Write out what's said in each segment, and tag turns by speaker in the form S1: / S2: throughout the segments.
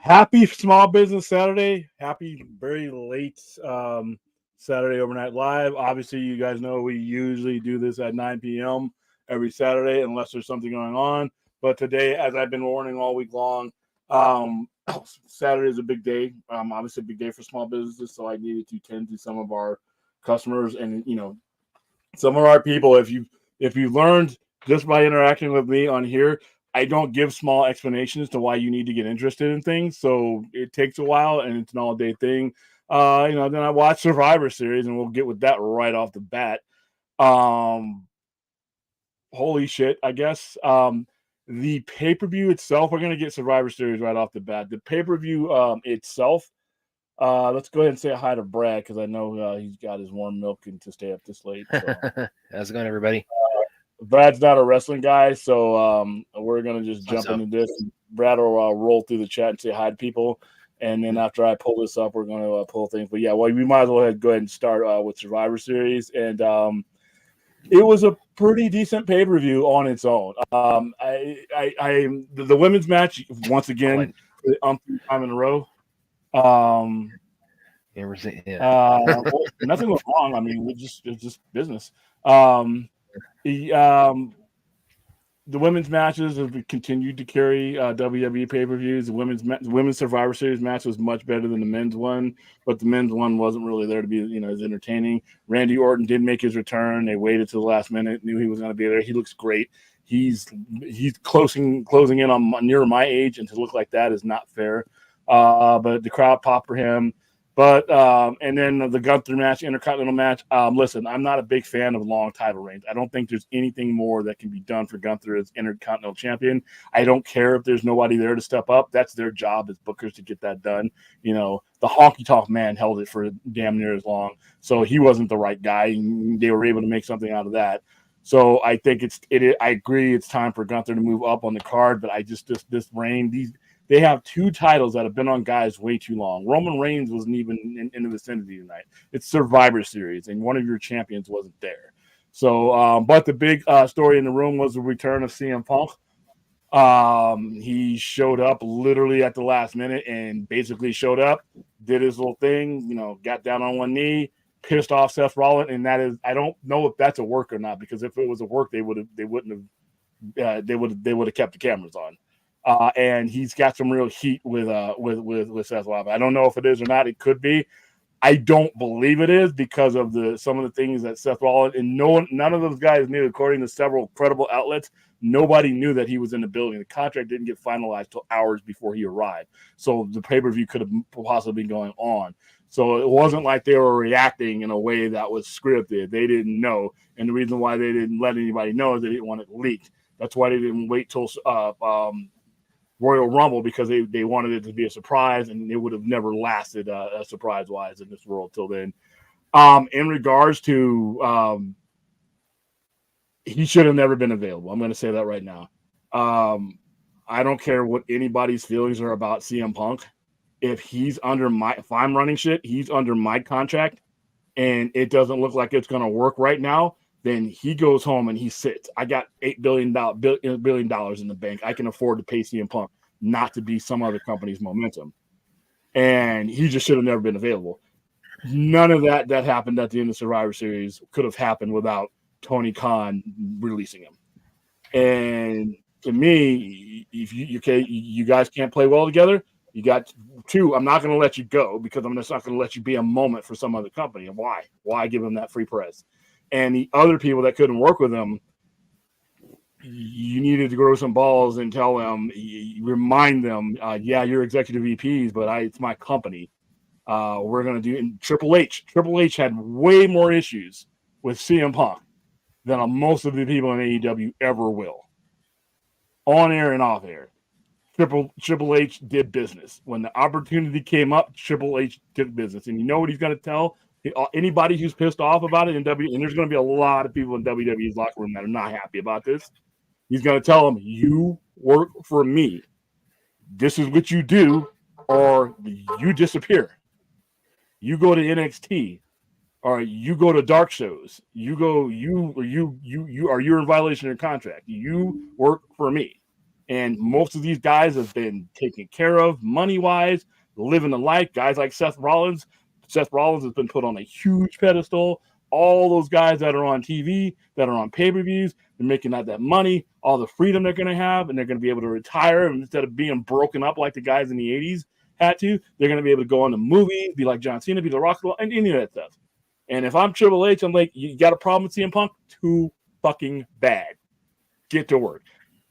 S1: Happy Small Business Saturday. Happy very late Saturday Overnight Live. Obviously, you guys know we usually do this at 9 p.m. every Saturday unless there's something going on. But today, as I've been warning all week long, Saturday is a big day. Obviously, a big day for small businesses. So I needed to tend to some of our customers and, some of our people. If you learned just by interacting with me on here, I don't give small explanations to why you need to get interested in things. So it takes a while and it's an all day thing. Then I watch Survivor Series and we'll get with that right off the bat. Holy shit, I guess. The pay-per-view itself, we're going to get Survivor Series right off the bat. The pay-per-view itself, let's go ahead and say hi to Brad because I know he's got his warm milk and to stay up this late. So.
S2: How's it going, everybody?
S1: Brad's not a wrestling guy, so we're going to just jump into this. Brad will roll through the chat and say hi to people. And then after I pull this up, we're going to pull things. But, yeah, well, we might as well go ahead and start with Survivor Series. And it was a pretty decent pay-per-view on its own. The women's match, once again, for the umpteenth time in a row. Nothing was wrong. I mean, it's just business. The women's matches have continued to carry WWE pay-per-views. The women's Survivor Series match was much better than the men's one, but the men's one wasn't really there to be, as entertaining. Randy Orton did make his return. They waited to the last minute, knew he was going to be there. He looks great. He's closing in on near my age, and to look like that is not fair. But the crowd popped for him. But and then the Gunther match, Intercontinental match. Listen, I'm not a big fan of long title reigns. I don't think there's anything more that can be done for Gunther as Intercontinental Champion. I don't care if there's nobody there to step up. That's their job as bookers to get that done. The honky tonk man held it for damn near as long, so he wasn't the right guy. And they were able to make something out of that. So I think I agree. It's time for Gunther to move up on the card. But this reign, they have two titles that have been on guys way too long. Roman Reigns wasn't even in the vicinity tonight. It's Survivor Series, and one of your champions wasn't there. So, but the big story in the room was the return of CM Punk. He showed up literally at the last minute and basically showed up, did his little thing, got down on one knee, pissed off Seth Rollins, and that is, I don't know if that's a work or not, because if it was a work, they would have kept the cameras on. And he's got some real heat with Seth Rollins. I don't know if it is or not. It could be. I don't believe it is because of some of the things that Seth Rollins and none of those guys knew. According to several credible outlets, nobody knew that he was in the building. The contract didn't get finalized till hours before he arrived. So the pay-per-view could have possibly been going on. So it wasn't like they were reacting in a way that was scripted. They didn't know, and the reason why they didn't let anybody know is they didn't want it leaked. That's why they didn't wait till Royal Rumble, because they wanted it to be a surprise, and it would have never lasted surprise-wise in this world till then. In regards to he should have never been available. I'm going to say that right now. I don't care what anybody's feelings are about CM Punk. If I'm running shit, he's under my contract, and it doesn't look like it's going to work right now, then he goes home and he sits. I got $8 billion in the bank. I can afford to pay CM Punk not to be some other company's momentum. And he just should have never been available. None of that happened at the end of Survivor Series could have happened without Tony Khan releasing him. And to me, if you guys can't play well together, you got two. I'm not going to let you go because I'm just not going to let you be a moment for some other company. And why? Why give him that free press? And the other people that couldn't work with him, you needed to grow some balls and tell them, remind them, you're executive VPs, but it's my company. We're going to do. And Triple H had way more issues with CM Punk than most of the people in AEW ever will. On air and off air. Triple H did business. When the opportunity came up, Triple H did business. And you know what he's going to tell anybody who's pissed off about it and there's going to be a lot of people in WWE's locker room that are not happy about this. He's going to tell them, you work for me. This is what you do, or you disappear. You go to NXT, or you go to dark shows. You're in violation of your contract. You work for me. And most of these guys have been taken care of money-wise, living the life. Guys like Seth Rollins. Seth Rollins has been put on a huge pedestal. All those guys that are on TV, that are on pay-per-views, they're making that money, all the freedom they're going to have, and they're going to be able to retire. And instead of being broken up like the guys in the 80s had to, they're going to be able to go on the movies, be like John Cena, be the Rock, and any of that stuff. And if I'm Triple H, I'm like, you got a problem with CM Punk? Too fucking bad. Get to work.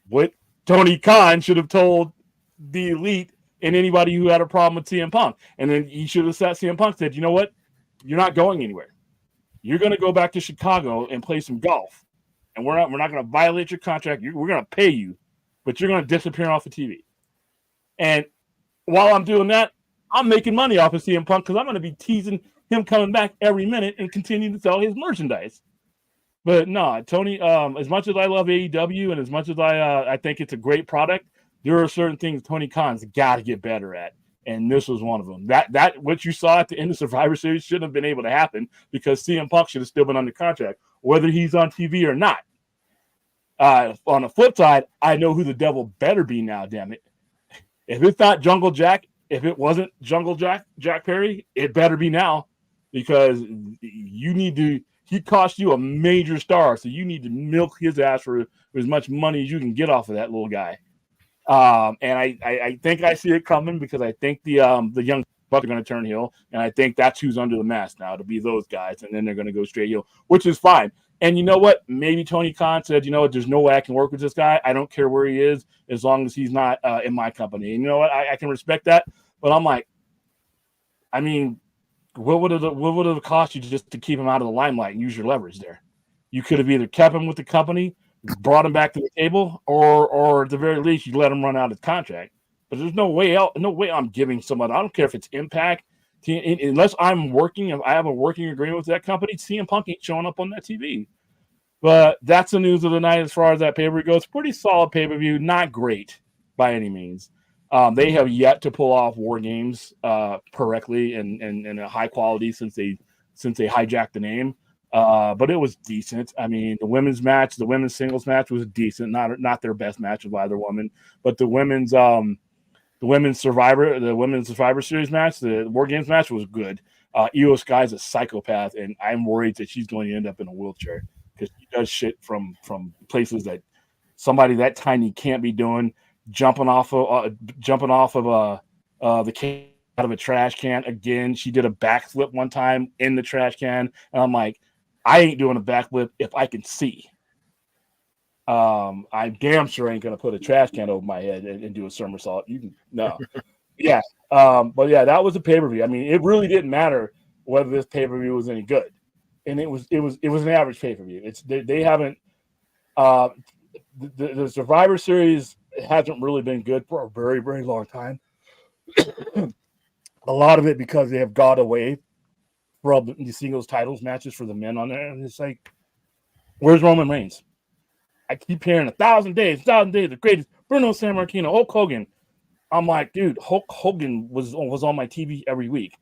S1: What Tony Khan should have told the Elite and anybody who had a problem with CM Punk. And then he should have sat CM Punk, said, you know what? You're not going anywhere. You're going to go back to Chicago and play some golf. And we're not going to violate your contract. We're going to pay you, but you're going to disappear off the TV. And while I'm doing that, I'm making money off of CM Punk because I'm going to be teasing him coming back every minute and continue to sell his merchandise. But no, Tony, as much as I love AEW and as much as I think it's a great product, there are certain things Tony Khan's got to get better at. And this was one of them. That what you saw at the end of Survivor Series shouldn't have been able to happen because CM Punk should have still been under contract, whether he's on TV or not. On the flip side, I know who the devil better be now, damn it. If it's not Jungle Jack, if it wasn't Jungle Jack Perry, it better be now because you need to – he cost you a major star, so you need to milk his ass for as much money as you can get off of that little guy. And I think I see it coming because I think the young bucks are going to turn heel, and I think that's who's under the mask now to be those guys, and then they're going to go straight heel, which is fine. And you know what? Maybe Tony Khan said, you know what? There's no way I can work with this guy. I don't care where he is as long as he's not in my company. And you know what? I can respect that, but I'm like, I mean, what would it cost you just to keep him out of the limelight and use your leverage there? You could have either kept him with the company, brought him back to the table, or at the very least, you let him run out his contract. But there's no way out. No way I'm giving somebody. I don't care if it's Impact, unless I'm working. If I have a working agreement with that company, CM Punk ain't showing up on that TV. But that's the news of the night as far as that pay-per-view goes. Pretty solid pay-per-view, not great by any means. They have yet to pull off War Games correctly and a high quality since they hijacked the name. But it was decent. I mean, the women's singles match was decent. Not their best match of either woman, but the women's Survivor Series match, the War Games match was good. Io Sky's a psychopath, and I'm worried that she's going to end up in a wheelchair because she does shit from places that somebody that tiny can't be doing. Jumping off of the can out of a trash can again. She did a backflip one time in the trash can, and I'm like, I ain't doing a backflip if I can see. I damn sure ain't gonna put a trash can over my head and do a somersault. Yeah. But yeah, that was a pay-per-view. I mean, it really didn't matter whether this pay-per-view was any good, and it was an average pay-per-view. They haven't the Survivor Series hasn't really been good for a very, very long time. A lot of it because they have got away from the singles titles matches for the men on there. And it's like, where's Roman Reigns? I keep hearing 1,000 days, the greatest. Bruno Sammartino, Hulk Hogan. I'm like, dude, Hulk Hogan was on my TV every week.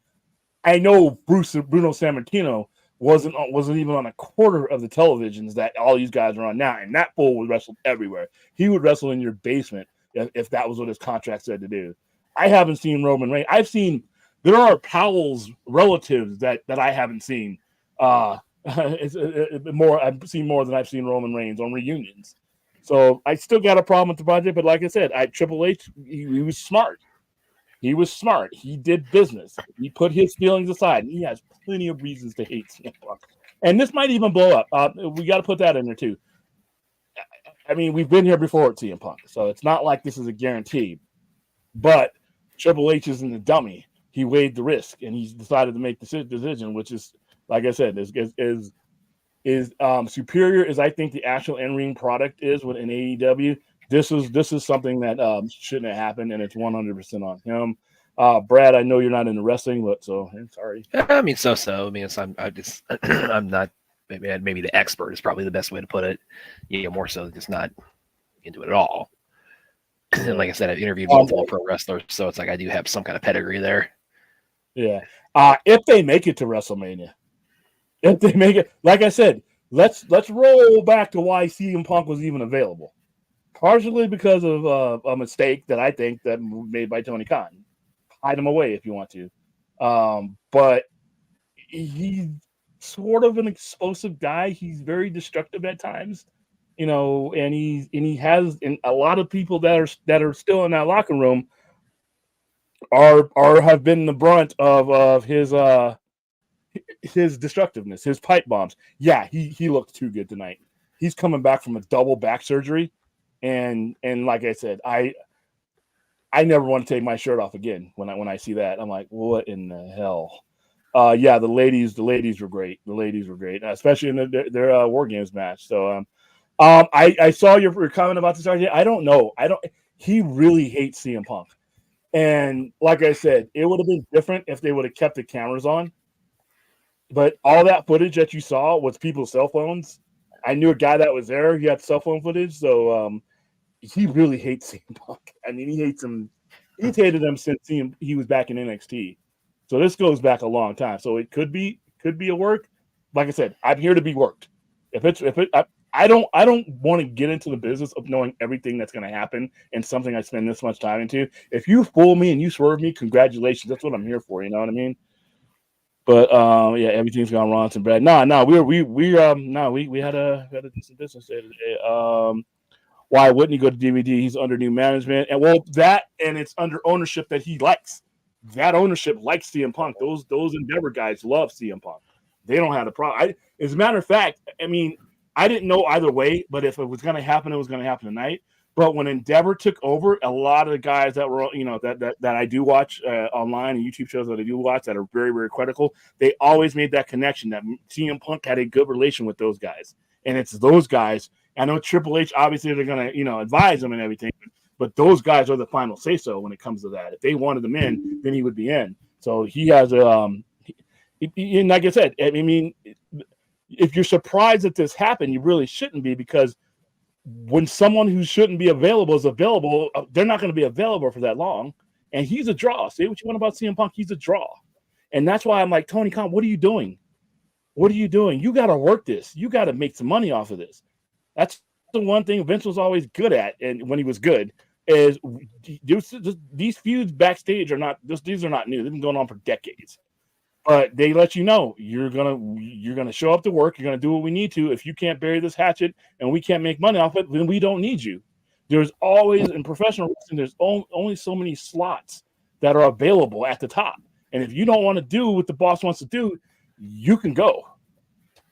S1: I know Bruno Sammartino wasn't even on a quarter of the televisions that all these guys are on now, and that fool would wrestle everywhere. He would wrestle in your basement if that was what his contract said to do. I haven't seen Roman Reigns. There are Powell's relatives that I haven't seen. I've seen more than I've seen Roman Reigns on reunions. So I still got a problem with the project, but like I said, Triple H, he was smart. He was smart. He did business. He put his feelings aside. And he has plenty of reasons to hate CM Punk. And this might even blow up. We got to put that in there too. I mean, we've been here before at CM Punk, so it's not like this is a guarantee. But Triple H isn't a dummy. He weighed the risk, and he's decided to make the decision, which is, like I said, is superior as I think the actual in-ring product is within AEW. This is something that shouldn't have happened, and it's 100% on him. Brad, I know you're not into wrestling, but I'm sorry.
S2: I mean, so. I mean, I'm not. Maybe the expert is probably the best way to put it. More so just not into it at all. And like I said, I've interviewed multiple pro wrestlers, so it's like I do have some kind of pedigree there.
S1: Yeah. If they make it to WrestleMania, if they make it, like I said, let's roll back to why CM Punk was even available. partially because of a mistake that I think that made by Tony Khan. Hide him away if you want to, but he's sort of an explosive guy. He's very destructive at times, and he has a lot of people that are still in that locker room are have been the brunt of his destructiveness, his pipe bombs. Yeah, he looked too good tonight. He's coming back from a double back surgery, and like I said, I never want to take my shirt off again when I see that. I'm like, what in the hell? Yeah, the ladies were great. The ladies were great, especially in their War Games match. So, I saw your comment about this idea. I don't know. He really hates CM Punk, and like I said, it would have been different if they would have kept the cameras on. But all that footage that you saw was people's cell phones. I knew a guy that was there. He had cell phone footage, so he really hates CM Punk. I mean, he hates him. He's hated him since he was back in NXT. So this goes back a long time. So it could be a work. Like I said, I'm here to be worked. I don't want to get into the business of knowing everything that's going to happen and something I spend this much time into. If you fool me and you swerve me, congratulations. That's what I'm here for. You know what I mean? But yeah, everything's gone wrong. And Brad, we had a decent business day today. Why wouldn't he go to DVD? He's under new management, and it's under ownership that he likes. That ownership likes CM Punk. Those Endeavor guys love CM Punk. They don't have a problem. As a matter of fact, I mean, I didn't know either way, but if it was going to happen, it was going to happen tonight. But when Endeavor took over, a lot of the guys that were, that I do watch online and YouTube shows that I do watch that are very, very critical, they always made that connection that CM Punk had a good relation with those guys. And it's those guys. I know Triple H, obviously, they're going to, advise them and everything. But those guys are the final say-so when it comes to that. If they wanted him in, then he would be in. So he has and like I said, I mean, if you're surprised that this happened, you really shouldn't be, because when someone who shouldn't be available is available, they're not going to be available for that long. And he's a draw. Say what you want about CM Punk, he's a draw. And that's why I'm like, Tony Khan, what are you doing? What are you doing? You got to work this. You got to make some money off of this. That's the one thing Vince was always good at, and when he was good, is these feuds backstage are not. These are not new. They've been going on for decades. But they let you know you're gonna show up to work. You're gonna do what we need to. If you can't bury this hatchet and we can't make money off it, then we don't need you. There's always, in professional wrestling, there's only so many slots that are available at the top. And if you don't want to do what the boss wants to do, you can go.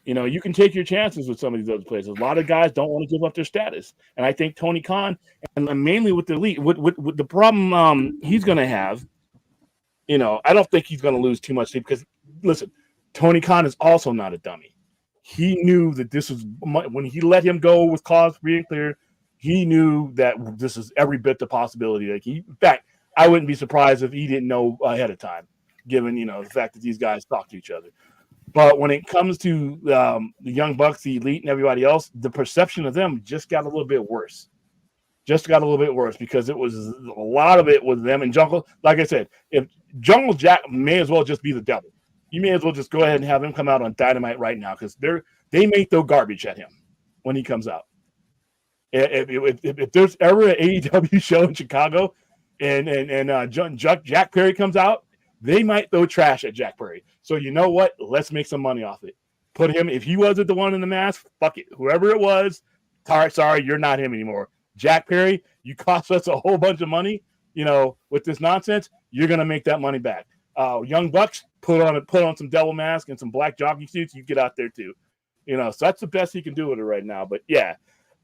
S1: You can take your chances with some of these other places. A lot of guys don't want to give up their status. And I think Tony Khan, and mainly with the elite, with the problem he's going to have, I don't think he's going to lose too much sleep, because, listen, Tony Khan is also not a dummy. He knew that this was, when he let him go with cause free and clear, he knew that this is every bit the possibility. In fact, I wouldn't be surprised if he didn't know ahead of time, given, the fact that these guys talk to each other. But when it comes to the Young Bucks, the Elite, and everybody else, the perception of them just got a little bit worse. Because it was a lot of it was them and Jungle. Like I said, if Jungle Jack may as well just be the devil. You may as well just go ahead and have him come out on Dynamite right now, because they may throw garbage at him when he comes out. If there's ever an AEW show in Chicago and Jack Perry comes out, they might throw trash at Jack Perry. So you know what? Let's make some money off it. Put him, if he wasn't the one in the mask, fuck it. Whoever it was, sorry, you're not him anymore. Jack Perry, you cost us a whole bunch of money, with this nonsense. You're gonna make that money back. Young Bucks, put on some devil mask and some black jockey suits. You get out there too, So that's the best he can do with it right now. But yeah,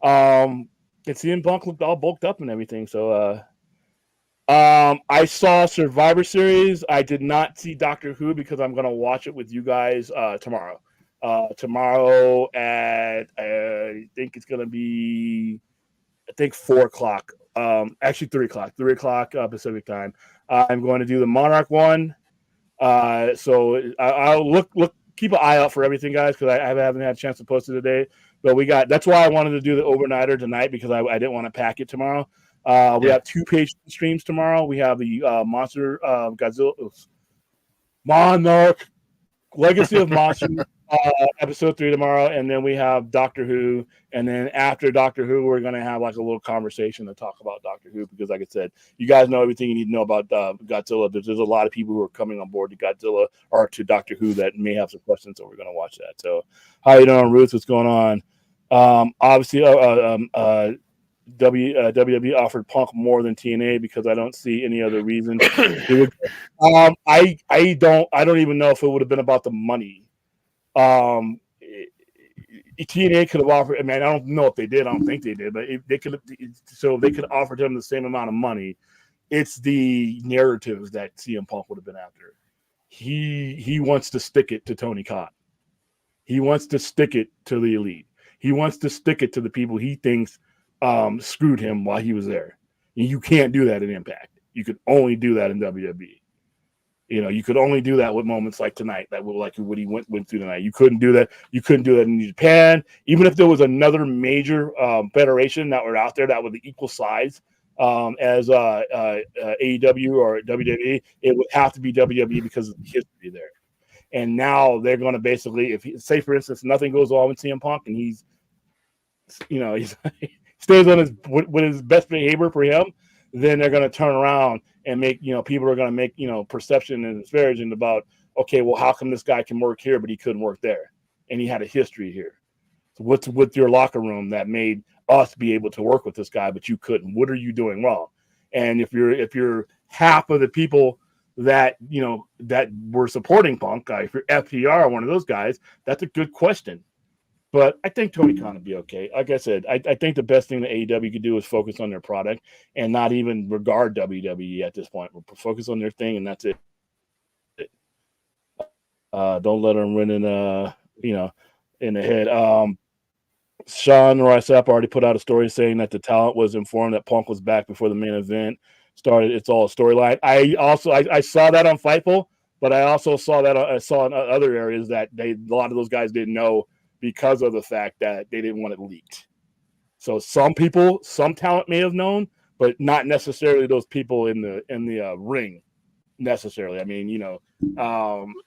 S1: and CM Punk looked all bulked up and everything. So I saw Survivor Series. I did not see Doctor Who, because I'm gonna watch it with you guys tomorrow. Tomorrow at I think it's gonna be 4:00. Actually 3:00 Pacific time. I'm going to do the Monarch one. So I'll keep an eye out for everything, guys, because I haven't had a chance to post it today. But that's why I wanted to do the overnighter tonight, because I didn't want to pack it tomorrow. We have 2 page streams tomorrow. We have the Monster Godzilla Monarch Legacy of Monster Episode 3 tomorrow, and then we have Doctor Who, and then after Doctor Who, we're gonna have like a little conversation to talk about Doctor Who because, like I said, you guys know everything you need to know about Godzilla. There's a lot of people who are coming on board to Godzilla or to Doctor Who that may have some questions, so we're gonna watch that. So, how you doing, Ruth? What's going on? Obviously, WWE offered Punk more than TNA because I don't see any other reason. I don't even know if it would have been about the money. TNA could have offered. I mean, I don't know if they did. I don't think they did, but if they could. So they could have offered him the same amount of money. It's the narratives that CM Punk would have been after. He wants to stick it to Tony Khan. He wants to stick it to the Elite. He wants to stick it to the people he thinks screwed him while he was there. And you can't do that in Impact. You could only do that in WWE. You know, you could only do that with moments like tonight, that were like what he went through tonight. You couldn't do that. You couldn't do that in Japan. Even if there was another major federation that were out there that was the equal size as AEW or WWE, it would have to be WWE because of the history there. And now they're going to basically, if he, say for instance, nothing goes on with CM Punk and he's, you know, he stays on his with his best behavior for him, then they're going to turn around and make, you know, people are going to make, you know, perception and disparaging about, okay, well, how come this guy can work here, but he couldn't work there? And he had a history here. So what's with your locker room that made us be able to work with this guy, but you couldn't? What are you doing wrong? And if you're half of the people that, you know, that were supporting Punk, if you're FTR, one of those guys, that's a good question. But I think Tony Khan would be okay. Like I said, I think the best thing that AEW could do is focus on their product and not even regard WWE at this point. We'll focus on their thing, and that's it. Don't let them run in, you know, in the head. Sean Ricep already put out a story saying that the talent was informed that Punk was back before the main event started. It's all a storyline. I saw that on Fightful, but I also saw that I saw in other areas that a lot of those guys didn't know, because of the fact that they didn't want it leaked. So some people, some talent may have known, but not necessarily those people in the ring necessarily. I mean, you know,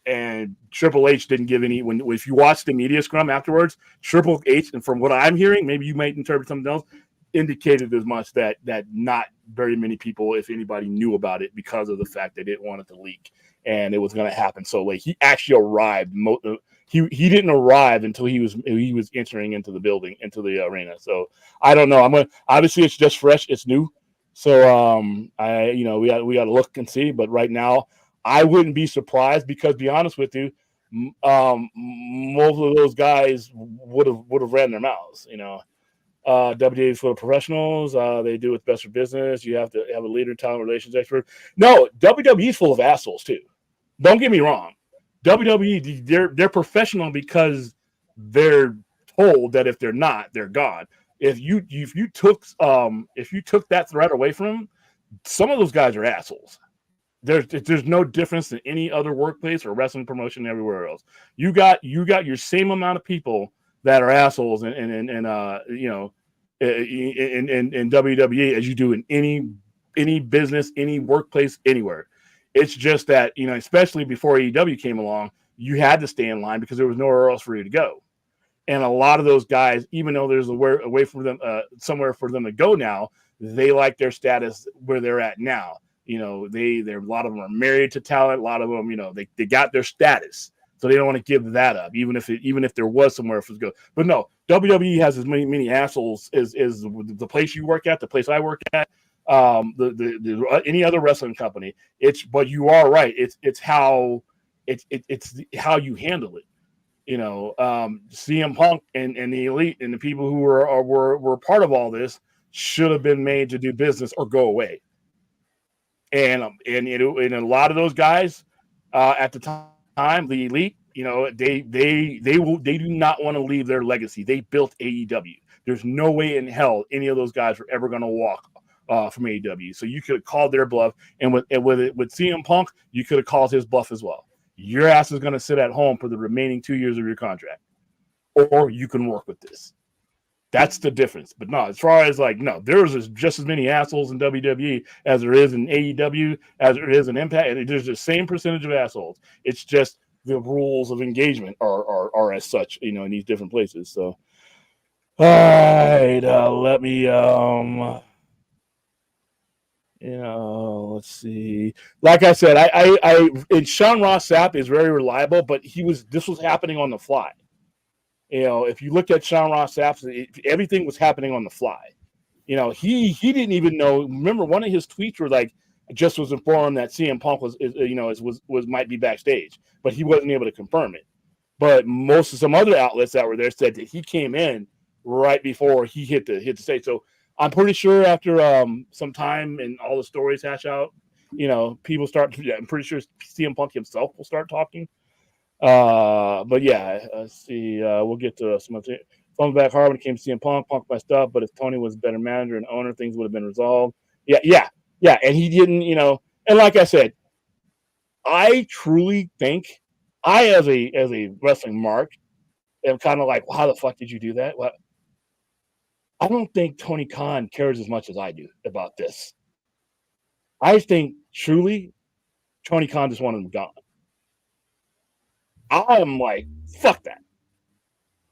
S1: and Triple H didn't give any, if you watch the media scrum afterwards, Triple H, and from what I'm hearing, maybe you might interpret something else, indicated as much that not very many people, if anybody, knew about it because of the fact they didn't want it to leak and it was going to happen so late. He actually arrived. He didn't arrive until he was entering into the building, into the arena. So I don't know. Obviously it's just fresh, it's new. So we got to look and see. But right now, I wouldn't be surprised because, to be honest with you, most of those guys would have ran their mouths. You know, WWE is for the professionals. They do what's best for business. You have to have a leader, talent relations expert. No, WWE is full of assholes too. Don't get me wrong. WWE, they're professional because they're told that if they're not, they're gone. If you took that threat away from them, some of those guys are assholes. There's no difference in any other workplace or wrestling promotion everywhere else. You got your same amount of people that are assholes in WWE as you do in any business, any workplace, anywhere. It's just that, you know, especially before AEW came along, you had to stay in line because there was nowhere else for you to go. And a lot of those guys, even though there's a way for them, somewhere for them to go now, they like their status where they're at now. You know, a lot of them are married to talent. A lot of them, you know, they got their status, so they don't want to give that up, even if there was somewhere for it to go. But no, WWE has as many assholes as the place you work at, the place I work at. Any other wrestling company. But you are right. It's how you handle it. You know, CM Punk and the Elite and the people who were part of all this should have been made to do business or go away. And a lot of those guys at the time, the Elite, you know, they do not want to leave their legacy. They built AEW. There's no way in hell any of those guys were ever going to walk from AEW. So you could have called their bluff, and with CM Punk, you could have called his bluff as well. Your ass is going to sit at home for the remaining 2 years of your contract, or you can work with this. That's the difference. But no, as far as like, no, there's just as many assholes in WWE as there is in AEW, as there is in Impact, and there's the same percentage of assholes. It's just the rules of engagement are as such, you know, in these different places. So, all right, let me let's see. Like I said, and Sean Ross Sapp is very reliable, but this was happening on the fly. You know, if you look at Sean Ross Sapp, everything was happening on the fly. You know, he didn't even know. Remember, one of his tweets were like, just was informed that CM Punk was might be backstage, but he wasn't able to confirm it. But some other outlets that were there said that he came in right before he hit the stage. So I'm pretty sure after some time and all the stories hash out, you know, people start. I'm pretty sure CM Punk himself will start talking. But yeah, let's see. We'll get to some of it. Fun back hard when it came to CM Punk. Punk messed up, but if Tony was a better manager and owner, things would have been resolved. Yeah. And he didn't, you know. And like I said, I truly think as a wrestling mark, am kind of like, well, how the fuck did you do that? Well, I don't think Tony Khan cares as much as I do about this. I think truly Tony Khan just wanted him gone. I'm like, fuck that.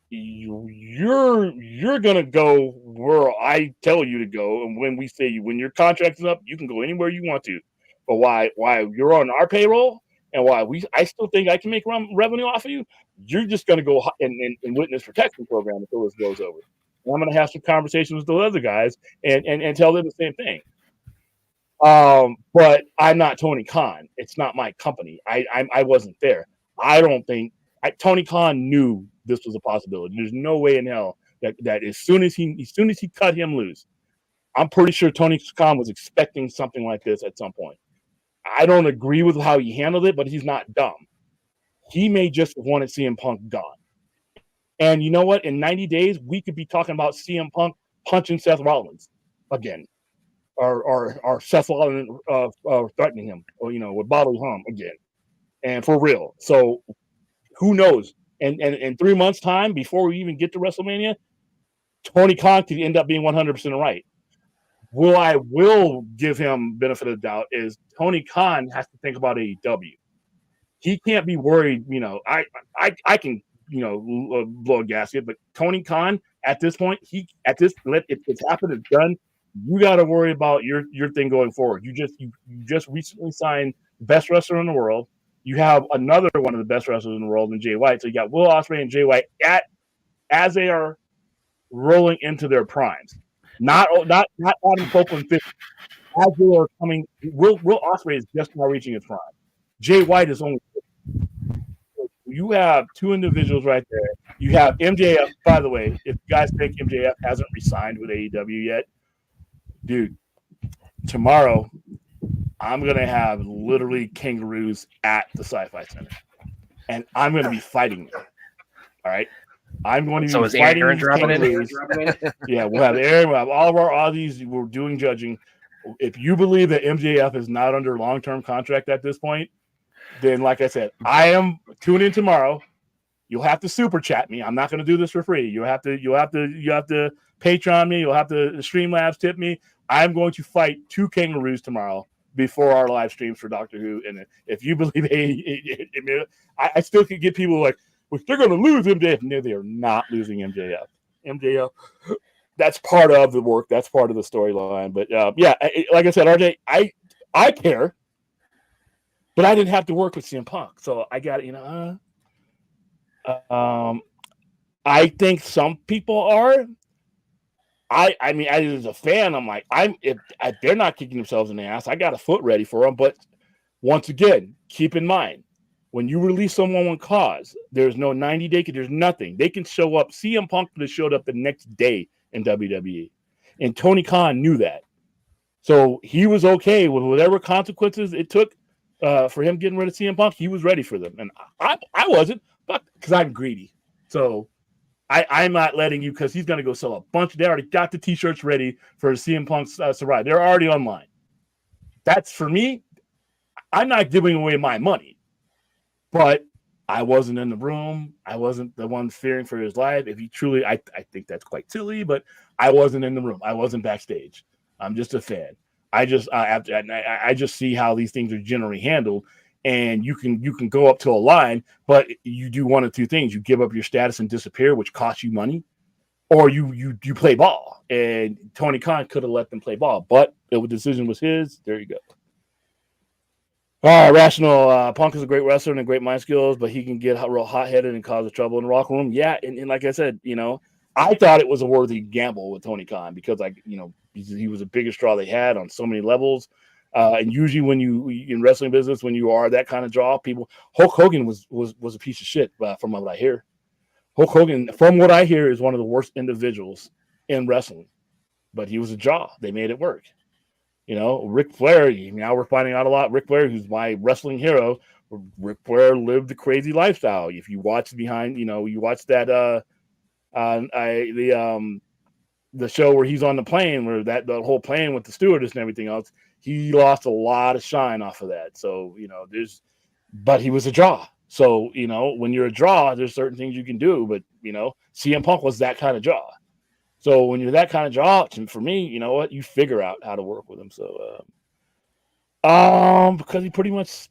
S1: You're gonna go where I tell you to go, and when your contract is up, you can go anywhere you want to. But why you're on our payroll and why I still think I can make revenue off of you? You're just gonna go and witness protection program until this goes over. And I'm gonna have some conversations with those other guys and tell them the same thing. But I'm not Tony Khan. It's not my company. I wasn't there. I don't think Tony Khan knew this was a possibility. There's no way in hell that as soon as he cut him loose, I'm pretty sure Tony Khan was expecting something like this at some point. I don't agree with how he handled it, but he's not dumb. He may just have wanted CM Punk gone. And you know what? In 90 days, we could be talking about CM Punk punching Seth Rollins again, or Seth Rollins threatening him, or with bodily harm again, and for real. So who knows? And in 3 months' time, before we even get to WrestleMania, Tony Khan could end up being 100% right. I will give him benefit of the doubt is Tony Khan has to think about AEW. He can't be worried. I can blow a gasket, but Tony Khan at this point, it's happened, it's done. You got to worry about your thing going forward. You just recently signed best wrestler in the world. You have another one of the best wrestlers in the world in Jay White. So you got Will Ospreay and Jay White as they are rolling into their primes. Not Adam Copeland 50. As they are coming, Will Ospreay is just now reaching his prime. Jay White is only 50. You have two individuals right there. You have MJF, by the way, if you guys think MJF hasn't re-signed with AEW yet, dude, tomorrow I'm going to have literally kangaroos at the Sci-Fi Center. And I'm going to be fighting them. All right? I'm going to be fighting these kangaroos. Yeah, we'll have Aaron. We'll have all of our Aussies. We're doing judging. If you believe that MJF is not under long-term contract at this point, then like I said, I am tune in tomorrow. You'll have to super chat me. I'm not going to do this for free. You have to Patreon me. You'll have to Streamlabs tip me. I'm going to fight two kangaroos tomorrow before our live streams for Doctor Who. And if you believe I still can get people like, well, they're going to lose MJF. No, they are not losing MJF. MJF, that's part of the work. That's part of the storyline. But like I said, RJ, I care, but I didn't have to work with CM Punk, so I got I think some people are. I mean, as a fan, I'm like, if they're not kicking themselves in the ass, I got a foot ready for them. But once again, keep in mind, when you release someone on cause, there's no 90-day, there's nothing. They can show up. CM Punk could have showed up the next day in WWE. And Tony Khan knew that. So he was okay with whatever consequences it took for him getting rid of CM Punk. He was ready for them. And I wasn't, because I'm greedy. So I'm not letting you, because he's going to go sell a bunch. They already got the T-shirts ready for CM Punk's Sarai. They're already online. That's for me. I'm not giving away my money. But I wasn't in the room. I wasn't the one fearing for his life. If he truly, I think that's quite silly, but I wasn't in the room. I wasn't backstage. I'm just a fan. I just see how these things are generally handled. and you can go up to a line, but you do one of two things: you give up your status and disappear, which costs you money, or you play ball. And Tony Khan could have let them play ball, but the decision was his. There you go. Rational. Punk is a great wrestler and a great mind skills, but he can get real hot-headed and cause trouble in the locker room. Yeah, and like I said, I thought it was a worthy gamble with Tony Khan because, he was the biggest draw they had on so many levels. And usually, when you in wrestling business, when you are that kind of draw, Hulk Hogan was a piece of shit. From what I hear, Hulk Hogan, from what I hear, is one of the worst individuals in wrestling. But he was a draw. They made it work. Ric Flair, now we're finding out a lot. Ric Flair, who's my wrestling hero, Ric Flair lived the crazy lifestyle. If you watch you watch that the show where he's on the plane, where the whole plane with the stewardess and everything else, he lost a lot of shine off of that. So, but he was a draw. So, when you're a draw, there's certain things you can do, but CM Punk was that kind of draw. So when you're that kind of draw, for me, you know what? You figure out how to work with him. So, because he pretty much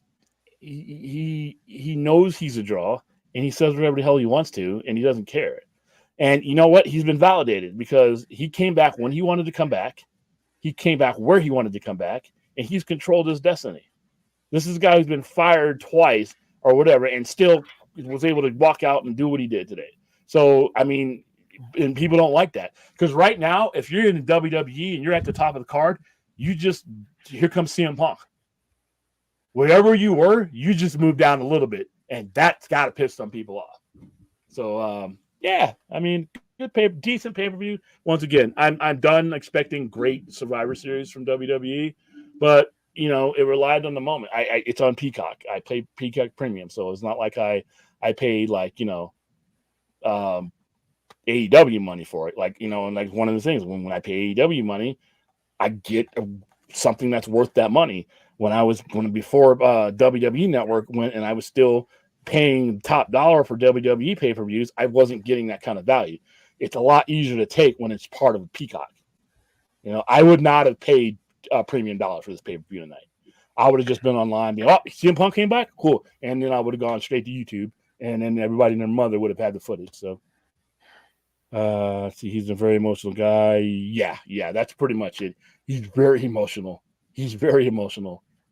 S1: he knows he's a draw, and he says whatever the hell he wants to, and he doesn't care. And you know what? He's been validated because he came back when he wanted to come back. He came back where he wanted to come back, and he's controlled his destiny. This is a guy who's been fired twice or whatever, and still was able to walk out and do what he did today. So, I mean. And people don't like that because right now, if you're in the WWE and you're at the top of the card, here comes CM Punk. Wherever you were, you just moved down a little bit, and that's got to piss some people off. So, I mean, decent pay-per-view. Once again, I'm done expecting great Survivor Series from WWE, but it relied on the moment. It's on Peacock. I pay Peacock Premium, so it's not like I paid AEW money for it. And one of the things when I pay AEW money, I get something that's worth that money. Before WWE Network went and I was still paying top dollar for WWE pay-per-views, I wasn't getting that kind of value. It's a lot easier to take when it's part of a Peacock. I would not have paid premium dollars for this pay-per-view tonight. I would have just been online, CM Punk came back? Cool. And then I would have gone straight to YouTube, and then everybody and their mother would have had the footage. So he's a very emotional guy. Yeah, that's pretty much it. He's very emotional.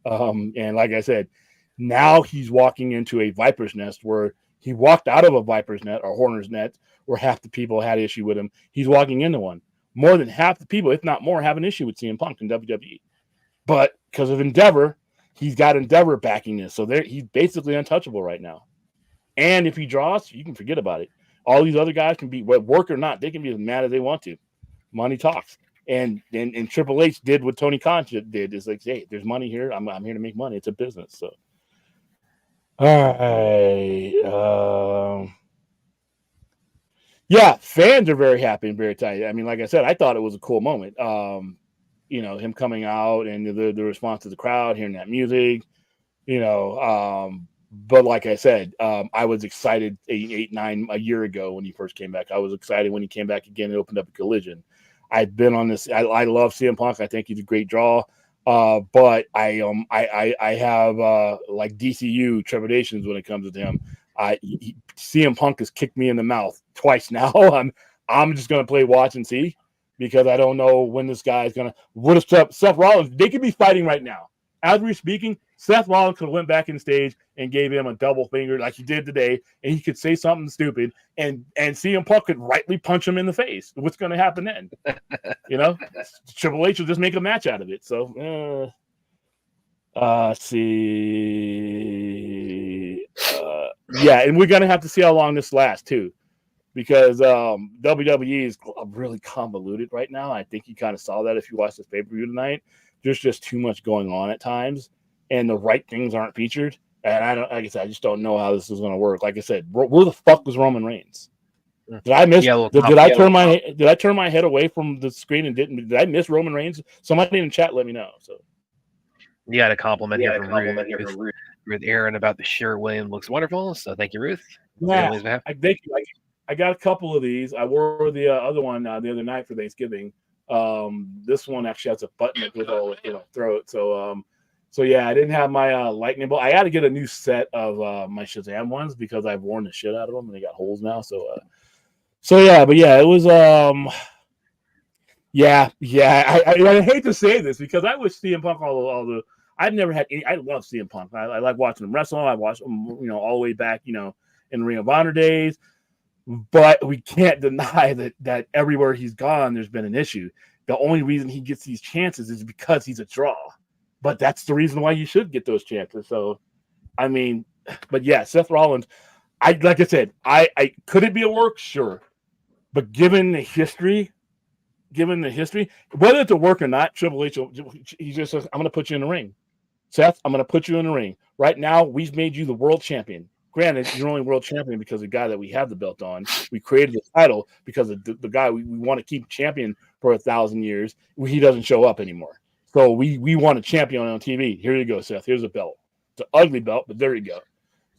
S1: And like I said, now he's walking into a viper's nest where he walked out of a viper's net or horner's net where half the people had issue with him. He's walking into one. More than half the people, if not more, have an issue with CM Punk in WWE. But because of Endeavor, he's got Endeavor backing this. So he's basically untouchable right now. And if he draws, you can forget about it. All these other guys can be, work or not, they can be as mad as they want to. Money talks. And Triple H did what Tony Khan did. Is like, hey, there's money here. I'm here to make money. It's a business. So, all right. Fans are very happy and very excited. I mean, like I said, I thought it was a cool moment. Him coming out and the response to the crowd, hearing that music, but like I said, I was excited a year ago when he first came back. I was excited when he came back again and opened up a Collision. I've been on this. I love CM Punk. I think he's a great draw. But I have DCU trepidations when it comes to him. CM Punk has kicked me in the mouth twice now. I'm just gonna play watch and see because I don't know when this guy is gonna. What if Seth Rollins? They could be fighting right now as we're speaking. Seth Rollins could have went back in stage and gave him a double finger like he did today, and he could say something stupid, and CM Punk could rightly punch him in the face. What's going to happen then? Triple H will just make a match out of it. So, see. And we're going to have to see how long this lasts, too, because WWE is really convoluted right now. I think you kind of saw that if you watched this pay-per-view tonight. There's just too much going on at times, and the right things aren't featured. And I just don't know how this is going to work. Like I said, where the fuck was Roman Reigns? Did I miss? Did I turn my head away from the screen and did I miss Roman Reigns? Somebody in the chat let me know. So
S2: you got a compliment here from Ruth Aaron about the shirt. William looks wonderful. So thank you, Ruth.
S1: Yeah, thank you. I got a couple of these. I wore the other one the other night for Thanksgiving. This one actually has a button that goes all throw it. So So yeah, I didn't have my lightning bolt. I got to get a new set of my Shazam ones because I've worn the shit out of them and they got holes now. So yeah, but yeah, it was yeah. I hate to say this because I wish CM Punk all the I've never had any. I love CM Punk. I like watching him wrestle. I watched him, all the way back, in Ring of Honor days. But we can't deny that everywhere he's gone, there's been an issue. The only reason he gets these chances is because he's a draw. But that's the reason why you should get those chances. So, I mean, but yeah, Seth Rollins. Like I said, I could it be a work? Sure, but given the history, whether it's a work or not, Triple H, he just says, "I'm going to put you in the ring, Seth. I'm going to put you in the ring right now. We've made you the world champion. Granted, you're only world champion because the guy that we have the belt on. We created the title because of the guy we want to keep champion for 1,000 years. He doesn't show up anymore." So we want a champion on TV. Here you go, Seth. Here's a belt. It's an ugly belt, but there you go.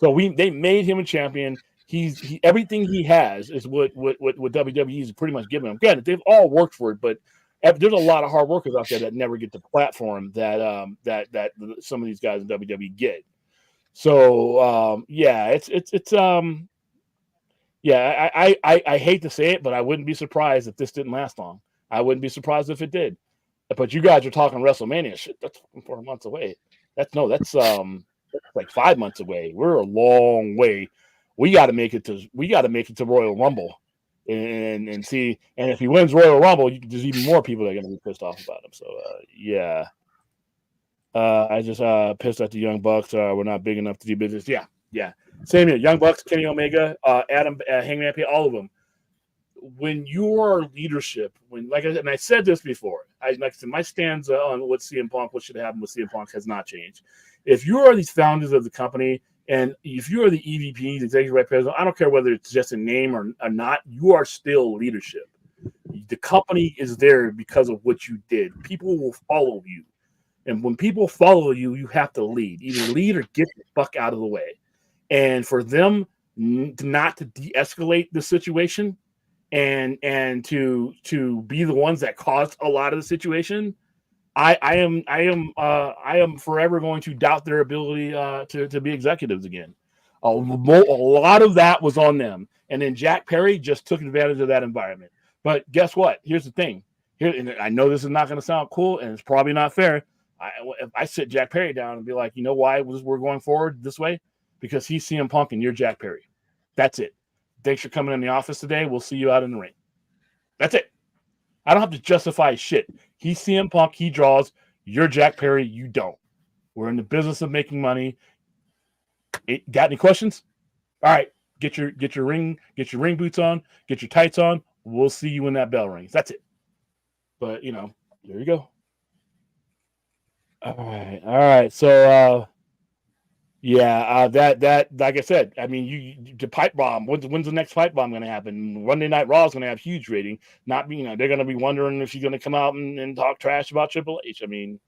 S1: So they made him a champion. He everything he has is what WWE is pretty much giving him. Granted, they've all worked for it, but there's a lot of hard workers out there that never get the platform that some of these guys in WWE get. So yeah, I hate to say it, but I wouldn't be surprised if this didn't last long. I wouldn't be surprised if it did. But you guys are talking WrestleMania. Shit, that's 4 months away. That's like 5 months away. We're a long way. We got to make it to Royal Rumble, and see. And if he wins Royal Rumble, there's even more people that are going to be pissed off about him. So yeah. I just pissed at the Young Bucks. We're not big enough to do business. Yeah. Same here. Young Bucks, Kenny Omega, Adam, Hangman Page, all of them. When your leadership, I said this before, my stance on what CM Punk, what should happen with CM Punk has not changed. If you are these founders of the company, and if you are the EVPs, executive vice president, I don't care whether it's just a name or not, you are still leadership. The company is there because of what you did. People will follow you. And when people follow you, you have to lead. Either lead or get the fuck out of the way. And for them not to de-escalate the situation and to be the ones that caused a lot of the situation, I am forever going to doubt their ability to be executives again. A lot of that was on them. And then Jack Perry just took advantage of that environment. But guess what? Here's the thing. And I know this is not going to sound cool, and it's probably not fair. If I sit Jack Perry down and be like, you know why we're going forward this way? Because he's CM Punk and you're Jack Perry. That's it. Thanks for coming in the office today. We'll see you out in the ring. That's it. I don't have to justify shit. He's CM Punk. He draws. You're Jack Perry. You don't. We're in the business of making money. Got any questions? All right. Get your ring boots on. Get your tights on. We'll see you when that bell rings. That's it. But there you go. All right. So, that like I said, I mean, the pipe bomb. When's the next pipe bomb going to happen? Monday Night Raw is going to have huge rating. Not they're going to be wondering if she's going to come out and talk trash about Triple H. I mean,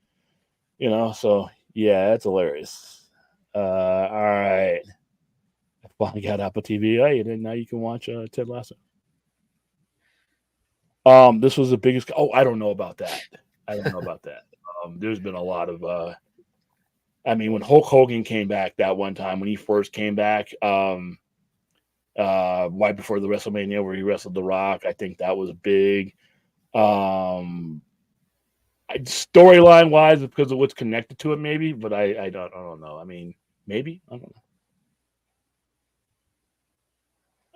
S1: so yeah, that's hilarious. All right. I finally got Apple TV. Hey, and now you can watch Ted Lasso. This was the biggest. Oh, I don't know about that. There's been a lot of. When Hulk Hogan came back that one time, when he first came back, right before the WrestleMania where he wrestled The Rock, I think that was big. Storyline wise, because of what's connected to it, maybe, but I don't know. I mean, maybe I don't know.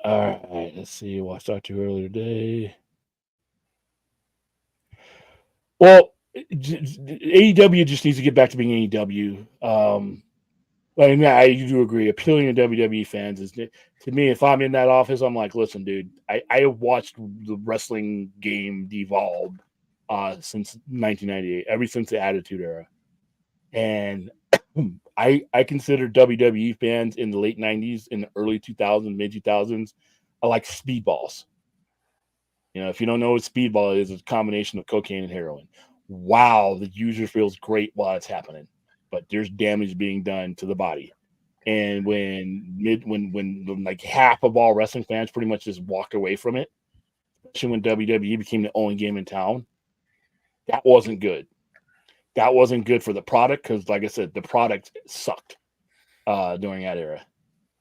S1: All right, let's see. Watched Doctor Who earlier today. Well, AEW just needs to get back to being AEW. I do agree. Appealing to WWE fans is, to me, if I'm in that office, I'm like, listen, dude, I have watched the wrestling game devolve since 1998, ever since the Attitude Era. And I consider WWE fans in the late 90s, in the early 2000s, mid 2000s, are like speedballs. If you don't know what speedball is, it's a combination of cocaine and heroin. Wow, the user feels great while it's happening, but there's damage being done to the body. And when like half of all wrestling fans pretty much just walked away from it, especially when WWE became the only game in town, that wasn't good. that wasn't good for the product because, like I said, the product sucked during that era.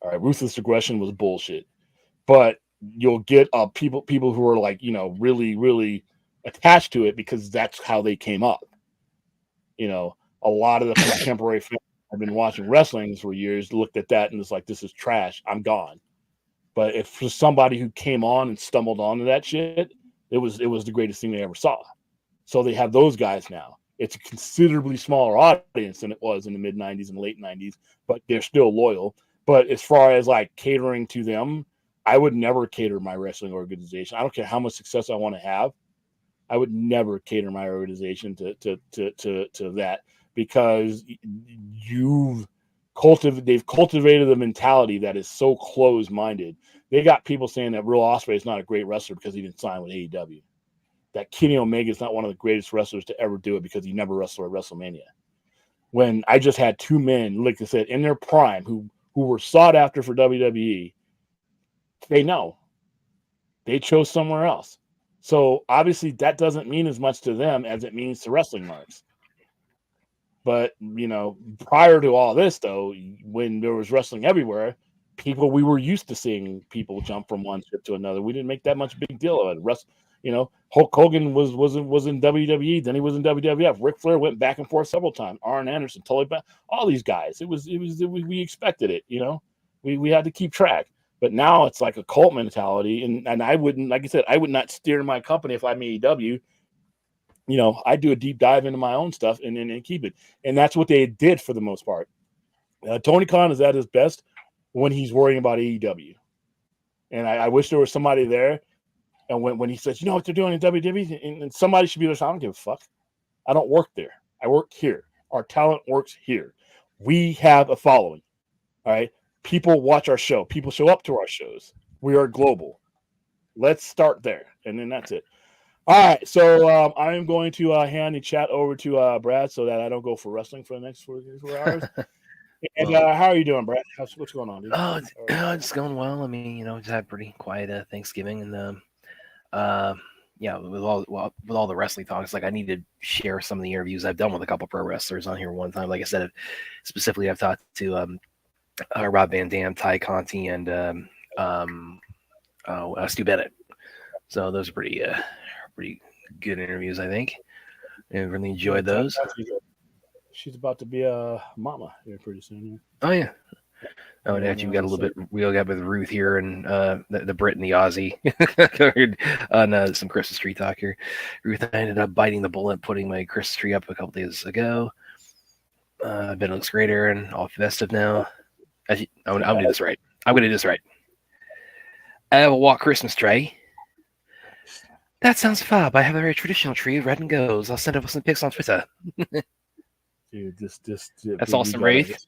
S1: All right, ruthless aggression was bullshit, but you'll get people who are like, you know, really, really attached to it because that's how they came up. You know, a lot of the contemporary fans have been watching wrestling for years, looked at that and it's like, this is trash. I'm gone. But if for somebody who came on and stumbled onto that shit, it was the greatest thing they ever saw. So they have those guys now. It's a considerably smaller audience than it was in the mid 90s and late 90s, but they're still loyal. But as far as like catering to them, I would never cater my wrestling organization. I don't care how much success I want to have. I would never cater my organization to that because they've cultivated a mentality that is so closed-minded. They got people saying that Will Ospreay is not a great wrestler because he didn't sign with AEW. That Kenny Omega is not one of the greatest wrestlers to ever do it because he never wrestled at WrestleMania. When I just had two men, like I said, in their prime who were sought after for WWE, they know. They chose somewhere else. So obviously that doesn't mean as much to them as it means to wrestling marks. But, you know, prior to all this, though, when there was wrestling everywhere, we were used to seeing people jump from one ship to another. We didn't make that much big deal of it. You know, Hulk Hogan was in WWE, then he was in WWF. Ric Flair went back and forth several times. Arn Anderson, Tully Blanchard, all these guys. We expected it. You know, we had to keep track. But now it's like a cult mentality, and I wouldn't, like I said, I would not steer my company if I'm AEW. You know, I do a deep dive into my own stuff and keep it, and that's what they did for the most part. Tony Khan is at his best when he's worrying about AEW, and I wish there was somebody there. And when he says, you know what they're doing in WWE, and somebody should be there, so I don't give a fuck. I don't work there. I work here. Our talent works here. We have a following. All right. People watch our show. People show up to our shows. We are global. Let's start there, and then that's it. All right, so I am going to hand the chat over to Brad so that I don't go for wrestling for the next 4 hours. And how are you doing, Brad? What's going on, dude?
S2: Oh, it's going well. I mean, you know, just had a pretty quiet Thanksgiving, and yeah, with all the wrestling talk, it's like I need to share some of the interviews I've done with a couple pro wrestlers on here one time. Like I said, specifically, I've talked to Rob Van Dam, Ty Conti, and Stu Bennett. So those are pretty good interviews, I think. I really enjoyed those.
S1: She's about to be a mama here pretty soon.
S2: Oh yeah. Oh, and actually, we got a little bit. We got with Ruth here and the Brit and the Aussie on some Christmas tree talk here. Ruth, I ended up biting the bullet, putting my Christmas tree up a couple days ago. Bet it looks great, Aaron. All festive now. I'm gonna do this right. I'm gonna do this right. I have a walk Christmas tree. That sounds fab. I have a very traditional tree, red and goes. I'll send up some pics on Twitter.
S1: Dude,
S2: that's awesome, Wraith.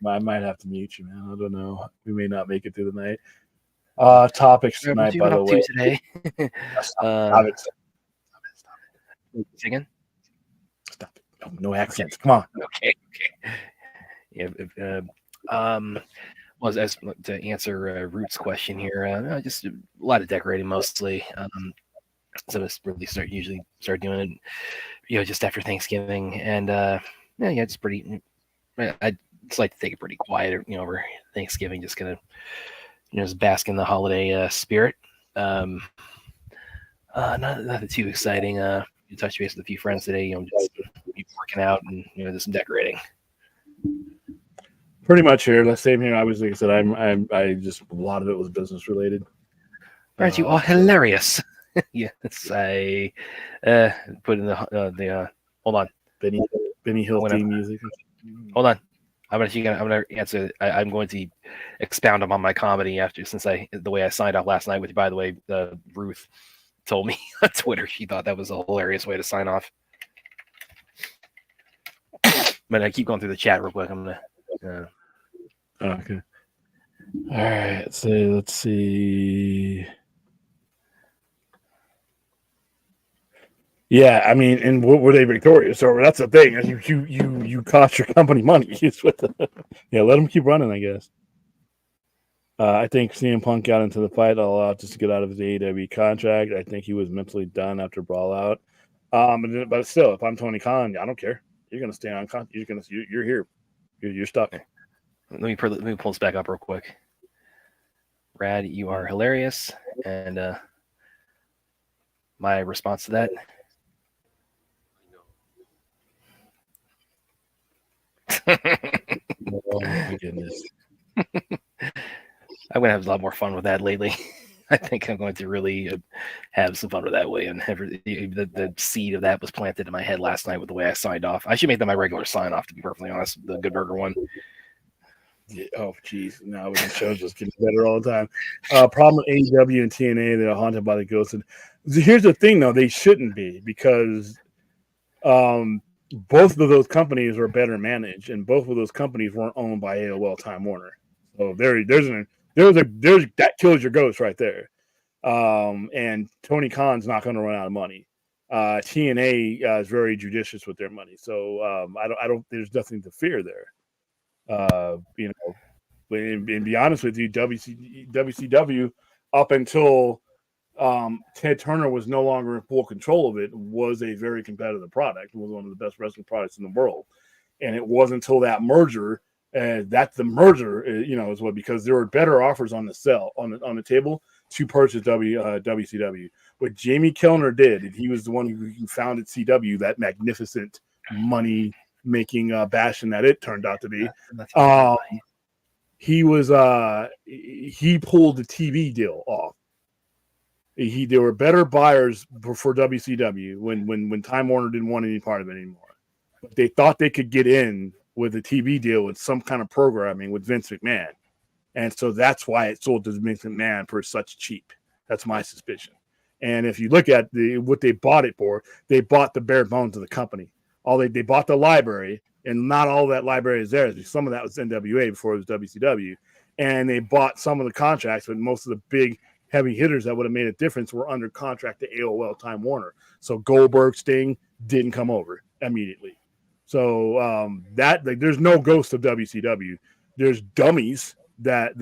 S1: I might have to mute you, man. I don't know. We may not make it through the night. Topics tonight, by the way.
S2: Today.
S1: Stop it.
S2: Say again?
S1: Stop it. No accents. Come on.
S2: Okay. Yeah. Was as to answer Root's question here, just a lot of decorating mostly. So I really start doing it, you know, just after Thanksgiving, and yeah, it's pretty. I just like to take it pretty quiet, you know, over Thanksgiving, just gonna, you know, just bask in the holiday spirit. Nothing too exciting. You touch base with a few friends today, you know, just working out and, you know, just some decorating.
S1: Pretty much here. The same here. Like I said, I just a lot of it was business related.
S2: Aren't you all hilarious? Yes, I put in the hold on.
S1: Benny Hill theme music.
S2: Hold on. I'm gonna answer. I'm going to expound on my comedy since the way I signed off last night with you. By the way, Ruth told me on Twitter she thought that was a hilarious way to sign off. But I keep going through the chat real quick. I'm gonna.
S1: Okay. All right. So let's see. Yeah, I mean, and were they victorious? So that's the thing. You cost your company money. Yeah, let them keep running, I guess. I think CM Punk got into the fight all out just to get out of his AEW contract. I think he was mentally done after Brawl Out. But still, if I'm Tony Khan, I don't care. You're gonna stay on. You're here. You're stuck.
S2: Let me pull this back up real quick. Rad, you are hilarious, and my response to that.
S1: Oh my goodness.
S2: I'm gonna have a lot more fun with that lately. I think I'm going to really have some fun with that way. And the seed of that was planted in my head last night with the way I signed off. I should make that my regular sign off, to be perfectly honest. The Good Burger one.
S1: Yeah, oh, geez. No, the show's just getting better all the time. Problem with AEW and TNA, they're haunted by the ghosts. And here's the thing, though. They shouldn't be, because both of those companies are better managed, and both of those companies weren't owned by AOL Time Warner. So there's that kills your ghost right there. And Tony Khan's not going to run out of money. TNA is very judicious with their money, so I don't. There's nothing to fear there. And be honest with you, WCW up until Ted Turner was no longer in full control of it, was a very competitive product. It was one of the best wrestling products in the world, and it wasn't until that merger. That's the merger, is what, because there were better offers on the table to purchase WCW. What Jamie Kellner did, and he was the one who founded CW, that magnificent money making bastion that it turned out to be. He pulled the TV deal off. There were better buyers for WCW when Time Warner didn't want any part of it anymore. But they thought they could get in with a TV deal with some kind of programming with Vince McMahon. And so that's why it sold to Vince McMahon for such cheap. That's my suspicion. And if you look at what they bought it for, they bought the bare bones of the company. They bought the library, and not all that library is there. Some of that was NWA before it was WCW. And they bought some of the contracts, but most of the big heavy hitters that would have made a difference were under contract to AOL Time Warner. So Goldberg, Sting didn't come over immediately. So there's no ghost of WCW. There's dummies that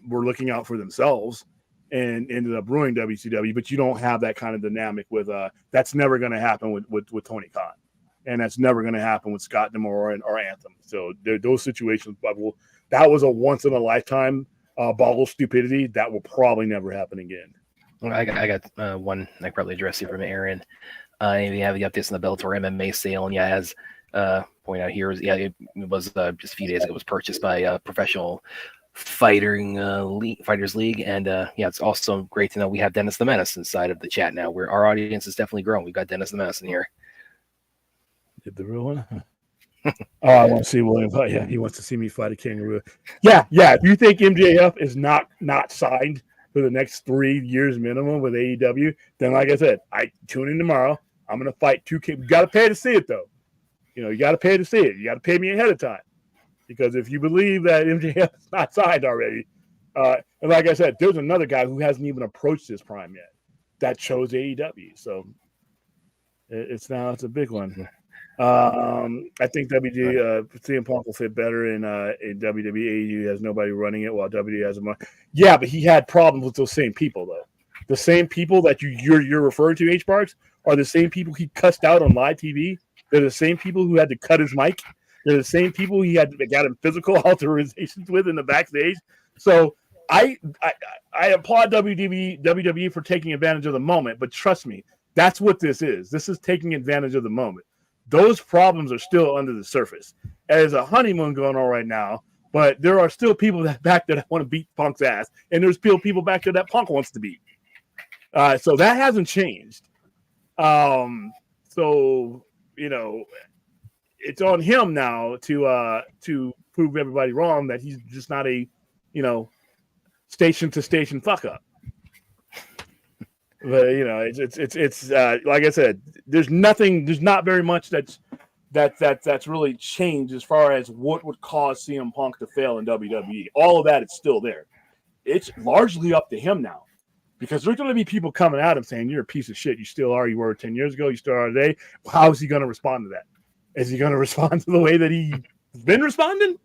S1: were looking out for themselves and ended up ruining WCW. But you don't have that kind of dynamic with that's never going to happen with Tony Khan, and that's never going to happen with Scott D'Amore or Anthem. So those situations, that was a once in a lifetime ball of stupidity that will probably never happen again.
S2: I got one I probably address you from Aaron. We have the updates on the Bellator MMA sale, and as point out here, it was just a few days ago. It was purchased by Professional Fighters League, and it's also great to know we have Dennis the Menace inside of the chat now. Where our audience is definitely growing. We've got Dennis the Menace in here.
S1: Did the real one? I want to see William fight. Yeah, he wants to see me fight a kangaroo. Yeah. If you think MJF is not signed for the next 3 years minimum with AEW, then like I said, I tune in tomorrow. I'm going to fight 2K. You got to pay to see it, though. You got to pay to see it. You got to pay me ahead of time. Because if you believe that MJF is not signed already, and like I said, there's another guy who hasn't even approached his prime yet that chose AEW. So it's a big one. I think CM Punk will fit better in WWE. AEW has nobody running it while WWE has a Yeah, but he had problems with those same people, though. The same people that you're referring to, H. Parks, are the same people he cussed out on live TV. They're the same people who had to cut his mic. They're the same people he got in physical alterations with in the backstage. So I applaud WWE for taking advantage of the moment, but trust me, that's what this is. This is taking advantage of the moment. Those problems are still under the surface. There's a honeymoon going on right now, but there are still people back there that want to beat Punk's ass, and there's still people back there that Punk wants to beat. So that hasn't changed. So it's on him now to prove everybody wrong that he's just not a station to station fuck up. But it's like I said, there's not very much that's really changed as far as what would cause CM Punk to fail in WWE. All of that is still there. It's largely up to him now, because there's going to be people coming at him saying, "You're a piece of shit. You still are. You were 10 years ago. You still are today." How is he going to respond to that? Is he going to respond to the way that he's been responding,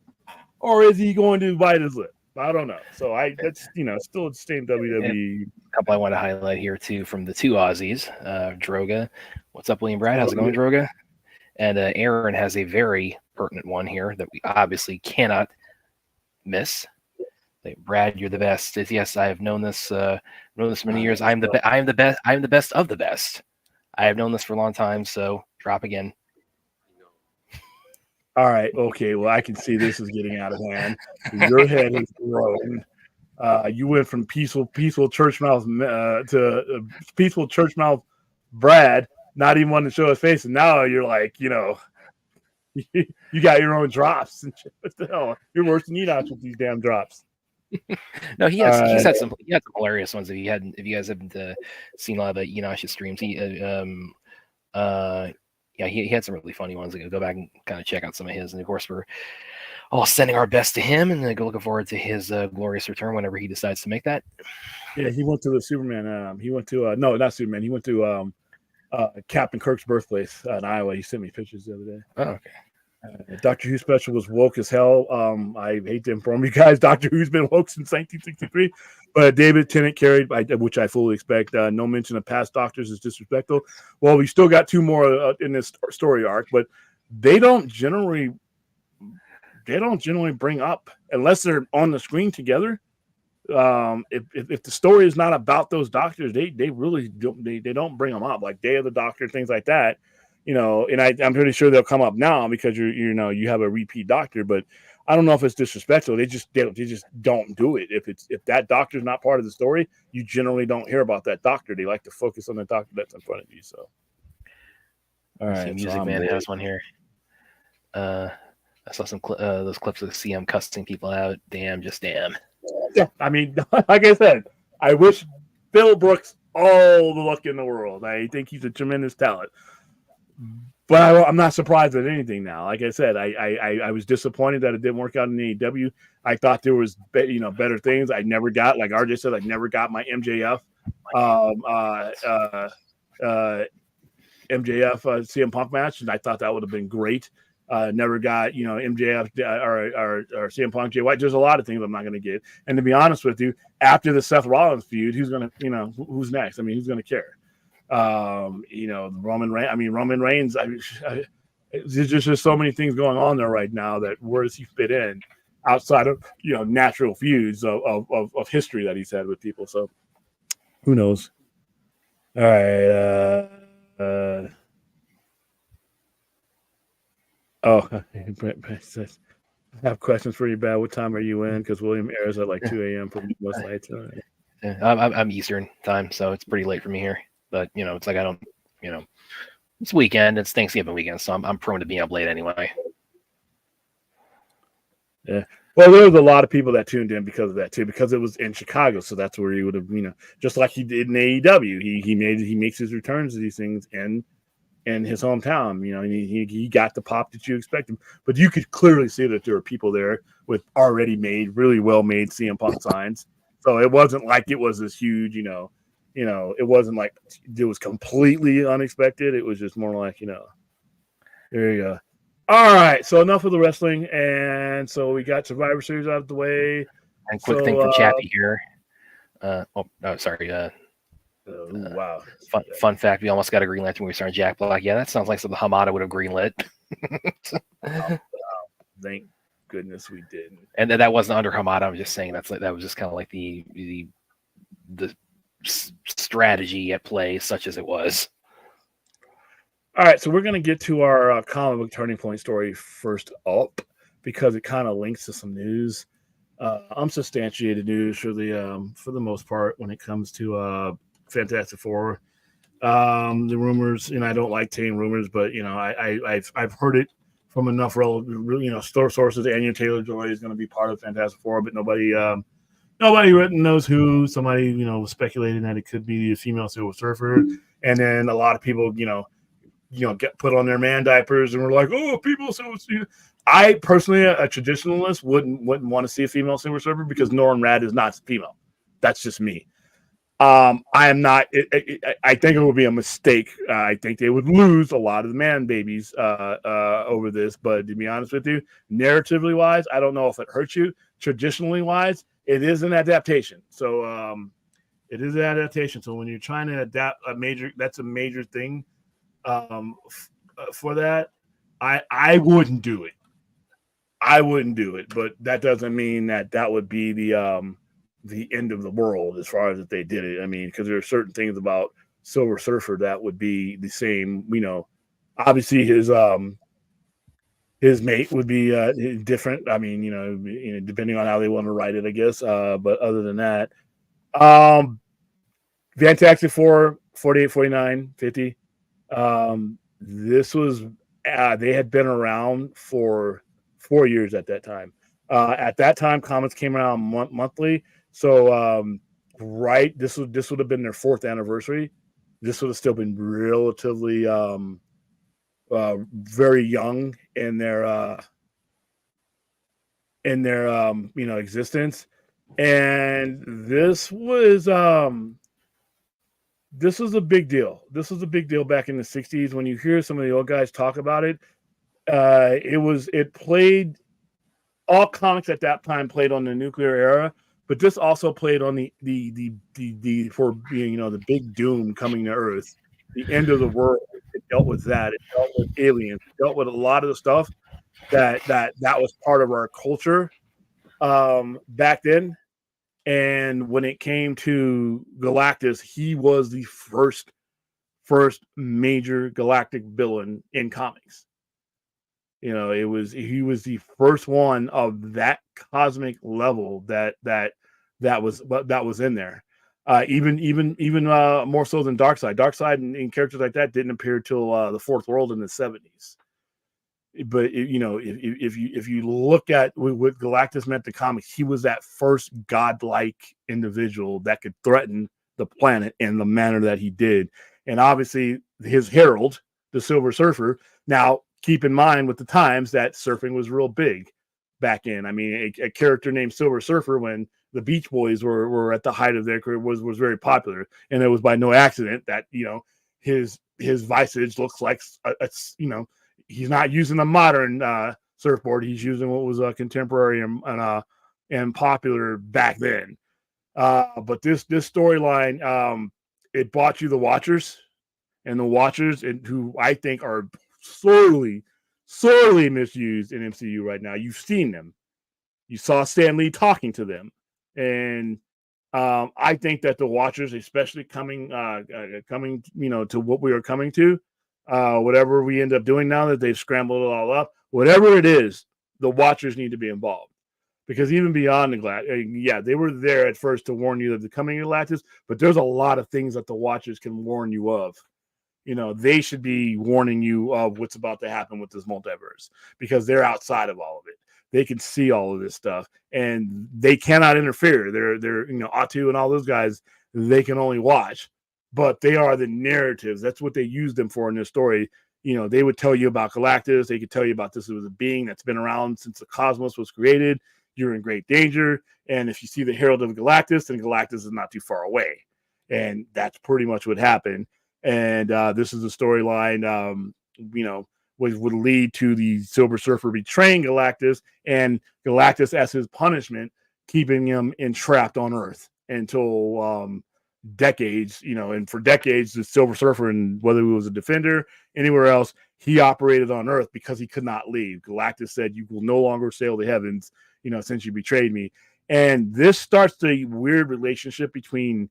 S1: or is he going to bite his lip? I don't know. So that's still the same WWE.
S2: A couple I want to highlight here too from the two Aussies, Droga. What's up, William Brad? How's it going, Droga? And Aaron has a very pertinent one here that we obviously cannot miss. Brad, you're the best. Yes, I have known this many years. I am the best. I am the best of the best. I have known this for a long time. So drop again.
S1: All right. Okay. Well, I can see this is getting out of hand. Your head is grown. You went from peaceful church mouth to peaceful church mouth Brad, not even wanting to show his face, and now you're like, you got your own drops and shit. What the hell? You're worse than Enoch with these damn drops.
S2: No, he's had some hilarious ones. If you guys haven't seen a lot of Enoch's streams, he had some really funny ones. Go back and kind of check out some of his. And of course, we're all sending our best to him, and looking forward to his glorious return whenever he decides to make that.
S1: Yeah, he went to the Superman. He went to no, not Superman. He went to Captain Kirk's birthplace in Iowa. He sent me pictures the other day.
S2: Oh, okay.
S1: Doctor Who special was woke as hell. I hate to inform you guys, Doctor Who's been woke since 1963. But David Tennant carried, which I fully expect. No mention of past Doctors is disrespectful. Well, we still got two more in this story arc, but they don't generally bring up unless they're on the screen together. If the story is not about those doctors, they really don't bring them up, like Day of the Doctor, things like that. And I'm pretty sure they'll come up now because you have a repeat doctor, but I don't know if it's disrespectful. They just don't do it. If that doctor's not part of the story, you generally don't hear about that doctor. They like to focus on the doctor that's in front of you. So, all right,
S2: Music Man has one here. I saw some those clips of CM cussing people out. Damn.
S1: Yeah, I mean, like I said, I wish Phil Brooks all the luck in the world. I think he's a tremendous talent. But I'm not surprised at anything now. Like I said, I was disappointed that it didn't work out in AEW. I thought there was better things. I never got, like RJ said, I never got my MJF CM Punk match, and I thought that would have been great. Never got MJF or CM Punk, Jay White. There's a lot of things I'm not going to get. And to be honest with you, after the Seth Rollins feud, who's going to who's next? I mean, who's going to care? Roman Reigns. There's just so many things going on there right now that where does he fit in outside of natural feuds of history that he's had with people. So who knows? All right. I have questions for you, Bad. What time are you in? Because William airs at like 2 a.m. for most nights.
S2: Yeah, I'm Eastern time, so it's pretty late for me here. But it's like I don't, it's weekend. It's Thanksgiving weekend, so I'm prone to being up late anyway.
S1: Yeah. Well, there was a lot of people that tuned in because of that too, because it was in Chicago, so that's where he would have, just like he did in AEW. He makes his returns to these things in his hometown. He got the pop that you expected, but you could clearly see that there were people there with already made, really well made CM Punk signs. So it wasn't like it was this huge, it wasn't like it was completely unexpected. It was just more like, there you go. All right. So enough of the wrestling. And so we got Survivor Series out of the way.
S2: And quick thing from Chappie here. Sorry.
S1: Wow.
S2: Fun fact. We almost got a green light when we started Jack Black. Yeah, that sounds like something Hamada would have greenlit.
S1: Thank goodness we didn't.
S2: And that wasn't under Hamada. I'm just saying that was just kind of like the strategy at play, such as it was.
S1: All right, so we're going to get to our comic book turning point story first up because it kind of links to some news, unsubstantiated news for the most part when it comes to Fantastic Four. The rumors, I don't like saying rumors, but I've heard it from enough store sources. Anya Taylor-Joy is going to be part of Fantastic Four, but nobody knows who. Somebody was speculating that it could be a female Silver Surfer, and then a lot of people get put on their man diapers and we're like, oh, people. So I personally, a traditionalist, wouldn't want to see a female Silver Surfer because Norrin Radd is not female. That's just me. I am not. I think it would be a mistake. I think they would lose a lot of the man babies over this. But to be honest with you, narratively wise, I don't know if it hurts you. traditionally wise, it is an adaptation. So it is an adaptation. So when you're trying to adapt that's a major thing for that. I wouldn't do it. I wouldn't do it, but that doesn't mean that would be the end of the world as far as if they did it. I mean, because there are certain things about Silver Surfer that would be the same. Obviously his mate would be different. I mean, depending on how they want to write it, I guess. But other than that, Fantastic Four, 48, 49, 50. This was they had been around for 4 years at that time. At that time, comics came around monthly. So right, this would have been their 4th anniversary. This would have still been relatively very young in their existence, and this was a big deal. This was a big deal back in the 60s. When you hear some of the old guys talk about it, it played, all comics at that time played on the nuclear era, but this also played on the for being, the big doom coming to Earth, the end of the world. It dealt with that. It dealt with aliens. It dealt with a lot of the stuff that was part of our culture back then. And when it came to Galactus, he was the first major galactic villain in comics. He was the first one of that cosmic level that was in there. Even more so than Darkseid. Darkseid and characters like that didn't appear till the Fourth World in the 70s. But if you look at what Galactus meant to comics, he was that first godlike individual that could threaten the planet in the manner that he did. And obviously his herald, the Silver Surfer. Now keep in mind with the times that surfing was real big back in. I mean, a character named Silver Surfer, when the Beach Boys were at the height of their career, was very popular, and it was by no accident that his visage looks like he's not using a modern surfboard. He's using what was contemporary and popular back then. But this storyline, it brought you the Watchers, and the Watchers, who I think are sorely misused in MCU right now. You've seen them. You saw Stan Lee talking to them, and I think that the Watchers, especially coming to what we are coming to, whatever we end up doing now that they've scrambled it all up, whatever it is, the Watchers need to be involved. Because even beyond the Galactus, they were there at first to warn you of the coming of Galactus, but there's a lot of things that the Watchers can warn you of. They should be warning you of what's about to happen with this multiverse, because they're outside of all of it. They can see all of this stuff, and they cannot interfere. They're Atu and all those guys, they can only watch, but they are the narratives. That's what they use them for in this story. They would tell you about Galactus. They could tell you about this was a being that's been around since the cosmos was created. You're in great danger. And if you see the Herald of Galactus, then Galactus is not too far away. And that's pretty much what happened. And this is a storyline, which would lead to the Silver Surfer betraying Galactus, and Galactus, as his punishment, keeping him entrapped on Earth until decades, and for decades, the Silver Surfer, and whether he was a Defender, anywhere else, he operated on Earth because he could not leave. Galactus said, "You will no longer sail the heavens, since you betrayed me." And this starts the weird relationship between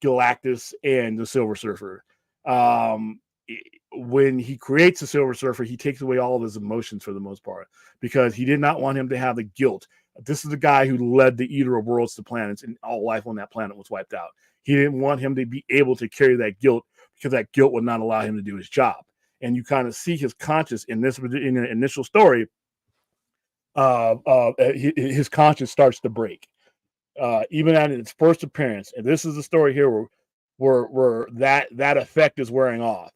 S1: Galactus and the Silver Surfer. When he creates the Silver Surfer, he takes away all of his emotions for the most part, because he did not want him to have the guilt. This is the guy who led the Eater of Worlds to planets, and all life on that planet was wiped out. He didn't want him to be able to carry that guilt, because that guilt would not allow him to do his job. And you kind of see his conscience in the initial story. His conscience starts to break, even at its first appearance. And this is the story here where that effect is wearing off,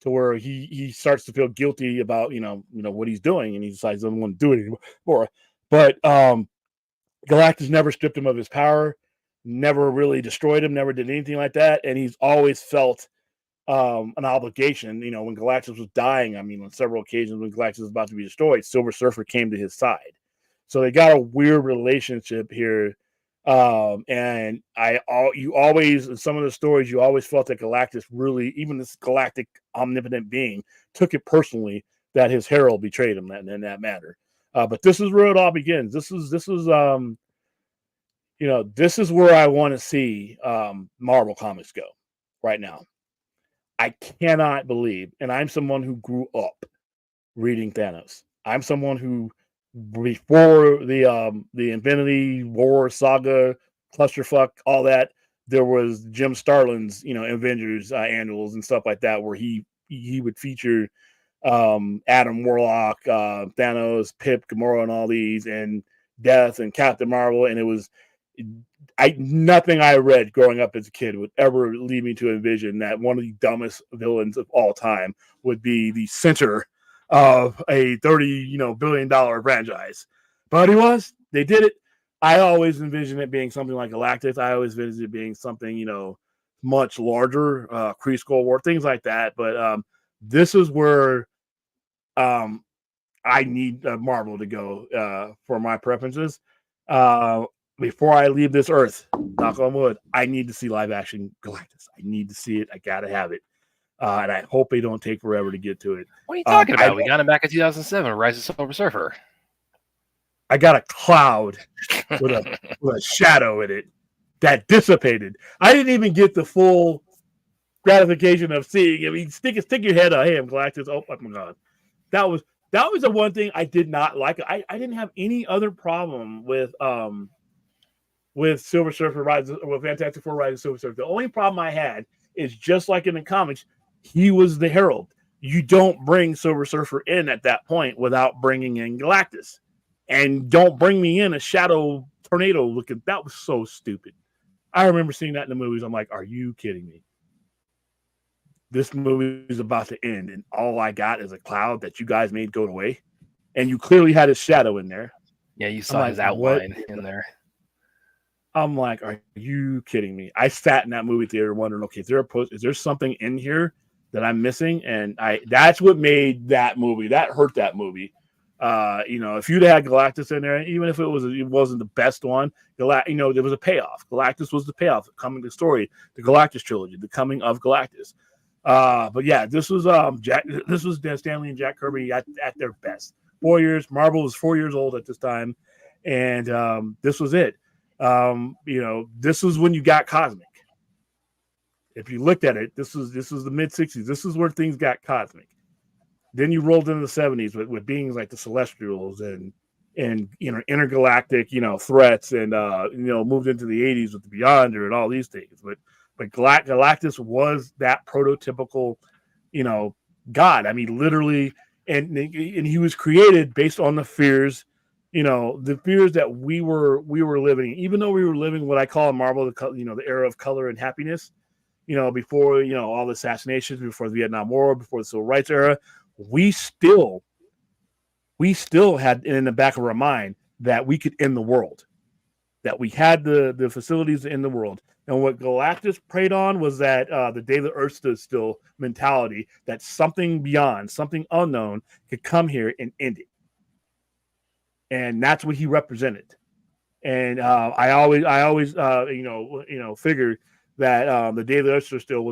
S1: to where he starts to feel guilty about what he's doing, and he decides he doesn't want to do it anymore. But Galactus never stripped him of his power, never really destroyed him, never did anything like that, and he's always felt an obligation. When Galactus was dying, on several occasions when Galactus was about to be destroyed, Silver Surfer came to his side. So they got a weird relationship here. And you always, in some of the stories, you always felt that Galactus really, even this galactic omnipotent being, took it personally that his herald betrayed him in that matter. But this is where it all begins. This is this is where I want to see Marvel Comics go right now. I cannot believe, and I'm someone who grew up reading Thanos. I'm someone who, before the Infinity War saga, clusterfuck, all that, there was Jim Starlin's, Avengers annuals and stuff like that, where he would feature Adam Warlock, Thanos, Pip, Gamora, and all these, and Death and Captain Marvel, and it was nothing I read growing up as a kid would ever lead me to envision that one of the dumbest villains of all time would be the center of a $30 billion franchise. But he was. They did it. I always envisioned it being something like Galactus. I always envisioned it being something much larger, Kree Skull War, things like that. But this is where I need Marvel to go for my preferences. Before I leave this earth, knock on wood, I need to see live action Galactus. I need to see it. I gotta have it. And I hope they don't take forever to get to it.
S2: What are you talking about? We got him back in 2007, Rise of Silver Surfer.
S1: I got a cloud with a shadow in it that dissipated. I didn't even get the full gratification of seeing him. You stick your head out. Hey, I'm Galactus. Oh my God. That was the one thing I did not like. I didn't have any other problem with Silver Surfer with Fantastic Four Rise of Silver Surfer. The only problem I had is, just like in the comics, he was the herald. You don't bring Silver Surfer in at that point without bringing in Galactus. And don't bring me in a shadow tornado looking. That was so stupid. I remember seeing that in the movies. I'm like, are you kidding me? This movie is about to end, and all I got is a cloud that you guys made go away. And you clearly had his shadow in there.
S2: Yeah, you saw his outline in there.
S1: I'm like, are you kidding me? I sat in that movie theater wondering, okay, is there something in here that I'm missing? And that's what made that movie, that hurt that movie. If you'd had Galactus in there, even if it wasn't the best one, there was a payoff. Galactus was the payoff, coming the story, the Galactus trilogy, the coming of Galactus. But yeah, this was Dan Stanley and Jack Kirby at their best. 4 years. Marvel was 4 years old at this time, and this was it. This is when you got cosmic. If you looked at it, this was the mid 60s. This is where things got cosmic. Then you rolled into the 70s with beings like the Celestials and intergalactic threats, and moved into the 80s with the Beyonder and all these things. But Galactus was that prototypical god. I mean, literally, and he was created based on the fears. The fears that we were living, even though we were living what I call in Marvel, the era of color and happiness, before, all the assassinations, before the Vietnam War, before the Civil Rights era, we still had in the back of our mind that we could end the world, that we had the facilities in the world. And what Galactus preyed on was that the day the earth stood still mentality, that something beyond, something unknown could come here and end it. And that's what he represented. And I always figured that the Day the Earth Stood Still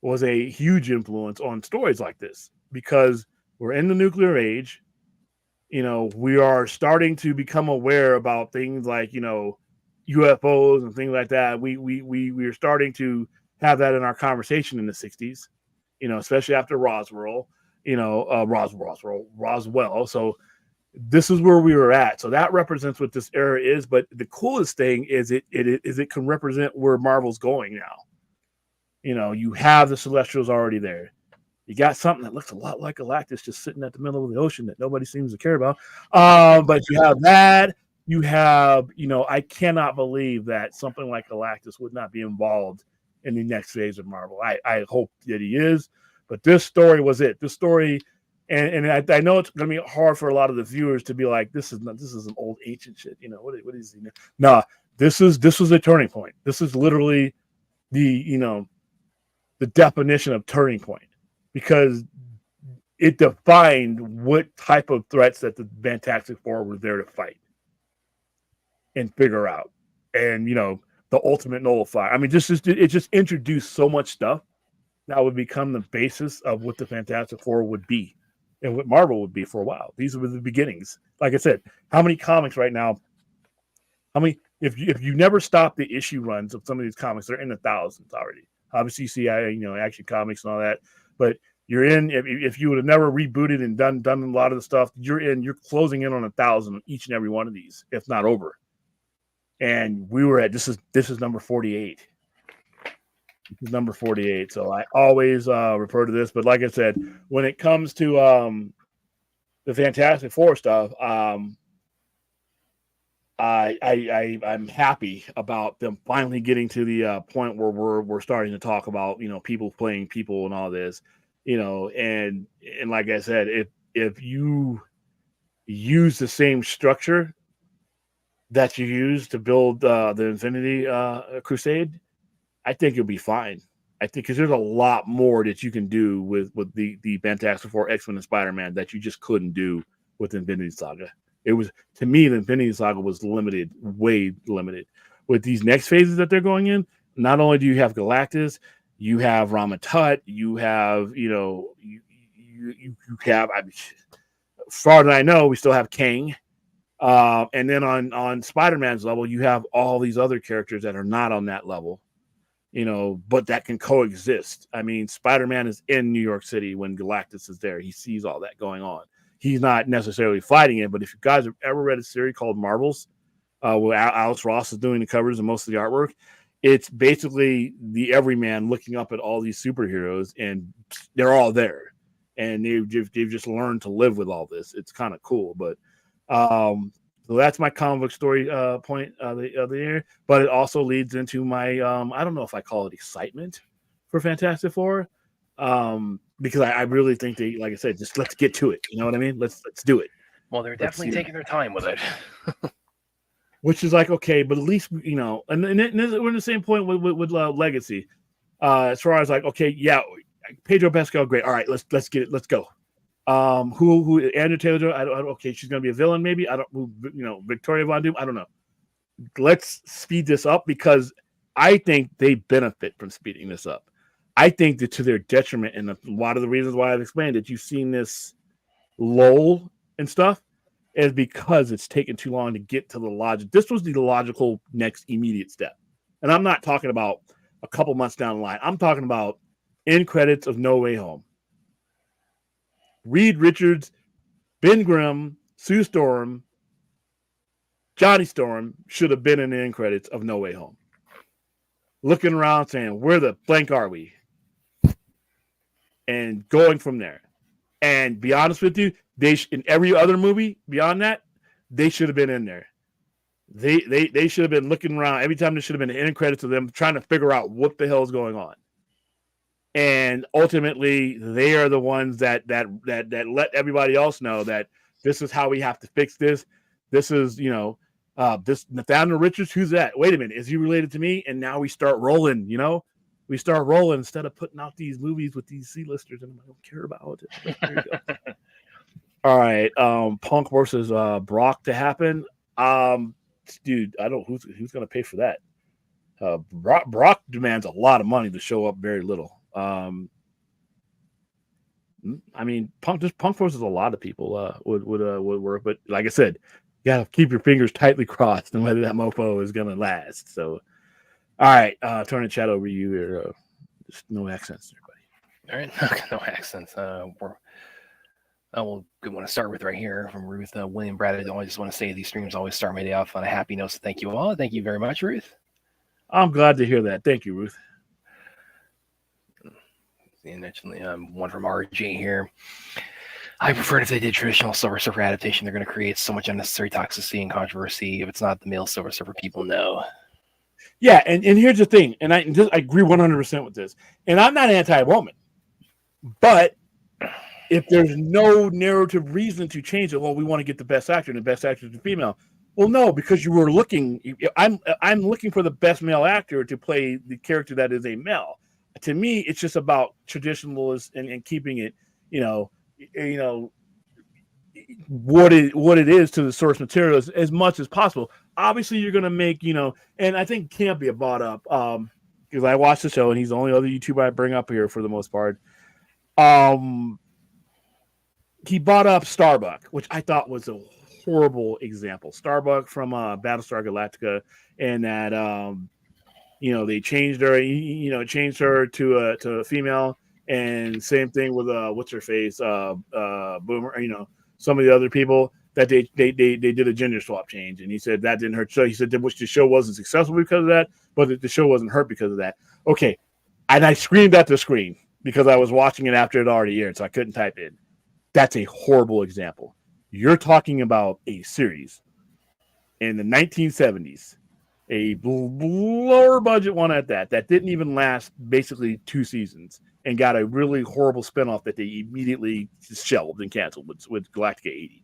S1: was a huge influence on stories like this, because we're in the nuclear age. We are starting to become aware about things like UFOs and things like that. We are starting to have that in our conversation in the 60s, especially after Roswell. Roswell. So this is where we were at. So that represents what this era is. But the coolest thing is it can represent where Marvel's going now. You have the Celestials already there. You got something that looks a lot like Galactus just sitting at the middle of the ocean that nobody seems to care about. But you have that. You have, I cannot believe that something like Galactus would not be involved in the next phase of Marvel. I hope that he is. But this story was it. This story, and I know it's going to be hard for a lot of the viewers to be like, this is an old ancient shit. What is he? No, this was a turning point. This is literally the definition of turning point, because it defined what type of threats that the Fantastic Four were there to fight and figure out. And, the ultimate nullifier. I mean, it just introduced so much stuff that would become the basis of what the Fantastic Four would be and what Marvel would be for a while. These were the beginnings. Like I said, how many comics right now? If you never stop the issue runs of some of these comics, they're in the thousands already. Obviously, you see, Action Comics and all that, but you're in. If you would have never rebooted and done a lot of the stuff, you're closing in on 1,000 each and every one of these, if not over. And we were at this is number 48. This is number 48. So I always refer to this, but like I said, when it comes to the Fantastic Four stuff, I'm happy about them finally getting to the point where we're starting to talk about people playing people and all this, and like I said, if you use the same structure that you use to build the Infinity Crusade, I think you'll be fine. I think because there's a lot more that you can do with the Fantastic Four, X-Men, and Spider-Man that you just couldn't do with the Infinity Saga. It was, to me, the Infinity Saga was limited, way limited. With these next phases that they're going in, not only do you have Galactus, you have Ramatut, you have, you have, as far as I know, we still have Kang. And then on Spider-Man's level, you have all these other characters that are not on that level, but that can coexist. I mean, Spider-Man is in New York City when Galactus is there. He sees all that going on. He's not necessarily fighting it, but if you guys have ever read a series called Marvels, where Alex Ross is doing the covers and most of the artwork, it's basically the everyman looking up at all these superheroes, and they're all there. And they've just learned to live with all this. It's kind of cool, but so that's my comic book story point of the year. But it also leads into my I don't know if I call it excitement for Fantastic Four, because I really think they, like I said, just let's get to it. You know what I mean? Let's do it.
S2: Well, they're definitely taking their time with it.
S1: Which is like, okay, but at least, and we're in the same point with Legacy. As far as like, okay, yeah, Pedro Pascal, great. All right, let's get it. Let's go. Who Andrew Taylor? I don't. Okay, she's gonna be a villain, maybe. I don't. Victoria Von Doom. I don't know. Let's speed this up because I think they benefit from speeding this up. I think that to their detriment, and a lot of the reasons why I've explained it, you've seen this lull and stuff, is because it's taken too long to get to the logic. This was the logical next immediate step, and I'm not talking about a couple months down the line. I'm talking about end credits of No Way Home. Reed Richards, Ben Grimm, Sue Storm, Johnny Storm should have been in the end credits of No Way Home. Looking around saying, where the blank are we? And going from there. And be honest with you, in every other movie beyond that, they should have been in there. They should have been looking around. Every time there should have been an end credits of them trying to figure out what the hell is going on. And ultimately, they are the ones that let everybody else know that this is how we have to fix this. This is, this Nathaniel Richards, who's that? Wait a minute, is he related to me? And now we start rolling, we start rolling instead of putting out these movies with these C-listers and I don't care about it. There you go. All right, Punk versus Brock to happen. Dude, I don't who's going to pay for that. Brock demands a lot of money to show up very little. I mean, Punk versus a lot of people would work, but like I said, you gotta keep your fingers tightly crossed and whether that mofo is gonna last. So, all right, turn the chat over to you here. Just no accents, everybody.
S2: All right, no accents. We'll want to start with right here from Ruth William Brad. I just want to say these streams always start my day off on a happy note. So thank you all. Thank you very much, Ruth.
S1: I'm glad to hear that. Thank you, Ruth.
S2: And actually, one from RJ here. I prefer if they did traditional Silver Surfer adaptation. They're going to create so much unnecessary toxicity and controversy. If it's not the male Silver Surfer, people know.
S1: Yeah, and here's the thing, and I agree 100% with this. And I'm not anti-woman, but if there's no narrative reason to change it, well, we want to get the best actor, and the best actor is a female. Well, no, because you were looking. I'm looking for the best male actor to play the character that is a male. To me, it's just about traditionalists and keeping it, you know, what it is to the source material as much as possible. Obviously, you're going to make, and I think Campia brought up, because I watched the show and he's the only other YouTuber I bring up here for the most part. He brought up Starbuck, which I thought was a horrible example. Starbuck from Battlestar Galactica, and that they changed her to a female, and same thing with what's her face, Boomer. Some of the other people that they did a gender swap change, and he said that didn't hurt. So he said that which the show wasn't successful because of that, but the show wasn't hurt because of that. Okay, and I screamed at the screen because I was watching it after it already aired, so I couldn't type in. That's a horrible example. You're talking about a series in the 1970s, a lower budget one at that didn't even last basically 2 seasons and got a really horrible spinoff that they immediately shelved and canceled with Galactica 80.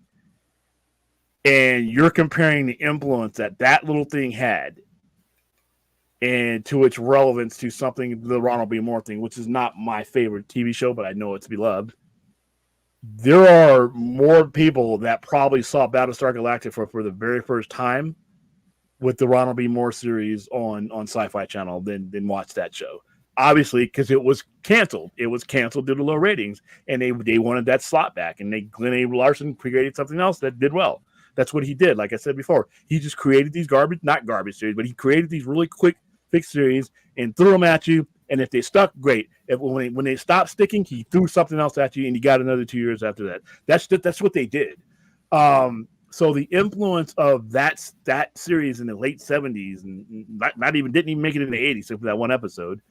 S1: And you're comparing the influence that little thing had and to its relevance to something, the Ronald B. Moore thing, which is not my favorite TV show, but I know it's beloved. There are more people that probably saw Battlestar Galactica for the very first time with the Ronald B. Moore series on Sci-Fi Channel than watched that show. Obviously, because it was canceled. It was canceled due to low ratings, and they wanted that slot back. And Glenn A. Larson created something else that did well. That's what he did. Like I said before, he just created these not garbage series, but he created these really quick fix series and threw them at you. And if they stuck, great. When they stopped sticking, he threw something else at you, and you got another 2 years after that. That's what they did. So the influence of that series in the late 70s and didn't even make it in the 80s, except for that one episode.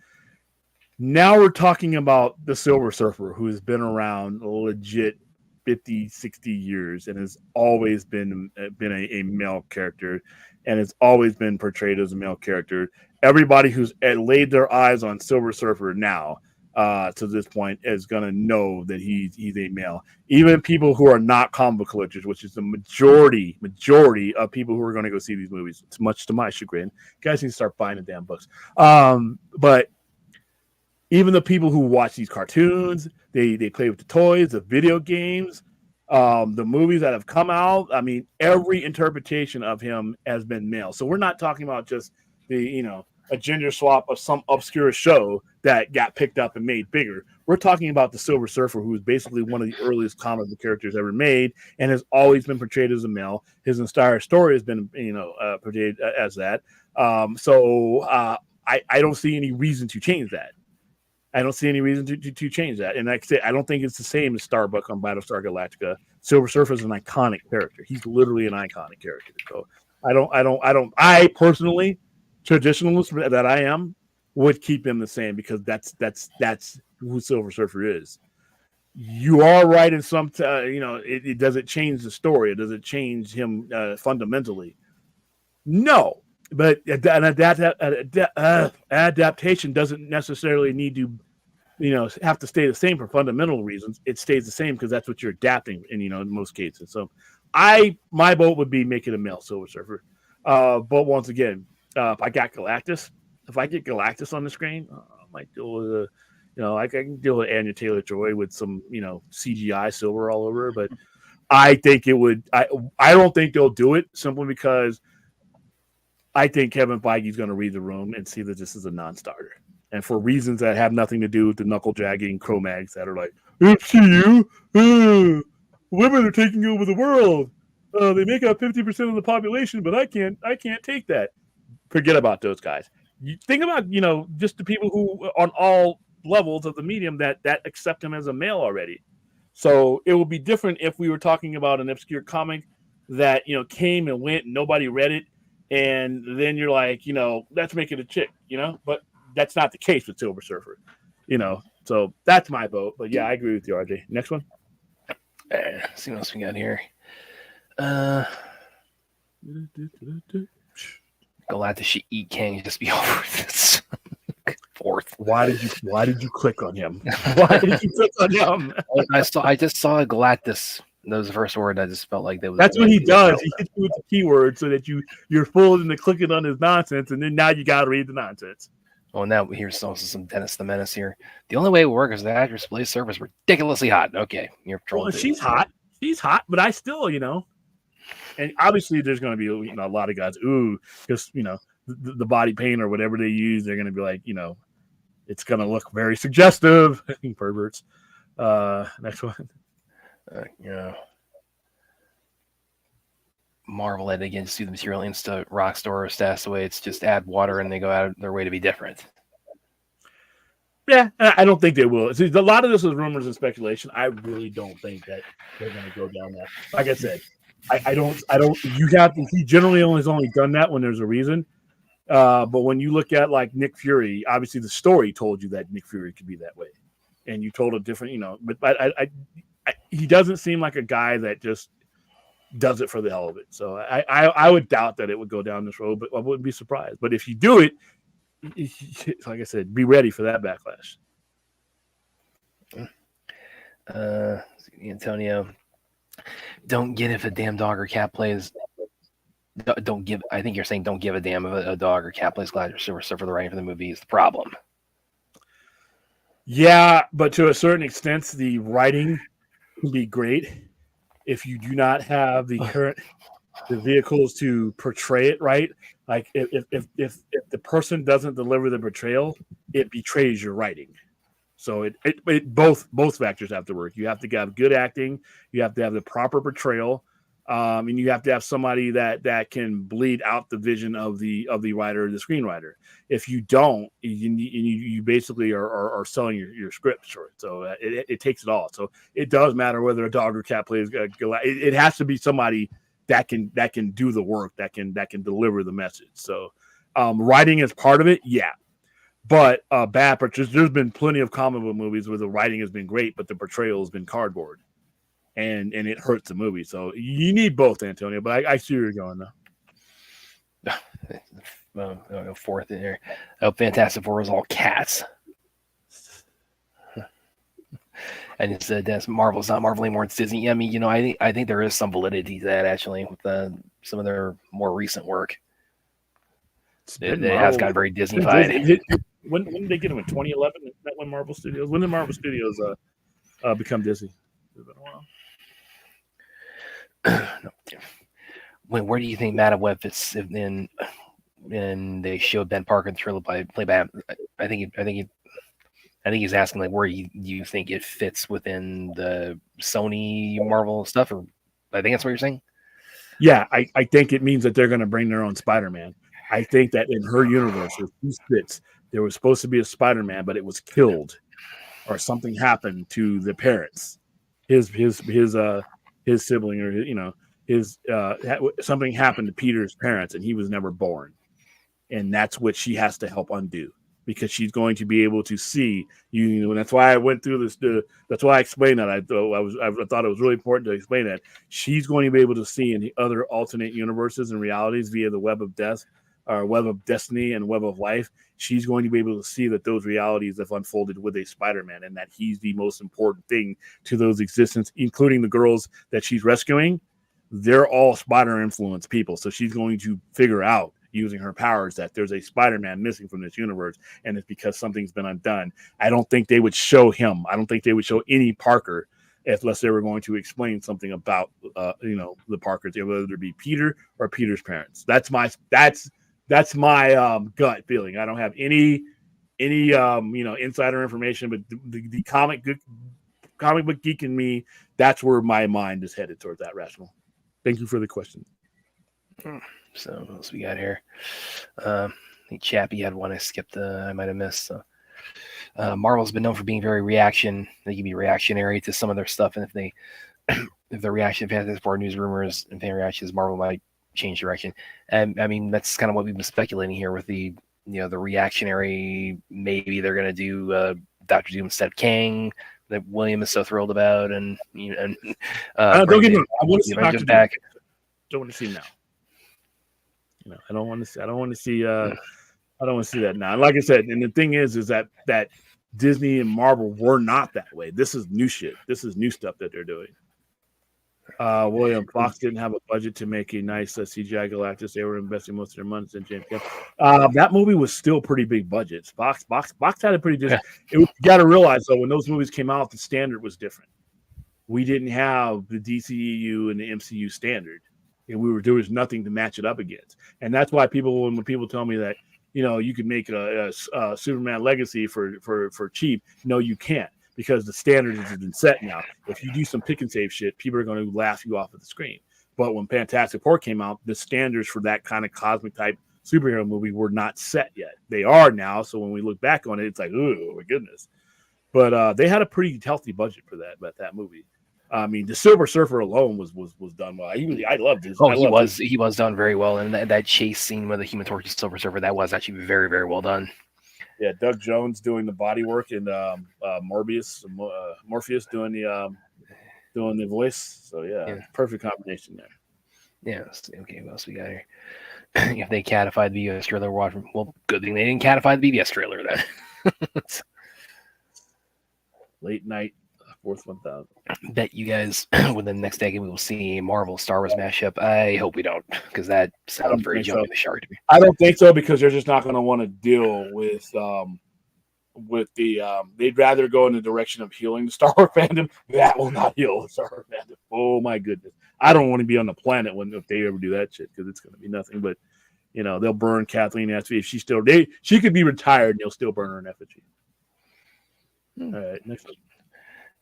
S1: Now we're talking about the Silver Surfer, who has been around legit 50, 60 years and has always been a male character and has always been portrayed as a male character. Everybody who's laid their eyes on Silver Surfer now to this point is going to know that he's a male. Even people who are not comic book collectors, which is the majority of people who are going to go see these movies. It's much to my chagrin. You guys need to start buying the damn books. But even the people who watch these cartoons, they play with the toys, the video games, the movies that have come out. I mean, every interpretation of him has been male. So we're not talking about just a gender swap of some obscure show that got picked up and made bigger. We're talking about the Silver Surfer, who is basically one of the earliest comic book characters ever made and has always been portrayed as a male. His entire story has been, portrayed as that. So I don't see any reason to change that. I don't see any reason to change that. And like I say, I don't think it's the same as Starbuck on Battlestar Galactica. Silver Surfer is an iconic character. He's literally an iconic character. So I personally, traditionalist that I am, would keep him the same because that's who Silver Surfer is. You are right in some, it doesn't change the story. It doesn't change him fundamentally. No, but an adaptation doesn't necessarily need to, have to stay the same for fundamental reasons. It stays the same because that's what you're adapting in most cases. So my vote would be make it a male Silver Surfer. But once again, if I got Galactus, if I get Galactus on the screen, I might deal with I can deal with Anya Taylor-Joy with some, CGI silver all over her. But I think it would. I don't think they'll do it simply because I think Kevin Feige's going to read the room and see that this is a non-starter, and for reasons that have nothing to do with the knuckle dragging Cro-Mags that are like, "It's you, women are taking over the world. They make up 50% of the population, but I can't take that." Forget about those guys. You think about, just the people who on all levels of the medium that accept him as a male already. So it would be different if we were talking about an obscure comic that, came and went and nobody read it. And then you're like, let's make it a chick, but that's not the case with Silver Surfer, so that's my vote. But yeah, I agree with you, RJ. Next one.
S2: Let's see what else we got here. Galactus should eat King just be over this. Fourth.
S1: Why did you click on him? Why did you click on him?
S2: I just saw Galactus. That was the first word. I just felt like that was.
S1: That's what he does. He hits you with the keyword so that you're fooled into clicking on his nonsense, and then now you got to read the nonsense.
S2: Oh, now here's also some Dennis the Menace here. The only way it will work is the actress plays surface ridiculously hot. Okay, you're trolling.
S1: Well, she's hot. She's hot, but I still, and obviously there's going to be a lot of guys, because the body paint or whatever they use, they're going to be like, it's going to look very suggestive. Perverts. Next one.
S2: Marvel had again just do the material insta rock store or stash away. It's just add water and they go out of their way to be different.
S1: Yeah, I don't think they will. See, a lot of this is rumors and speculation. I really don't think that they're going to go down that. Like I said, I don't. He generally has only done that when there's a reason. But when you look at like Nick Fury, obviously the story told you that Nick Fury could be that way, and you told a different, But he doesn't seem like a guy that just does it for the hell of it. So I would doubt that it would go down this road, but I wouldn't be surprised. But if you do it, like I said, be ready for that backlash.
S2: Antonio, don't get if a damn dog or cat plays. Don't give. I think you're saying don't give a damn if a dog or cat plays Galactus or for the writing for the movie is the problem.
S1: Yeah, but to a certain extent, the writing can be great if you do not have the vehicles to portray it right. Like if the person doesn't deliver the portrayal, it betrays your writing. So it both factors have to work. You have to have good acting, you have to have the proper portrayal, and you have to have somebody that can bleed out the vision of the writer or the screenwriter. If you don't, you basically are selling your script short. So it takes it all. So it does matter whether a dog or cat plays. It has to be somebody that can do the work, that can deliver the message. So writing is part of it, yeah. But bad portrayals. There's been plenty of comic book movies where the writing has been great, but the portrayal has been cardboard, and it hurts the movie. So you need both, Antonio. But I see where you're going
S2: though. Fourth in there. Oh, Fantastic Four is all cats. And it's Dennis, Marvel's not Marvel anymore. It's Disney. Yeah, I mean, I think there is some validity to that actually with some of their more recent work. It has got very Disney-fied.
S1: When did they get them? In 2011? Is that when Marvel Studios? When did Marvel Studios become Disney? It's been a while.
S2: Where do you think Madam Web fits in? And they showed Ben Parker in the trailer play by. I think he's asking like where you think it fits within the Sony Marvel stuff, or I think that's what you're saying.
S1: Yeah, I think it means that they're going to bring their own Spider-Man. I think that in her universe, with two Spits, there was supposed to be a Spider-Man, but it was killed, or something happened to the parents, his sibling, or something happened to Peter's parents, and he was never born, and that's what she has to help undo, because she's going to be able to see you. And that's why I went through this. That's why I explained that. I thought it was really important to explain that she's going to be able to see in the other alternate universes and realities via the web of death, or web of destiny and web of life. She's going to be able to see that those realities have unfolded with a Spider-Man, and that he's the most important thing to those existence, including the girls that she's rescuing. They're all Spider influenced people. So she's going to figure out, using her powers, that there's a Spider-Man missing from this universe, and it's because something's been undone. I don't think they would show him. I don't think they would show any Parker unless they were going to explain something about the Parkers, whether it be Peter or Peter's parents. That's my gut feeling. I don't have any insider information, but the comic book geek in me, that's where my mind is headed towards that. Rational. Thank you for the question.
S2: So what else we got here? I think Chappie had one I skipped. I might have missed. So, Marvel's been known for being very They can be reactionary to some of their stuff, and if the reaction to Fantastic Four news rumors and fan reactions, Marvel might change direction. And I mean, that's kind of what we've been speculating here with the the reactionary. Maybe they're going to do Dr. Doom instead of Kang, that William is so thrilled about, and don't get me wrong, I want to see Dr. back.
S1: Don't want to see him now. I don't want to see. I don't want to see that now. And like I said, and the thing is that Disney and Marvel were not that way. This is new shit. This is new stuff that they're doing. William Fox didn't have a budget to make a nice CGI Galactus. They were investing most of their money in James Gunn. That movie was still pretty big budgets. Fox had a pretty. You got to realize though, when those movies came out, the standard was different. We didn't have the DCEU and the MCU standard, and there was nothing to match it up against. And that's why when people tell me that you could make a Superman Legacy for cheap, no, you can't. Because the standards have been set now. If you do some pick and save shit, people are going to laugh you off of the screen. But when Fantastic Four came out, the standards for that kind of cosmic type superhero movie were not set yet. They are now. So when we look back on it, it's like, oh my goodness. But they had a pretty healthy budget for that movie. I mean, the Silver Surfer alone was done well. I loved this.
S2: Oh, he was done very well, and that chase scene with the Human Torch and Silver Surfer, that was actually very, very well done.
S1: Yeah, Doug Jones doing the body work and Morpheus doing the voice. So yeah, perfect combination there.
S2: Yeah. Okay, what else we got here? If they catified the BBS trailer, well, good thing they didn't catify the BBS trailer then.
S1: Late night, fourth 1000.
S2: Bet you guys within the next decade we will see a Marvel Star Wars mashup. I hope we don't, because that sounds very jumping the shark to me.
S1: I don't think so, because they're just not going to want to deal with the they'd rather go in the direction of healing the Star Wars fandom. That will not heal the Star Wars fandom. Oh my goodness. I don't want to be on the planet if they ever do that shit, because it's going to be nothing but they'll burn Kathleen Ashby if she could be retired and they'll still burn her in effigy. All right, next one.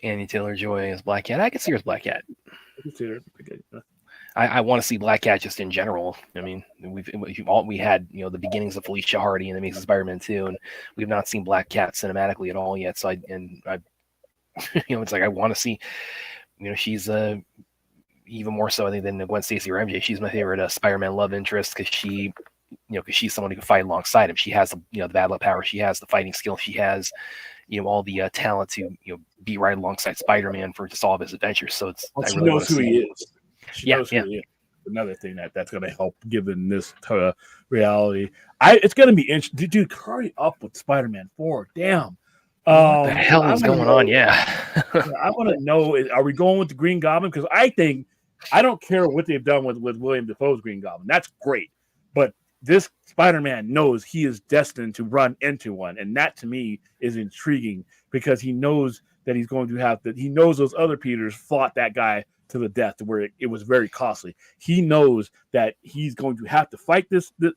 S2: Anya Taylor-Joy as Black Cat. I can see her as Black Cat.
S1: I can see her.
S2: I want to see Black Cat just in general. I mean, we had the beginnings of Felicia Hardy and Amazing Spider-Man 2, and we've not seen Black Cat cinematically at all yet. So I it's like I want to see. She's even more so I think than Gwen Stacy or MJ. She's my favorite Spider-Man love interest, because she's someone who can fight alongside him. She has the battle power. She has the fighting skill. She has all the talent to be right alongside Spider-Man for just all of his adventures. So
S1: she knows who he is. She knows who he is. Another thing that's going to help given this reality. It's going to be interesting. Dude, hurry up with Spider-Man 4. Damn.
S2: What the hell is going on? Yeah.
S1: I want to know, are we going with the Green Goblin? Because I don't care what they've done with William Dafoe's Green Goblin. That's great. But this Spider-Man knows he is destined to run into one. And that to me is intriguing, because he knows that he's going to have to, he knows those other Peters fought that guy to the death, where it was very costly. He knows that he's going to have to fight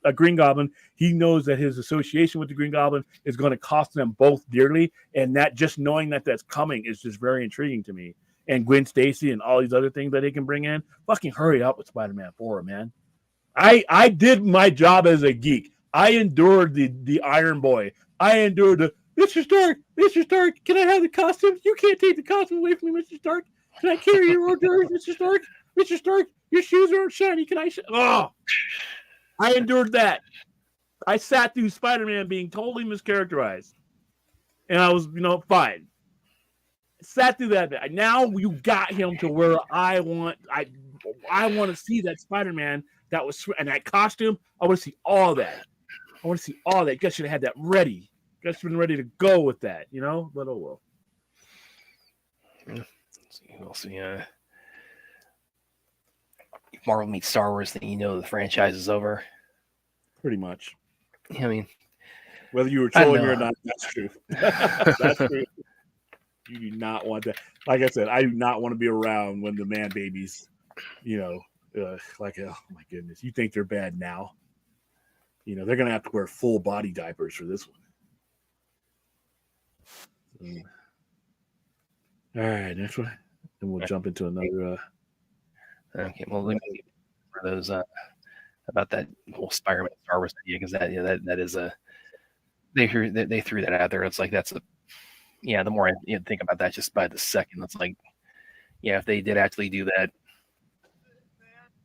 S1: a Green Goblin. He knows that his association with the Green Goblin is going to cost them both dearly. And that just knowing that that's coming is just very intriguing to me. And Gwen Stacy and all these other things that they can bring in. Fucking hurry up with Spider-Man 4, man. I did my job as a geek. I endured the Iron Boy. I endured the Mr. Stark, can I have the costume? You can't take the costume away from me, Mr. Stark. Can I carry your hors d'oeuvres, Mr. Stark? Mr. Stark, your shoes aren't shiny. Can I? I endured that. I sat through Spider-Man being totally mischaracterized, and I was, fine. Sat through that. Now you got him to where I want to see that Spider-Man that was, and that costume. I want to see all that. You guys should have had that ready. You guys should have been ready to go with that, But oh well.
S2: Let's see who else if Marvel meets Star Wars, then the franchise is over.
S1: Pretty much.
S2: I mean,
S1: whether you were trolling or not, that's true. That's true. You do not want that. Like I said, I do not want to be around when the man babies, oh my goodness. You think they're bad now? They're going to have to wear full body diapers for this one. All right, next one. Then we'll jump into another.
S2: Okay, well, let me for those about that whole Spider-Man Star Wars idea, because that is they threw that out there. It's like the more I think about that just by the second, it's like, if they did actually do that.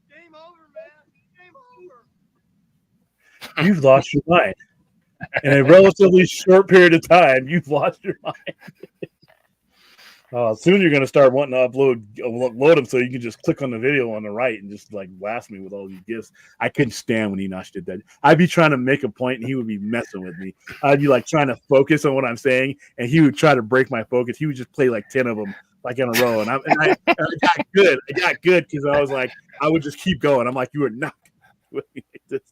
S3: Game over, man. Game over.
S1: You've lost your mind. In a relatively short period of time, you've lost your mind. Soon you're going to start wanting to upload them so you can just click on the video on the right and just blast me with all these gifts. I couldn't stand when Enoch did that. I'd be trying to make a point and he would be messing with me. I'd be trying to focus on what I'm saying and he would try to break my focus. He would just play 10 of them like in a row, and I got good. I got good because I was like, I would just keep going. I'm like, you are not, just,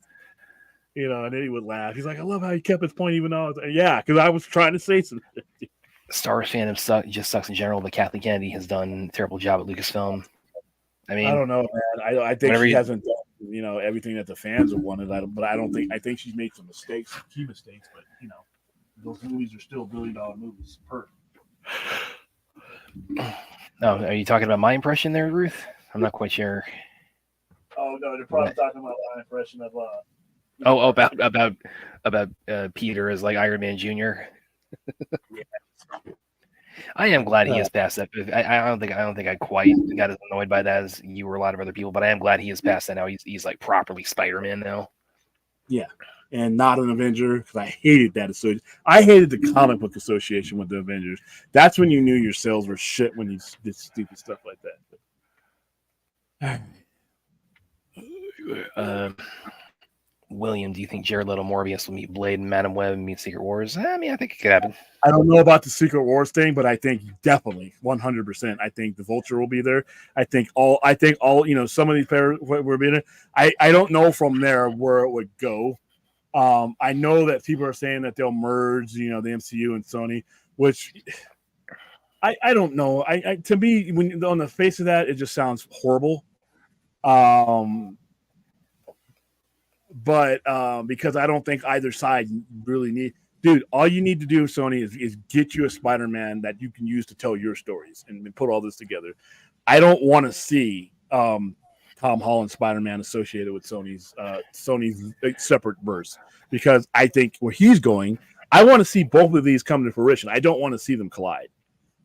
S1: and then he would laugh. He's like, I love how he kept his point even though I was like, yeah, because I was trying to say something.
S2: Star Wars fandom just sucks in general, but Kathleen Kennedy has done a terrible job at Lucasfilm. I mean,
S1: I don't know, man. I think she hasn't done, everything that the fans have wanted. I think she's made some mistakes, key mistakes, but those movies are still $1 billion movies.
S2: No, are you talking about my impression there, Ruth? I'm not quite sure.
S1: Oh no, they're probably talking about my impression of
S2: about Peter as like Iron Man Jr. Yeah. I am glad he has passed that. I don't think I quite got as annoyed by that as you or a lot of other people, but I am glad he has passed that now. He's like properly Spider-Man now. Yeah.
S1: And not an Avenger, because I hated that association. I hated the comic book association with the Avengers. That's when you knew your sales were shit, when you did stupid stuff like
S2: that. William, do you think Jared Leto Morbius will meet Blade and Madam Web and meet Secret Wars? I mean, I think it could happen.
S1: I don't know about the Secret Wars thing, but I think definitely 100%. I think the Vulture will be there. I think all some of these players will be there. I don't know from there where it would go. I know that people are saying that they'll merge, the MCU and Sony, which I don't know. To me, when on the face of that, it just sounds horrible. But because I don't think either side really need, dude, all you need to do, Sony, is get you a Spider-Man that you can use to tell your stories and put all this together. I don't want to see Tom Holland Spider-Man associated with Sony's separate verse, because I think where he's going, I want to see both of these come to fruition. I don't want to see them collide.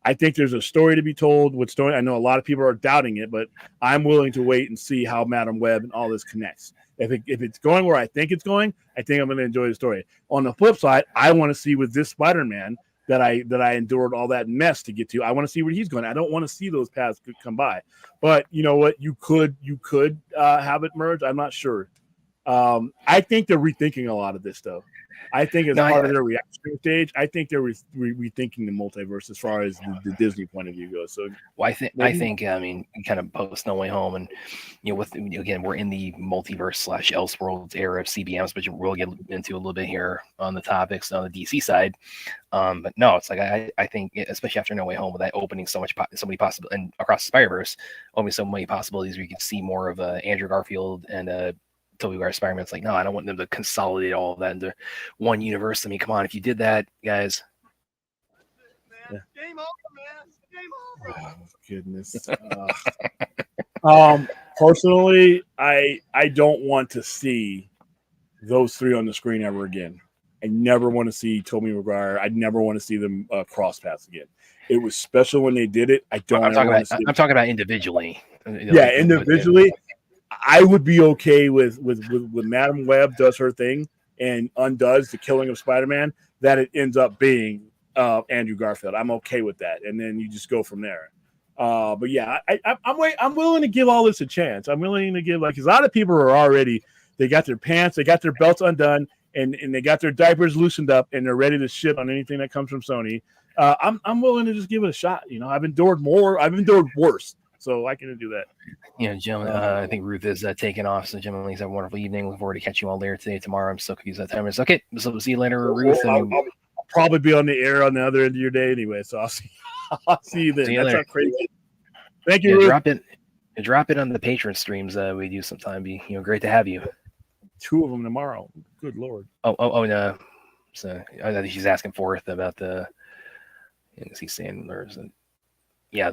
S1: I think there's a story to be told with story. I know a lot of people are doubting it, but I'm willing to wait and see how Madam Web and all this connects. If it's going where I think it's going, I think I'm going to enjoy the story. On the flip side, I want to see with this Spider-Man that I endured all that mess to get to. I want to see where he's going. I don't want to see those paths come by. But you know what? You could have it merge. I'm not sure. I think they're rethinking a lot of this, though. I think as part of their reaction stage, I think they're rethinking the multiverse as far as the Disney point of view goes. So,
S2: well, I think kind of post No Way Home, and we're in the multiverse / Elseworlds era of CBMs, which we'll get into a little bit here on the topics on the DC side. But no, it's like I think, especially after No Way Home, with that opening so many possible, and across the Spider-Verse, opening so many possibilities where you can see more of Andrew Garfield and Tobey Maguire Spider-Man. It's like, no, I don't want them to consolidate all of that into one universe. I mean, come on, if you did that, guys.
S3: Yeah. Game over, man. Game over.
S1: Oh, goodness. Personally, I don't want to see those three on the screen ever again. I never want to see Tobey Maguire. I never want to see them cross paths again. It was special when they did it. I'm
S2: talking about individually.
S1: Yeah, individually. I would be okay with Madam Web does her thing and undoes the killing of Spider-Man, that it ends up being Andrew Garfield. I'm okay with that, and then you just go from there. But yeah, I'm willing to give all this a chance. I'm willing to give, because a lot of people are already, they got their pants, they got their belts undone, and they got their diapers loosened up, and they're ready to shit on anything that comes from Sony. I'm willing to just give it a shot. I've endured worse. So I can do that.
S2: Yeah, gentlemen, I think Ruth is taking off. So, gentlemen, have a wonderful evening. Looking forward to catching you all later today, tomorrow. I'm still confused that time. Okay, so we'll see you later, Ruth.
S1: I'll probably be on the air on the other end of your day anyway. So I'll see you then.
S2: See you later.
S1: Not crazy. Thank you, Ruth.
S2: Drop it on the Patreon streams we do sometime. Be great to have you.
S1: 2 of them tomorrow. Good Lord.
S2: Oh no. So I think she's asking Forth about the. He's saying there's yeah.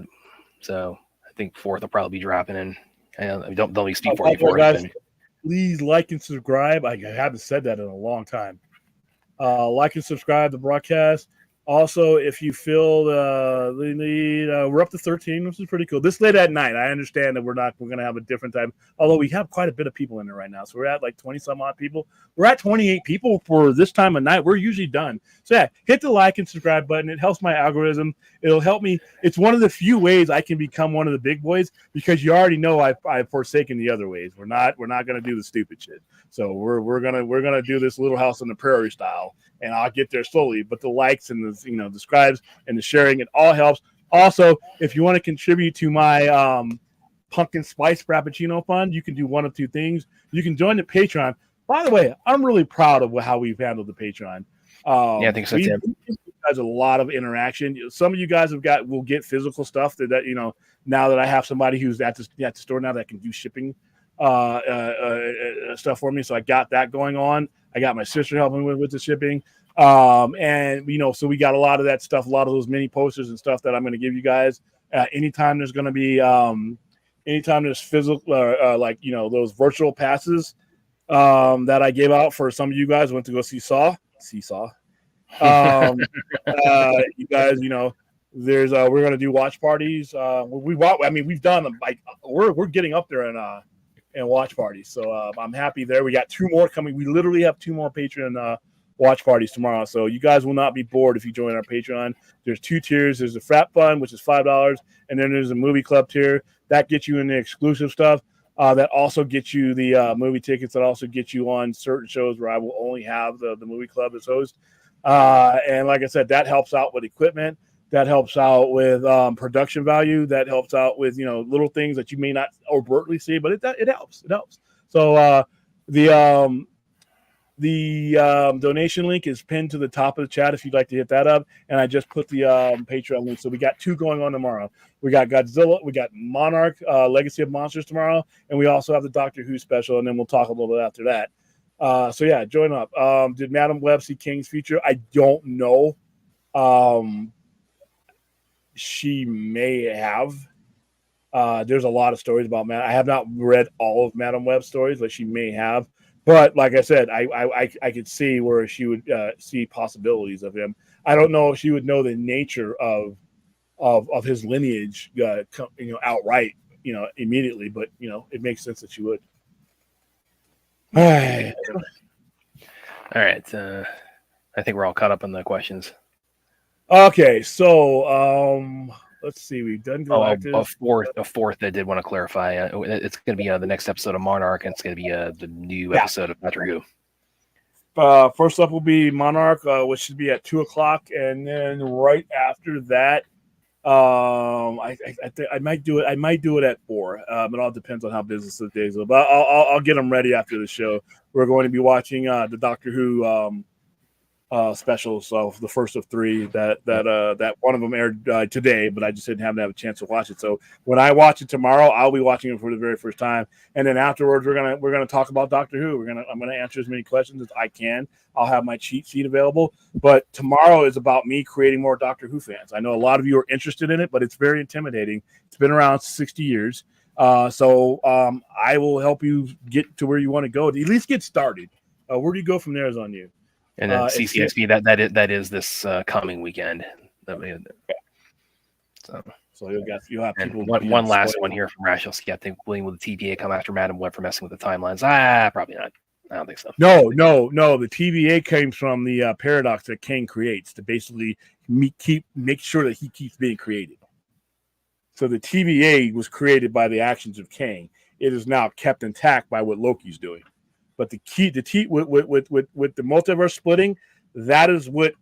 S2: So. I think Forth will probably be dropping in. Don't let me speak for you, Forth.
S1: Guys, please like and subscribe. I haven't said that in a long time. Like and subscribe to the broadcast. Also, if you feel the need, we're up to 13, which is pretty cool. This late at night, I understand that we're going to have a different time. Although we have quite a bit of people in there right now. So we're at like 20 some odd people. We're at 28 people for this time of night. We're usually done. So yeah, hit the like and subscribe button. It helps my algorithm. It'll help me. It's one of the few ways I can become one of the big boys, because you already know I've forsaken the other ways. We're not going to do the stupid shit. So we're gonna do this Little House on the Prairie style, and I'll get there slowly. But the likes and the subscribes and the sharing, it all helps. Also, if you want to contribute to my pumpkin spice frappuccino fund, you can do one of two things. You can join the Patreon. By the way, I'm really proud of how we've handled the Patreon.
S2: Yeah, I think so too.
S1: Has a lot of interaction. Some of you guys will get physical stuff that now that I have somebody who's at the store now that can do shipping stuff for me. So I got that going on. I got my sister helping with the shipping. And so we got a lot of that stuff, a lot of those mini posters and stuff that I'm going to give you guys. Anytime there's going to be anytime there's physical those virtual passes that I gave out for some of you guys went to go see Seesaw. You guys, there's we're gonna do watch parties. We've done like we're getting up there and watch parties. So I'm happy there. We got 2 more coming. We literally have 2 more Patreon watch parties tomorrow. So you guys will not be bored if you join our Patreon. There's 2 tiers. There's a Frat Fund, which is $5, and then there's a Movie Club tier that gets you in the exclusive stuff. That also gets you the movie tickets. That also gets you on certain shows where I will only have the Movie Club as host. And like I said, that helps out with equipment. That helps out with production value. That helps out with little things that you may not overtly see, but it helps. It helps. So the donation link is pinned to the top of the chat if you'd like to hit that up. And I just put the Patreon link. So we got 2 going on tomorrow. We got Godzilla, we got Monarch, Legacy of Monsters tomorrow, and we also have the Doctor Who special, and then we'll talk a little bit after that. So yeah, join up. Did Madam Web see King's future? I don't know. She may have. There's a lot of stories about Madam. I have not read all of Madam Web's stories, but she may have. But like I said, I could see where she would see possibilities of him. I don't know if she would know the nature of his lineage, outright, immediately. But it makes sense that she would.
S2: All right. I think we're all caught up on the questions.
S1: Okay, so let's see. We've done Galactus.
S2: A fourth I did want to clarify. It's going to be the next episode of Monarch, and it's going to be the new episode of Doctor Who.
S1: First up will be Monarch, which should be at 2:00, and then right after that, I might do it. I might do it at 4. It all depends on how business the days are. But I'll get them ready after the show. We're going to be watching the Doctor Who specials. So the first of 3 that one of them aired today, but I just didn't have a chance to watch it. So when I watch it tomorrow, I'll be watching it for the very first time, and then afterwards we're gonna talk about Doctor Who. I'm gonna answer as many questions as I can. I'll have my cheat sheet available, but tomorrow is about me creating more Doctor Who fans. I know a lot of you are interested in it, but it's very intimidating. It's been around 60 years. So I will help you get to where you want to go, to at least get started. Where do you go from there is on you.
S2: And then CCXP, that is this coming weekend.
S1: So you'll have people.
S2: One last one here from Rational Skeptic. Will the TVA come after Madam Web for messing with the timelines? Probably not. I don't think so.
S1: No. The TVA came from the paradox that King creates to basically make sure that he keeps being created. So the TVA was created by the actions of King. It is now kept intact by what Loki's doing. But the key with the multiverse splitting, that is what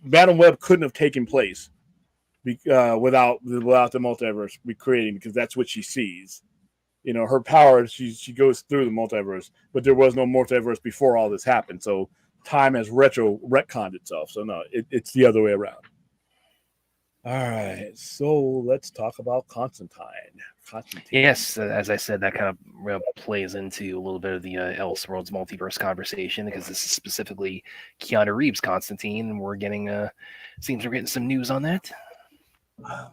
S1: Madam Web couldn't have taken place without the multiverse recreating, because that's what she sees. Her power, she goes through the multiverse, but there was no multiverse before all this happened. So time has retconned itself. So no, it's the other way around. All right, so let's talk about Constantine.
S2: Yes, as I said, that kind of plays into a little bit of the Elseworlds multiverse conversation, because this is specifically Keanu Reeves' Constantine, and we're getting seems we're getting some news on that.
S1: Yeah,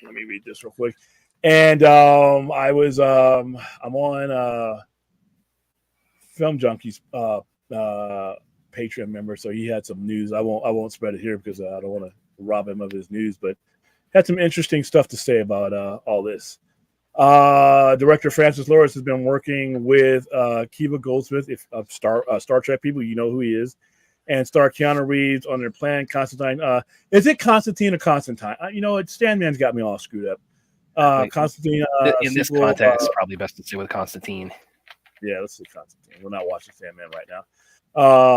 S1: let me read this real quick. And I'm on Film Junkies Patreon member, so he had some news. I won't spread it here because I don't want to rob him of his news, but had some interesting stuff to say about all this. Director Francis Lawrence has been working with Kiva Goldsmith, of Star Trek people, you know who he is, and star Keanu Reeves on their plan. Constantine. Is it Constantine or Constantine? Stan Man's got me all screwed up. Constantine.
S2: In this context, it's probably best to say with Constantine.
S1: Yeah, let's see Constantine. We're not watching Sandman right now.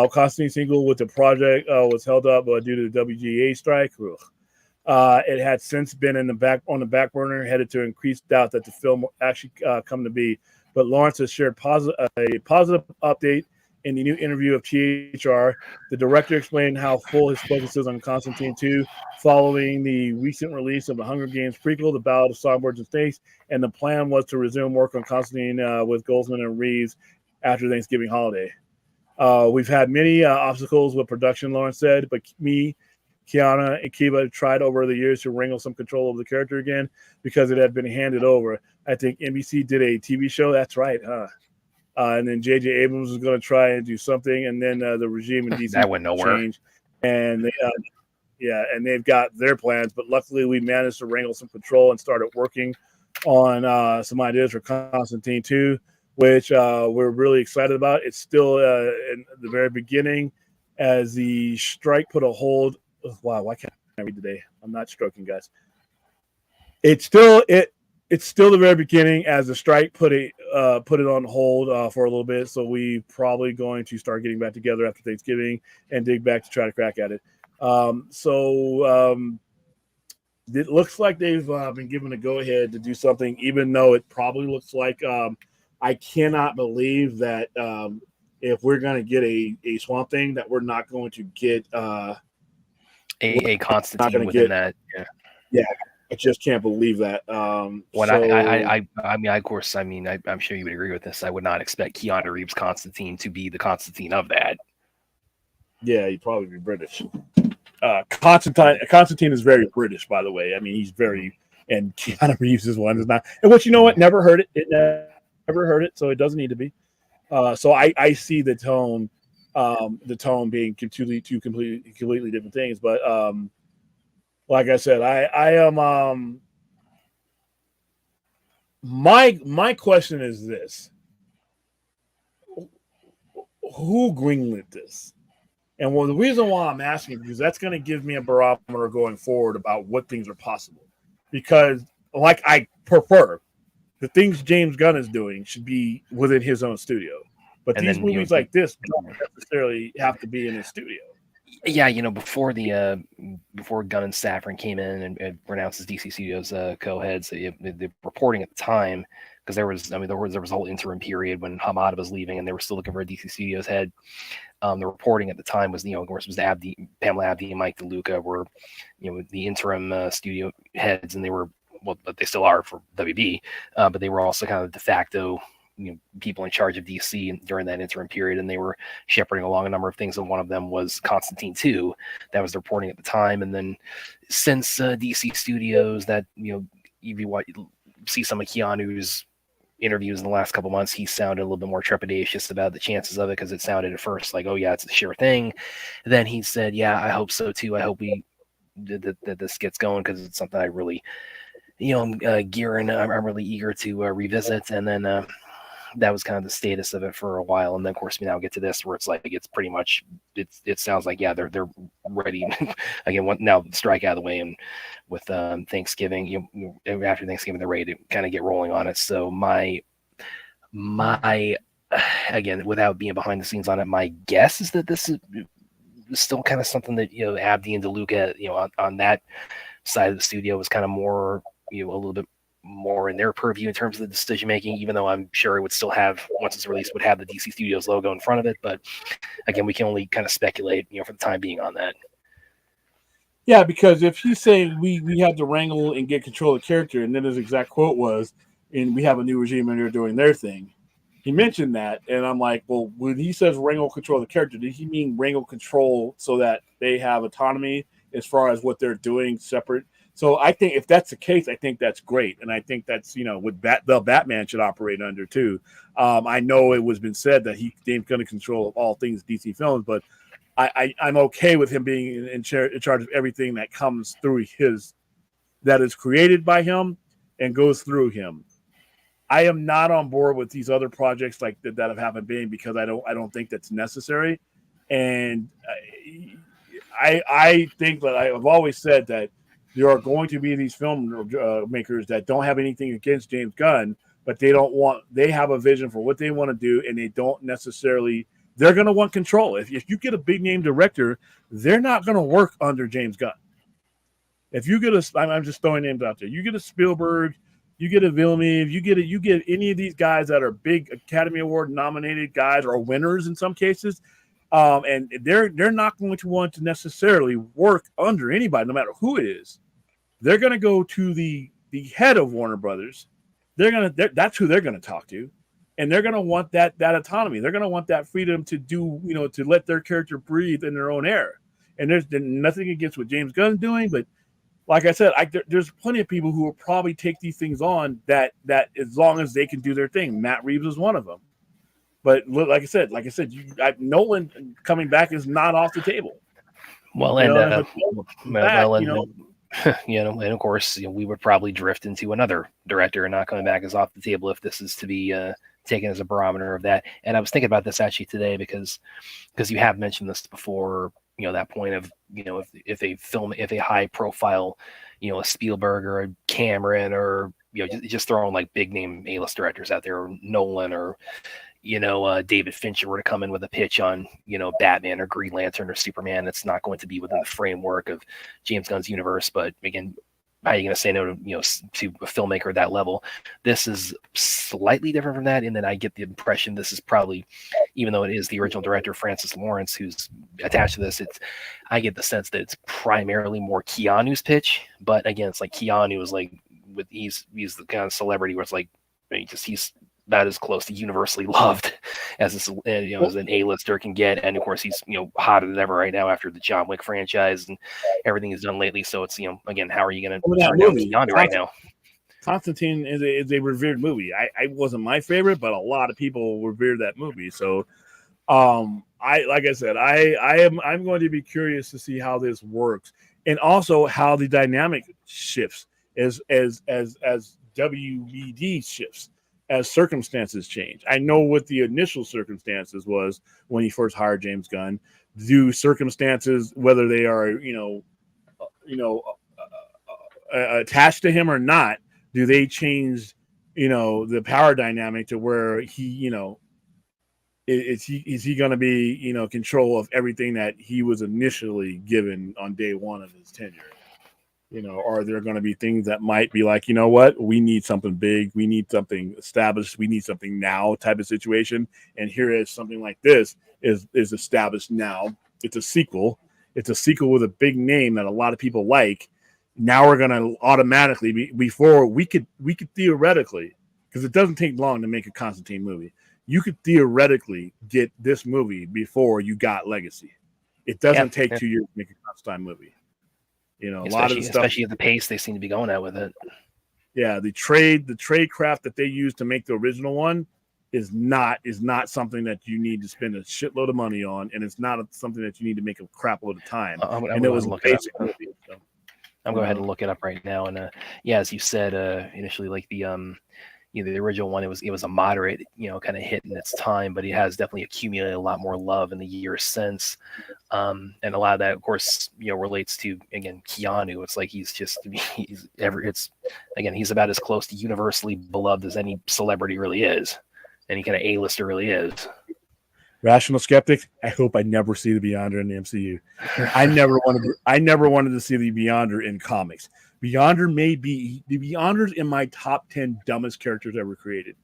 S1: Constantine single with the project was held up due to the WGA strike. It had since been on the back burner, headed to increased doubt that the film will actually come to be. But Lawrence has shared a positive update in the new interview of THR. The director explained how full his focus is on Constantine 2 following the recent release of the Hunger Games prequel, The Ballad of Songbirds and Snakes, and the plan was to resume work on Constantine with Goldsman and Reeves after Thanksgiving holiday. We've had many obstacles with production, Lawrence said, but me, Keanu, and Kiva tried over the years to wrangle some control of the character again because it had been handed over. I think NBC did a TV show. That's right, huh? And then J.J. Abrams was going to try and do something, and then the regime in DC
S2: that went nowhere.
S1: changed, and and they've got their plans. But luckily, we managed to wrangle some control and started working on some ideas for Constantine 2, which we're really excited about. It's still in the very beginning, as the strike put a hold. Wow, why can't I read today? I'm not stroking, guys. It's still the very beginning, as the strike put it on hold for a little bit. So we probably going to start getting back together after Thanksgiving and dig back to try to crack at it. It looks like they've been given a go ahead to do something, even though it probably looks like I cannot believe that if we're going to get a Swamp Thing, that we're not going to get
S2: a Constantine within that.
S1: Yeah. I just can't believe that.
S2: I'm sure you would agree with this. I would not expect Keanu Reeves Constantine to be the Constantine of that.
S1: Yeah, he'd probably be British. Constantine is very British, by the way. I mean, he's very, and Keanu Reeves is one is not. And what, you know what? Never heard it. Never heard it, so it doesn't need to be. So I see the tone being two completely different things. But like I said, I am. My question is this: who greenlit this? And the reason why I'm asking, because that's going to give me a barometer going forward about what things are possible. Because, like, I prefer the things James Gunn is doing should be within his own studio. But these movies like this don't necessarily have to be in his studio.
S2: Yeah, before Gunn and Safran came in and pronounced as DC Studios co-heads, the reporting at the time, because there was a whole interim period when Hamada was leaving and they were still looking for a DC Studios head. The reporting at the time was, of course, was Pamela Abdi and Mike DeLuca were, the interim studio heads, and they were, well, but they still are for WB, but they were also kind of de facto people in charge of DC during that interim period, and they were shepherding along a number of things, and one of them was Constantine 2. That was the reporting at the time. And then since DC Studios, that if you see some of Keanu's interviews in the last couple months, he sounded a little bit more trepidatious about the chances of it, because it sounded at first like, oh yeah, it's a sure thing. Then he said, yeah, I hope so too. I hope that this gets going, because it's something I really I'm really eager to revisit. And then that was kind of the status of it for a while. And then of course we now get to this, where it's like, it's pretty much, it sounds like, yeah, they're ready again. Now strike out of the way, and with Thanksgiving, after Thanksgiving, they're ready to kind of get rolling on it. So my again, without being behind the scenes on it, my guess is that this is still kind of something that Abdi and DeLuca on that side of the studio was kind of more a little bit more in their purview in terms of the decision making, even though I'm sure it would still have, once it's released, would have the DC Studios logo in front of it. But again, we can only kind of speculate, for the time being on that.
S1: Yeah, because if you say we had to wrangle and get control of the character, and then his exact quote was, and we have a new regime and they're doing their thing. He mentioned that, and I'm like, well, when he says wrangle control of the character, did he mean wrangle control so that they have autonomy as far as what they're doing separate? So I think if that's the case, I think that's great. And I think that's, what the Batman should operate under too. I know it was been said that James Gunn control of all things DC films, but I'm okay with him being in charge of everything that comes through that is created by him and goes through him. I am not on board with these other projects like that have happened being, because I don't think that's necessary. And I think that I've always said that there are going to be these film makers that don't have anything against James Gunn, but they have a vision for what they want to do, and they don't necessarily, they're going to want control. If you get a big name director, they're not going to work under James Gunn. If you get I'm just throwing names out there. You get a Spielberg, you get a Villeneuve, you get any of these guys that are big Academy Award nominated guys or winners in some cases, and they're not going to want to necessarily work under anybody, no matter who it is. They're going to go to the head of Warner Brothers. That's who they're going to talk to, and they're going to want that autonomy. They're going to want that freedom to do, to let their character breathe in their own air. And there's nothing against what James Gunn's doing, but like I said, there's plenty of people who will probably take these things on that as long as they can do their thing. Matt Reeves is one of them. But like I said, Nolan coming back is not off the table.
S2: Well, and of course, we would probably drift into another director, and not coming back is off the table if this is to be taken as a barometer of that. And I was thinking about this actually today because you have mentioned this before. That point of, if a high profile, a Spielberg or a Cameron or, just throwing like big name A-list directors out there, or Nolan or, David Fincher were to come in with a pitch on, Batman or Green Lantern or Superman, it's not going to be within the framework of James Gunn's universe. But again, how are you going to say no to, to a filmmaker at that level? This is slightly different from that. And then I get the impression this is probably, even though it is the original director, Francis Lawrence, who's attached to this, I get the sense that it's primarily more Keanu's pitch. But again, it's like Keanu is like, he's the kind of celebrity where it's like, he's about as close to universally loved as as an A-lister can get. And of course he's, hotter than ever right now after the John Wick franchise and everything he's done lately. So it's, again, how are you going to turn down Keanu right now?
S1: Constantine is a revered movie. I wasn't my favorite, but a lot of people revered that movie. So I'm going to be curious to see how this works, and also how the dynamic shifts as WBD shifts, as circumstances change. I know what the initial circumstances was when he first hired James Gunn. Do circumstances, whether they are attached to him or not, do they change the power dynamic to where he is he going to be control of everything that he was initially given on day one of his tenure? Are there going to be things that might be like, what, we need something big, we need something established, we need something now type of situation, and here is something like this is established now. It's a sequel with a big name that a lot of people like. Now we're going to automatically before we could theoretically, because it doesn't take long to make a Constantine movie, you could theoretically get this movie before you got Legacy. It doesn't take 2 years to make a Constantine movie. A lot of the stuff,
S2: especially at the pace they seem to be going at with it.
S1: Yeah, the trade craft that they use to make the original one is not something that you need to spend a shitload of money on, and it's not something that you need to make a crap load of time. And it was a basic movie. So,
S2: I'm going ahead and look it up right now. And as you said initially, like the original one, it was a moderate, kind of hit in its time, but it has definitely accumulated a lot more love in the years since. And a lot of that, of course, relates to, again, Keanu. It's like he's about as close to universally beloved as any celebrity really is. Any kind of A-lister really is.
S1: Rational skeptics, I hope I never see the Beyonder in the MCU. I never wanted to see the Beyonder in comics. Beyonder's in my top 10 dumbest characters ever created.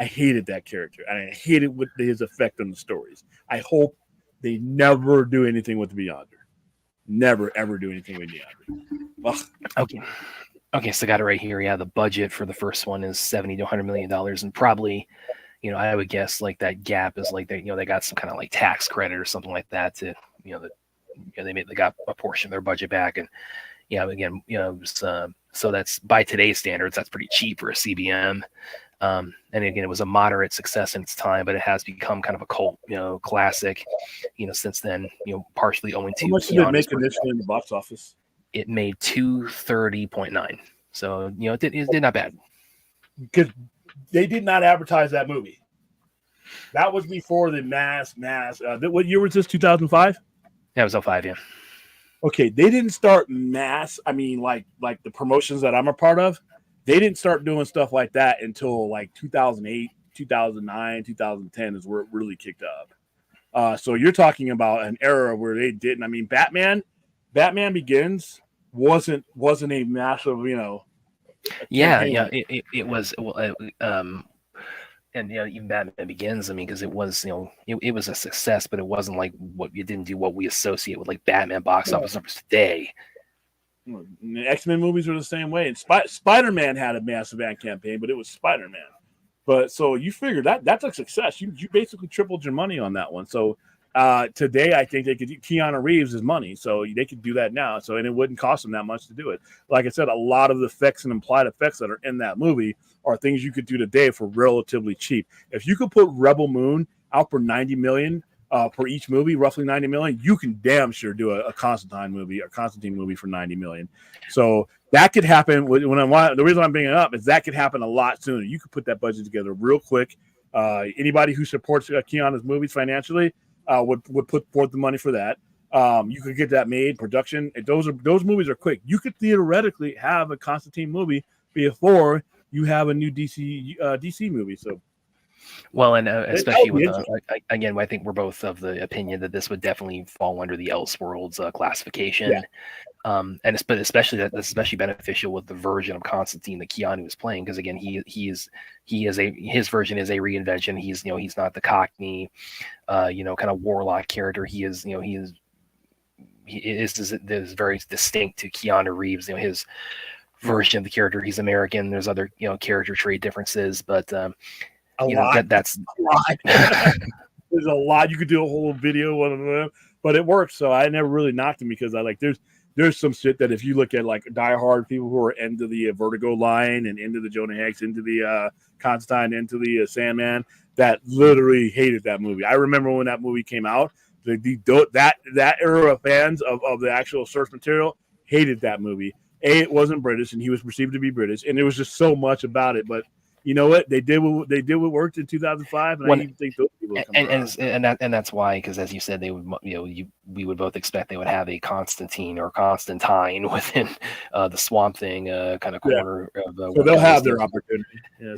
S1: I hated that character, and I hated his effect on the stories. I hope they never do anything with the Beyonder. Never, ever do anything with Beyonder. Ugh.
S2: Okay, so I got it right here. Yeah, the budget for the first one is $70 to $100 million, and probably, I would guess like that gap is like they got some kind of like tax credit or something like that to, they got a portion of their budget back. And again, so that's, by today's standards, that's pretty cheap for a CBM. And again, it was a moderate success in its time, but it has become kind of a cult, classic, since then, partially owing to.
S1: How much did it make initially in the box office?
S2: It made $230.9. So, it did not bad.
S1: Because they did not advertise that movie. That was before the mass. What year was this? 2005?
S2: Yeah, it was 2005. Yeah.
S1: Okay, they didn't start mass. I mean, like the promotions that I'm a part of, they didn't start doing stuff like that until like 2008, 2009, 2010 is where it really kicked up. So you're talking about an era where they didn't. I mean, Batman Begins wasn't a massive,
S2: Yeah,
S1: campaign.
S2: it was. And even Batman Begins. I mean, because it was, it was a success, but it wasn't like it didn't do what we associate with like Batman box office numbers today.
S1: The X-Men movies were the same way, and Spider-Man had a massive ad campaign, but it was Spider-Man. But so you figure that's a success. You basically tripled your money on that one. So today, I think they could. Keanu Reeves is money, so they could do that now. So and it wouldn't cost them that much to do it. Like I said, a lot of the effects and implied effects that are in that movie are things you could do today for relatively cheap. If you could put Rebel Moon out for $90 million per each movie, roughly $90 million, you can damn sure do a Constantine movie for $90 million. So that could happen. The reason I'm bringing it up is that could happen a lot sooner. You could put that budget together real quick. Anybody who supports Keanu's movies financially would put forth the money for that. You could get that made, production. Those movies are quick. You could theoretically have a Constantine movie before you have a new DC movie. So.
S2: Well, and especially with again, I think we're both of the opinion that this would definitely fall under the Elseworlds classification, and especially that's especially beneficial with the version of Constantine that Keanu is playing, because again, his version is a reinvention. He's not the Cockney, kind of warlock character. He is very distinct to Keanu Reeves. His version of the character, he's American. There's other character trait differences, but that's
S1: a lot. There's a lot. You could do a whole video on them, but it works. So I never really knocked him because there's some shit that if you look at like diehard people who are into the Vertigo line and into the Jonah Hex, into the Constantine, into the Sandman, that literally hated that movie. I remember when that movie came out, that era of fans of the actual source material hated that movie. It wasn't British, and he was perceived to be British, and there was just so much about it, but. You know what they did? What worked in 2005, and I even think those people
S2: and that's why, because as you said, they would we would both expect they would have a Constantine or Constantine within the Swamp Thing kind of corner of
S1: so they'll have their opportunity. Yeah,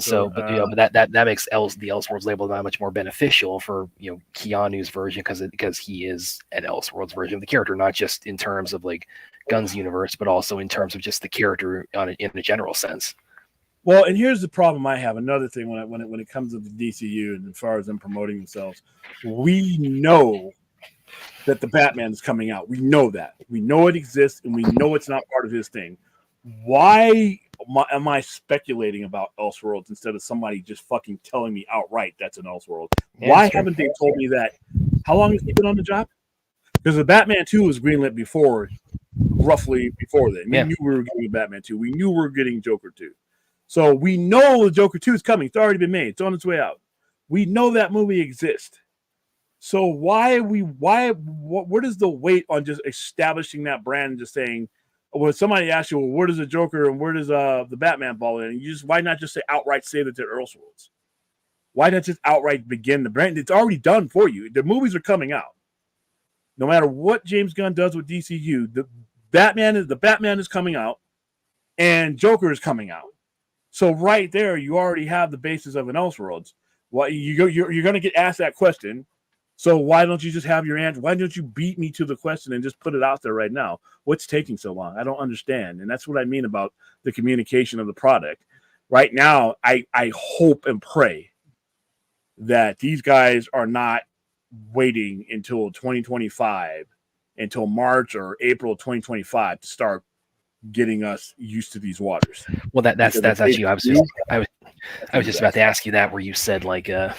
S2: but that makes the Elseworlds label that much more beneficial for Keanu's version because he is an Elseworlds version of the character, not just in terms of like Gunn's universe, but also in terms of just the character in a general sense.
S1: Well, and here's the problem I have. Another thing when it comes to the DCU and as far as them promoting themselves, we know that the Batman is coming out. We know that. We know it exists, and we know it's not part of his thing. Why am I speculating about Elseworlds instead of somebody just fucking telling me outright that's an Elseworld? Why haven't they told me that? How long has he been on the job? Because the Batman 2 was greenlit roughly before then. We knew we were getting Batman 2. We knew we were getting Joker 2. So we know the Joker 2 is coming. It's already been made. It's on its way out. We know that movie exists. So where does the weight on just establishing that brand and just saying, when somebody asks you, well, where does the Joker and where does the Batman fall in? And why not just outright say that they're Elseworlds? Why not just outright begin the brand? It's already done for you. The movies are coming out. No matter what James Gunn does with DCU, the Batman is coming out, and Joker is coming out. So right there, you already have the basis of an Elseworlds. Well, you're going to get asked that question. So why don't you just have your answer? Why don't you beat me to the question and just put it out there right now? What's taking so long? I don't understand. And that's what I mean about the communication of the product. Right now, I hope and pray that these guys are not waiting until 2025, until March or April 2025 to start getting us used to these waters.
S2: Well, that's actually I was just about to ask you that, where you said like the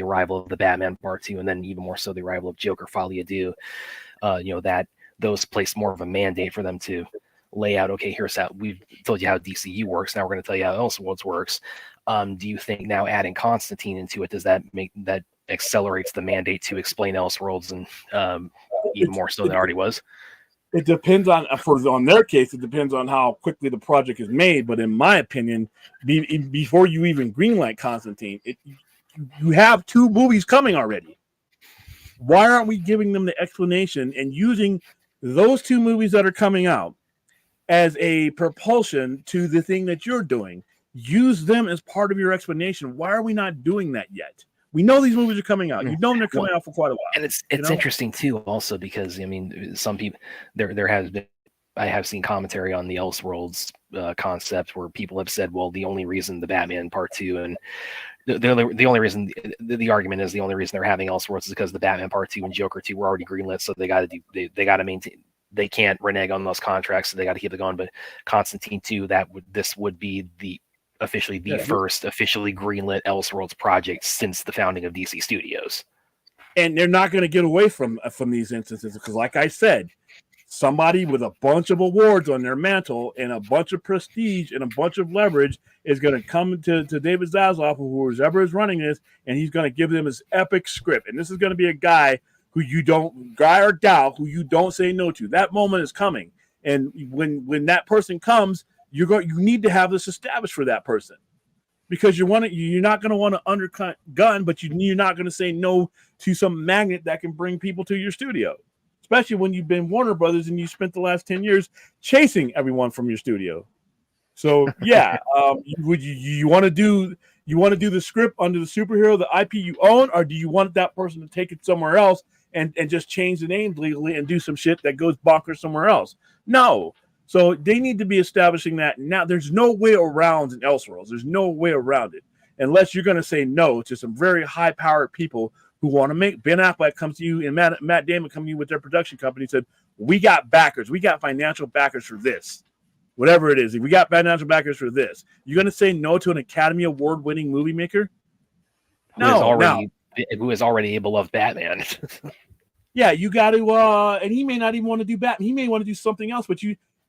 S2: arrival of the Batman Part 2, and then even more so the arrival of Joker Folie à Deux, that those place more of a mandate for them to lay out, okay, here's how we've told you how DCU works, now we're going to tell you how Elseworlds works. Do you think now adding Constantine into it, does that make that accelerates the mandate to explain Elseworlds and even more so than it already was?
S1: It depends on their case. It depends on how quickly the project is made. But in my opinion, before you even greenlight Constantine, you have 2 movies coming already. Why aren't we giving them the explanation and using those 2 movies that are coming out as a propulsion to the thing that you're doing? Use them as part of your explanation. Why are we not doing that yet? We know these movies are coming out. You know they're coming out for quite a while.
S2: And it's interesting too, also because I mean, some people there has been I have seen commentary on the Elseworlds concept where people have said, well, the only reason the Batman Part 2 and the only reason the argument is the only reason they're having Elseworlds is because the Batman Part 2 and Joker 2 were already greenlit, so they got to maintain. They can't renege on those contracts, so they got to keep it going. But Constantine 2, this would be officially the first officially greenlit Elseworlds project since the founding of DC Studios.
S1: And they're not going to get away from these instances because, like I said, somebody with a bunch of awards on their mantle and a bunch of prestige and a bunch of leverage is going to come to David Zaslav, or whoever is running this, and he's going to give them his epic script. And this is going to be a guy who you don't, guy or gal, who you don't say no to. That moment is coming. And when that person comes, you need to have this established for that person. Because you're not going to want to undercut gun, but you're not going to say no to some magnet that can bring people to your studio. Especially when you've been Warner Brothers and you spent the last 10 years chasing everyone from your studio. So yeah, you want to do the script under the superhero, the IP you own, or do you want that person to take it somewhere else and just change the names legally and do some shit that goes bonkers somewhere else? No. So they need to be establishing that now. There's no way around in Elseworlds. There's no way around it unless you're going to say no to some very high-powered people who want to make. Ben Affleck comes to you and Matt Damon come to you with their production company and said, we got backers. We got financial backers for this. Whatever it is. We got financial backers for this. You're going to say no to an Academy Award-winning movie maker?
S2: Who is already a beloved Batman.
S1: Yeah, you got to, and he may not even want to do Batman. He may want to do something else, but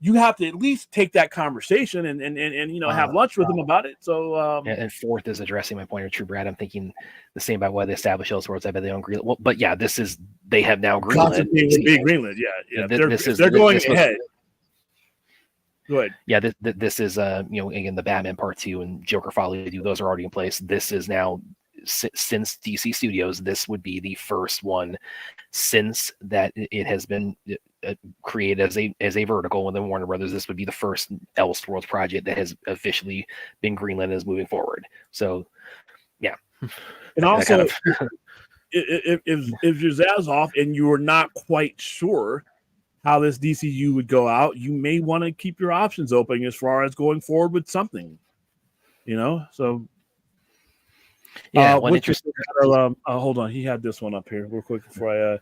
S1: you have to at least take that conversation and have lunch with him about it. So
S2: and fourth is addressing my point of True Brad. I'm thinking the same about why they established Elseworlds. I bet they don't greenlit. Well, but yeah, they have now greenlit.
S1: Constantine would be greenlit. Yeah. They're going ahead. Go ahead.
S2: Yeah, this is again the Batman Part 2 and Joker Folly. Those are already in place. This is now since DC Studios. This would be the first one since that it has been created as a vertical within Warner Brothers. This would be the first Elseworlds project that has officially been greenlit and is moving forward. So, yeah.
S1: And also, if you're Zaslav and you're not quite sure how this DCU would go out, you may want to keep your options open as far as going forward with something. So.
S2: Yeah, one interesting.
S1: Hold on, he had this one up here real quick before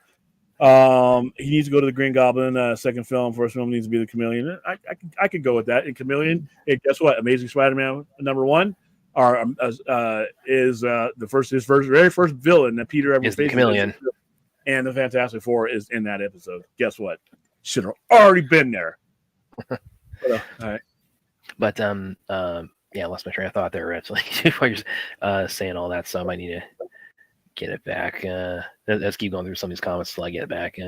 S1: he needs to go to the Green Goblin second film. First film needs to be the Chameleon. I could go with that. And Chameleon, hey, guess what? Amazing Spider-Man #1 is his very first villain that Peter ever
S2: faced.
S1: The
S2: Chameleon,
S1: and the Fantastic Four is in that episode. Guess what? Should have already been there. All right,
S2: but yeah, I lost my train of thought there actually while you're saying all that, so I might need to get it back. Let's keep going through some of these comments until I get it back.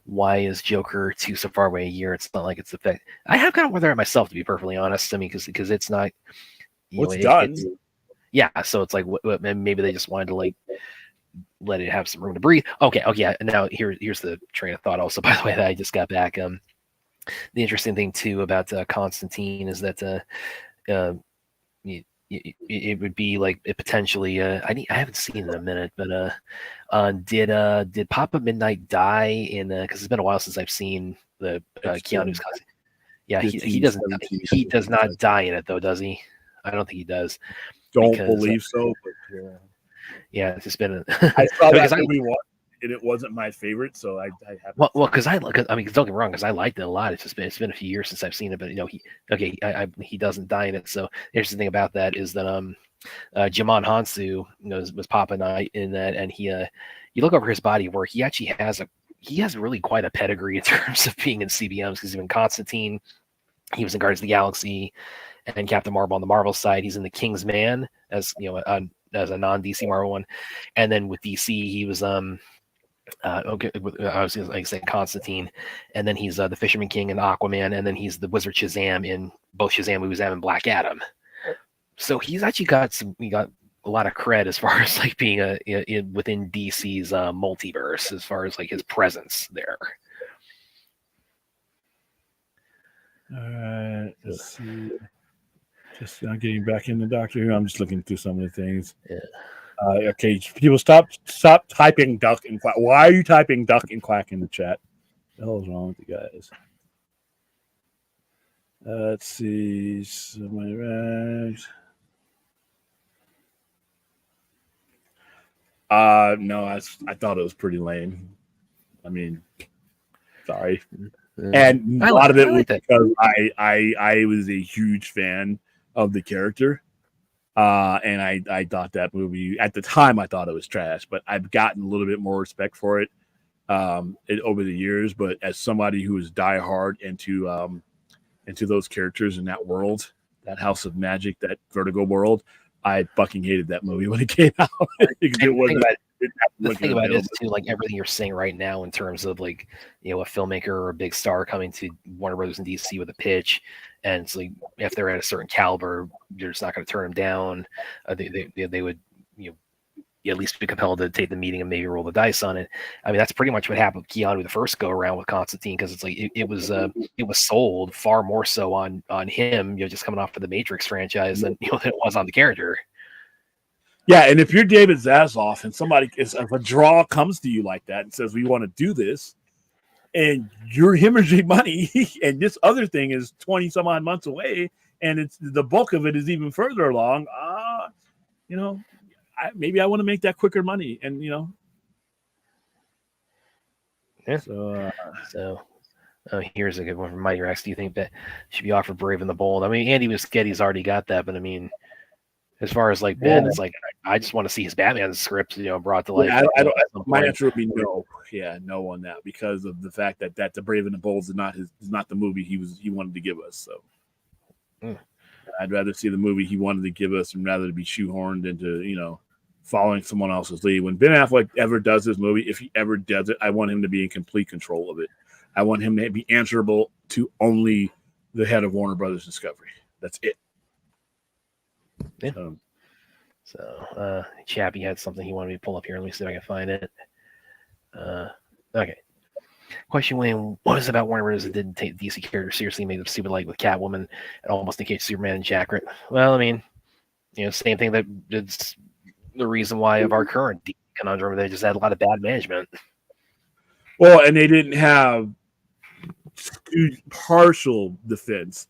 S2: Why is Joker 2 so far away a year? It's not like it's effect. I have kind of wondered at myself, to be perfectly honest. I mean, because it's not.
S1: It's done.
S2: Yeah, so it's like maybe they just wanted to like let it have some room to breathe. Okay. Now here's the train of thought. Also, by the way, that I just got back. The interesting thing too about Constantine is that. It would be like it potentially. I haven't seen it in a minute, but did Papa Midnight die in? Because it's been a while since I've seen the Keanu's cousin. Yeah, he doesn't. He does not die in it though, does he? I don't think he does.
S1: Don't believe so. But
S2: yeah, it's just been.
S1: I saw that movie once, and it wasn't my favorite, so I have.
S2: Well, because don't get me wrong, because I liked it a lot. It's been a few years since I've seen it, but he doesn't die in it. So the interesting thing about that is that Jimon Hansu was Papa Knight in that, and he you look over his body of work, he actually has really quite a pedigree in terms of being in CBMs, because he's been Constantine, he was in Guardians of the Galaxy, and Captain Marvel on the Marvel side. He's in the King's Man as as a non-DC Marvel one, and then with DC he was I was like I said Constantine, and then he's the Fisherman King and Aquaman, and then he's the Wizard Shazam in both Shazam movies and Black Adam. So he's actually got a lot of cred as far as like being within DC's multiverse, as far as like his presence there.
S1: All right, let's see. Just getting back in the Doctor Who. I'm just looking through some of the things.
S2: Yeah.
S1: Okay, people, stop typing duck and quack. Why are you typing duck and quack in the chat? What the hell is wrong with you guys? Let's see. No, I thought it was pretty lame. I mean, sorry. And a lot of it was because I was a huge fan of the character. And I thought that movie at the time I thought it was trash, but I've gotten a little bit more respect for it over the years. But as somebody who is diehard into those characters in that world, that House of Magic, that Vertigo world, I fucking hated that movie when it came out.
S2: The thing about it is too, like everything you're saying right now in terms of like, you know, a filmmaker or a big star coming to Warner Brothers and DC with a pitch, and it's like if they're at a certain caliber, you're just not going to turn them down. They would, you know, at least be compelled to take the meeting and maybe roll the dice on it. I mean, that's pretty much what happened with Keanu the first go around with Constantine, because it's like it was sold far more so on him, you know, just coming off of the Matrix franchise than, you know, than it was on the character.
S1: Yeah, and if you're David Zaslav and if a draw comes to you like that and says we want to do this, and you're hemorrhaging money, and this other thing is 20 some odd months away, and it's the bulk of it is even further along, you know, maybe I want to make that quicker money, and you know,
S2: yeah. So here's a good one from Mighty Rex. Do you think that should be offered Brave and the Bold? I mean, Andy Muschietti's already got that, but I mean, as far as like Ben, it's like I just want to see his Batman script, you know, brought to life.
S1: Yeah, my answer would be no. Yeah, no on that, because of the fact that the Brave and the Bold is not the movie he wanted to give us. So I'd rather see the movie he wanted to give us, and rather to be shoehorned into, you know, following someone else's lead. When Ben Affleck ever does this movie, if he ever does it, I want him to be in complete control of it. I want him to be answerable to only the head of Warner Brothers Discovery. That's it.
S2: Yeah. So Chappie had something he wanted me to pull up here. Let me see if I can find it. Okay. Question, William. What is it about Warner Brothers that didn't take DC characters seriously, made them stupid, like with Catwoman and almost negate Superman and Jackret? Well, I mean, you know, same thing that it's the reason why of our current DC conundrum. They just had a lot of bad management.
S1: Well, and they didn't have partial defense.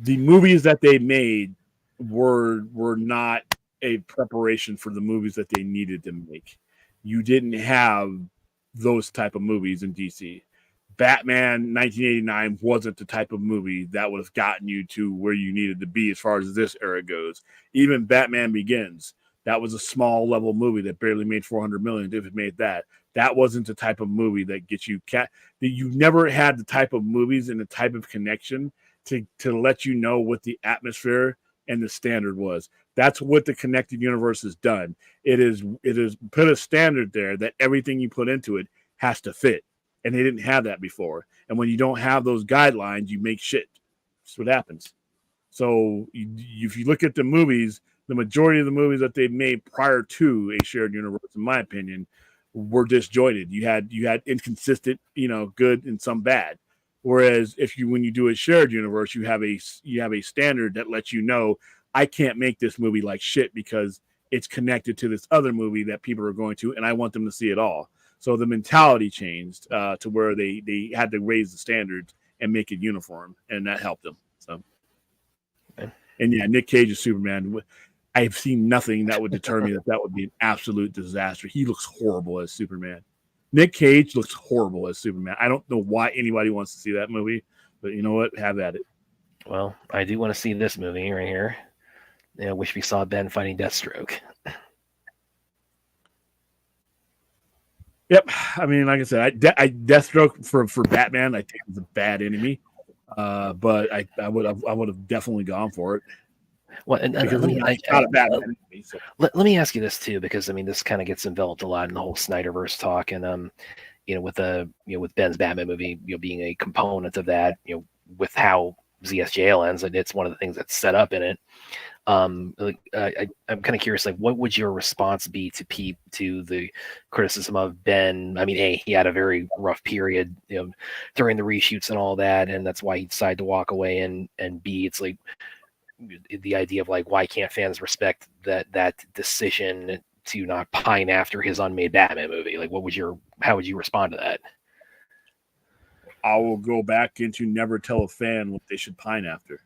S1: The movies that they made were not a preparation for the movies that they needed to make. You didn't have those type of movies in DC. Batman 1989 wasn't the type of movie that would have gotten you to where you needed to be as far as this era goes. Even Batman Begins, that was a small level movie that barely made 400 million. If it made that, that wasn't the type of movie that gets you that you never had the type of movies and the type of connection to let you know what the atmosphere and the standard was. That's what the connected universe has done. It is put a standard there that everything you put into it has to fit. And they didn't have that before. And when you don't have those guidelines, you make shit. That's what happens. So if you look at the movies, the majority of the movies that they made prior to a shared universe, in my opinion, were disjointed. You had inconsistent, you know, good and some bad. Whereas when you do a shared universe, you have a standard that lets you know, I can't make this movie like shit because it's connected to this other movie that people are going to, and I want them to see it all. So the mentality changed to where they had to raise the standards and make it uniform, and that helped them. So, and yeah, Nick Cage's Superman. I've seen nothing that would deter me that would be an absolute disaster. He looks horrible as Superman. Nick Cage looks horrible as Superman. I don't know why anybody wants to see that movie, but you know what? Have at it.
S2: Well, I do want to see this movie right here. I wish we saw Ben fighting Deathstroke.
S1: Yep. I mean, like I said, Deathstroke for Batman, I think is a bad enemy. But I would have definitely gone for it.
S2: Well, and let me ask you this too, because I mean, this kind of gets enveloped a lot in the whole Snyderverse talk, and you know, with Ben's Batman movie, you know, being a component of that, you know, with how ZSJL ends, and it's one of the things that's set up in it. I'm kind of curious, like, what would your response be to the criticism of Ben? I mean, A, he had a very rough period, you know, during the reshoots and all that, and that's why he decided to walk away. And B, it's like the idea of like, why can't fans respect that decision to not pine after his unmade Batman movie? Like, how would you respond to that?
S1: I will go back into never tell a fan what they should pine after.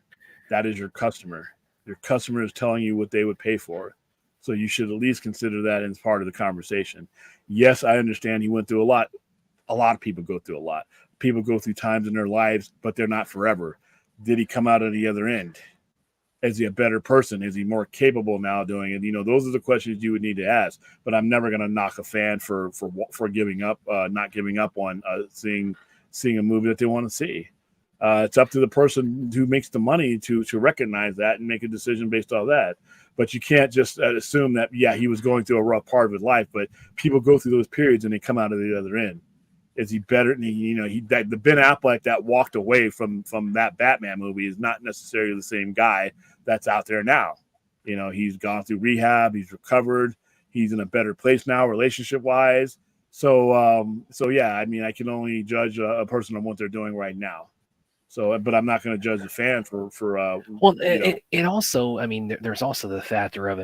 S1: That is your customer. Your customer is telling you what they would pay for. So you should at least consider that as part of the conversation. Yes, I understand he went through a lot. A lot of people go through a lot. People go through times in their lives, but they're not forever. Did he come out of the other end? Is he a better person? Is he more capable now doing it? Those are the questions you would need to ask. But I'm never going to knock a fan for giving up, not giving up on seeing a movie that they want to see. It's up to the person who makes the money to recognize that and make a decision based off that. But you can't just assume that, he was going through a rough part of his life, but people go through those periods and they come out of the other end. Is he better? The Ben Affleck that walked away from that Batman movie is not necessarily the same guy that's out there now. He's gone through rehab. He's recovered. He's in a better place now, relationship wise. So I can only judge a person on what they're doing right now. So, but I'm not going to judge a fan for.
S2: It also, there's also the factor of,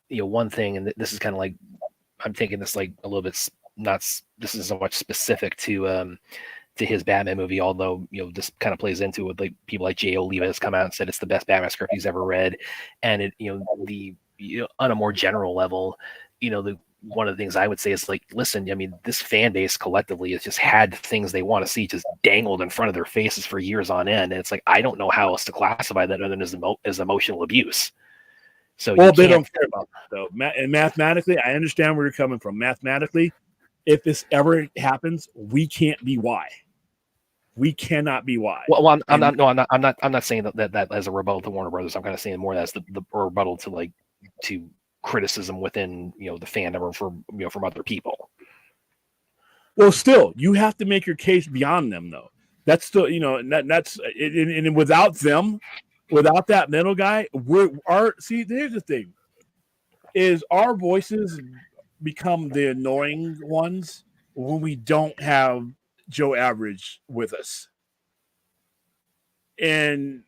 S2: one thing, and this is kind of like, I'm taking this like a little bit. This isn't so much specific to his Batman movie, although this kind of plays into it. Like people like J. Oliva has come out and said it's the best Batman script he's ever read, and on a more general level, one of the things I would say is like, listen, this fan base collectively has just had things they want to see just dangled in front of their faces for years on end, and it's like I don't know how else to classify that other than as emotional abuse. So
S1: they don't care about that though. And mathematically, I understand where you're coming from. Mathematically, if this ever happens, we can't be why. We cannot be why.
S2: Well, I'm not saying that as a rebuttal to Warner Brothers. I'm kind of saying more as the rebuttal to criticism within the fandom or from other people.
S1: Well, still, you have to make your case beyond them, though. That's still that's and without them, without that middle guy, here's the thing: is our voices become the annoying ones when we don't have Joe Average with us, and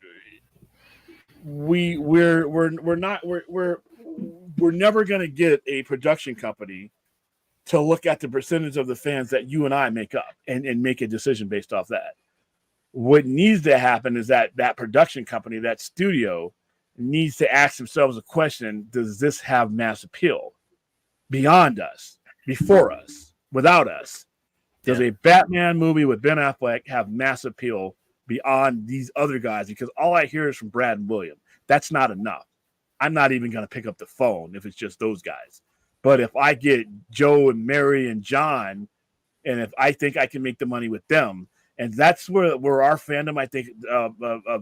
S1: we're never going to get a production company to look at the percentage of the fans that you and I make up and make a decision based off that. What needs to happen is that production company, that studio, needs to ask themselves a question: does this have mass appeal? Beyond us, before us, without us, does a Batman movie with Ben Affleck have mass appeal beyond these other guys? Because all I hear is from Brad and William. That's not enough. I'm not even going to pick up the phone if it's just those guys. But if I get Joe and Mary and John, and if I think I can make the money with them, and that's where our fandom, I think,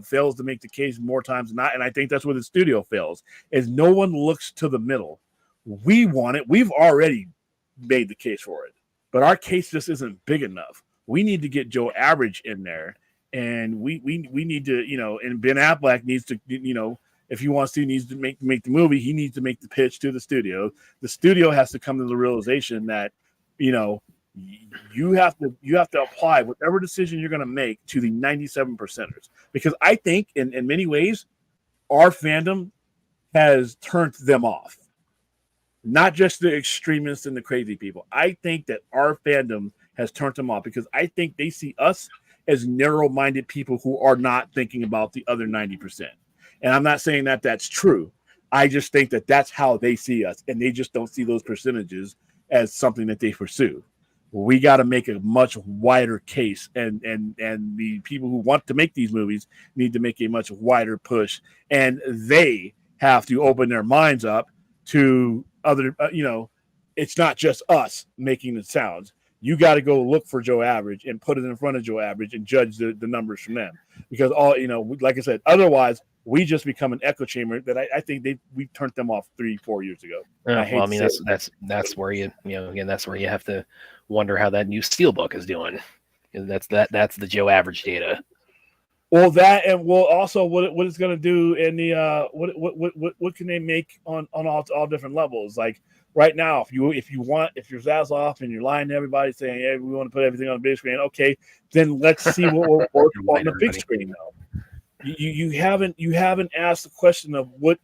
S1: fails to make the case more times than not. And I think that's where the studio fails, is no one looks to the middle. We want it. We've already made the case for it, but our case just isn't big enough. We need to get Joe Average in there, and we need to, and Ben Affleck needs to, if he wants to, needs to make the movie. He needs to make the pitch to the studio. The studio has to come to the realization that, you have to apply whatever decision you're going to make to the 97%ers, because I think in many ways our fandom has turned them off. Not just the extremists and the crazy people. I think that our fandom has turned them off because I think they see us as narrow-minded people who are not thinking about the other 90%. And I'm not saying that that's true. I just think that that's how they see us, and they just don't see those percentages as something that they pursue. We got to make a much wider case, and the people who want to make these movies need to make a much wider push, and they have to open their minds up to other, it's not just us making the sounds. You got to go look for Joe Average and put it in front of Joe Average and judge the numbers from them, because like I said, otherwise we just become an echo chamber that I think we turned them off 3-4 years ago.
S2: That's where that's where you have to wonder how that new Steelbook is doing. That's the Joe Average data.
S1: Well, that, and well, also what it's going to do in the what can they make on all different levels? Like right now, if you're Zaslav and you're lying to everybody saying, "Hey, we want to put everything on the big screen," okay, then let's see what will work on the big screen. Though you haven't asked the question of would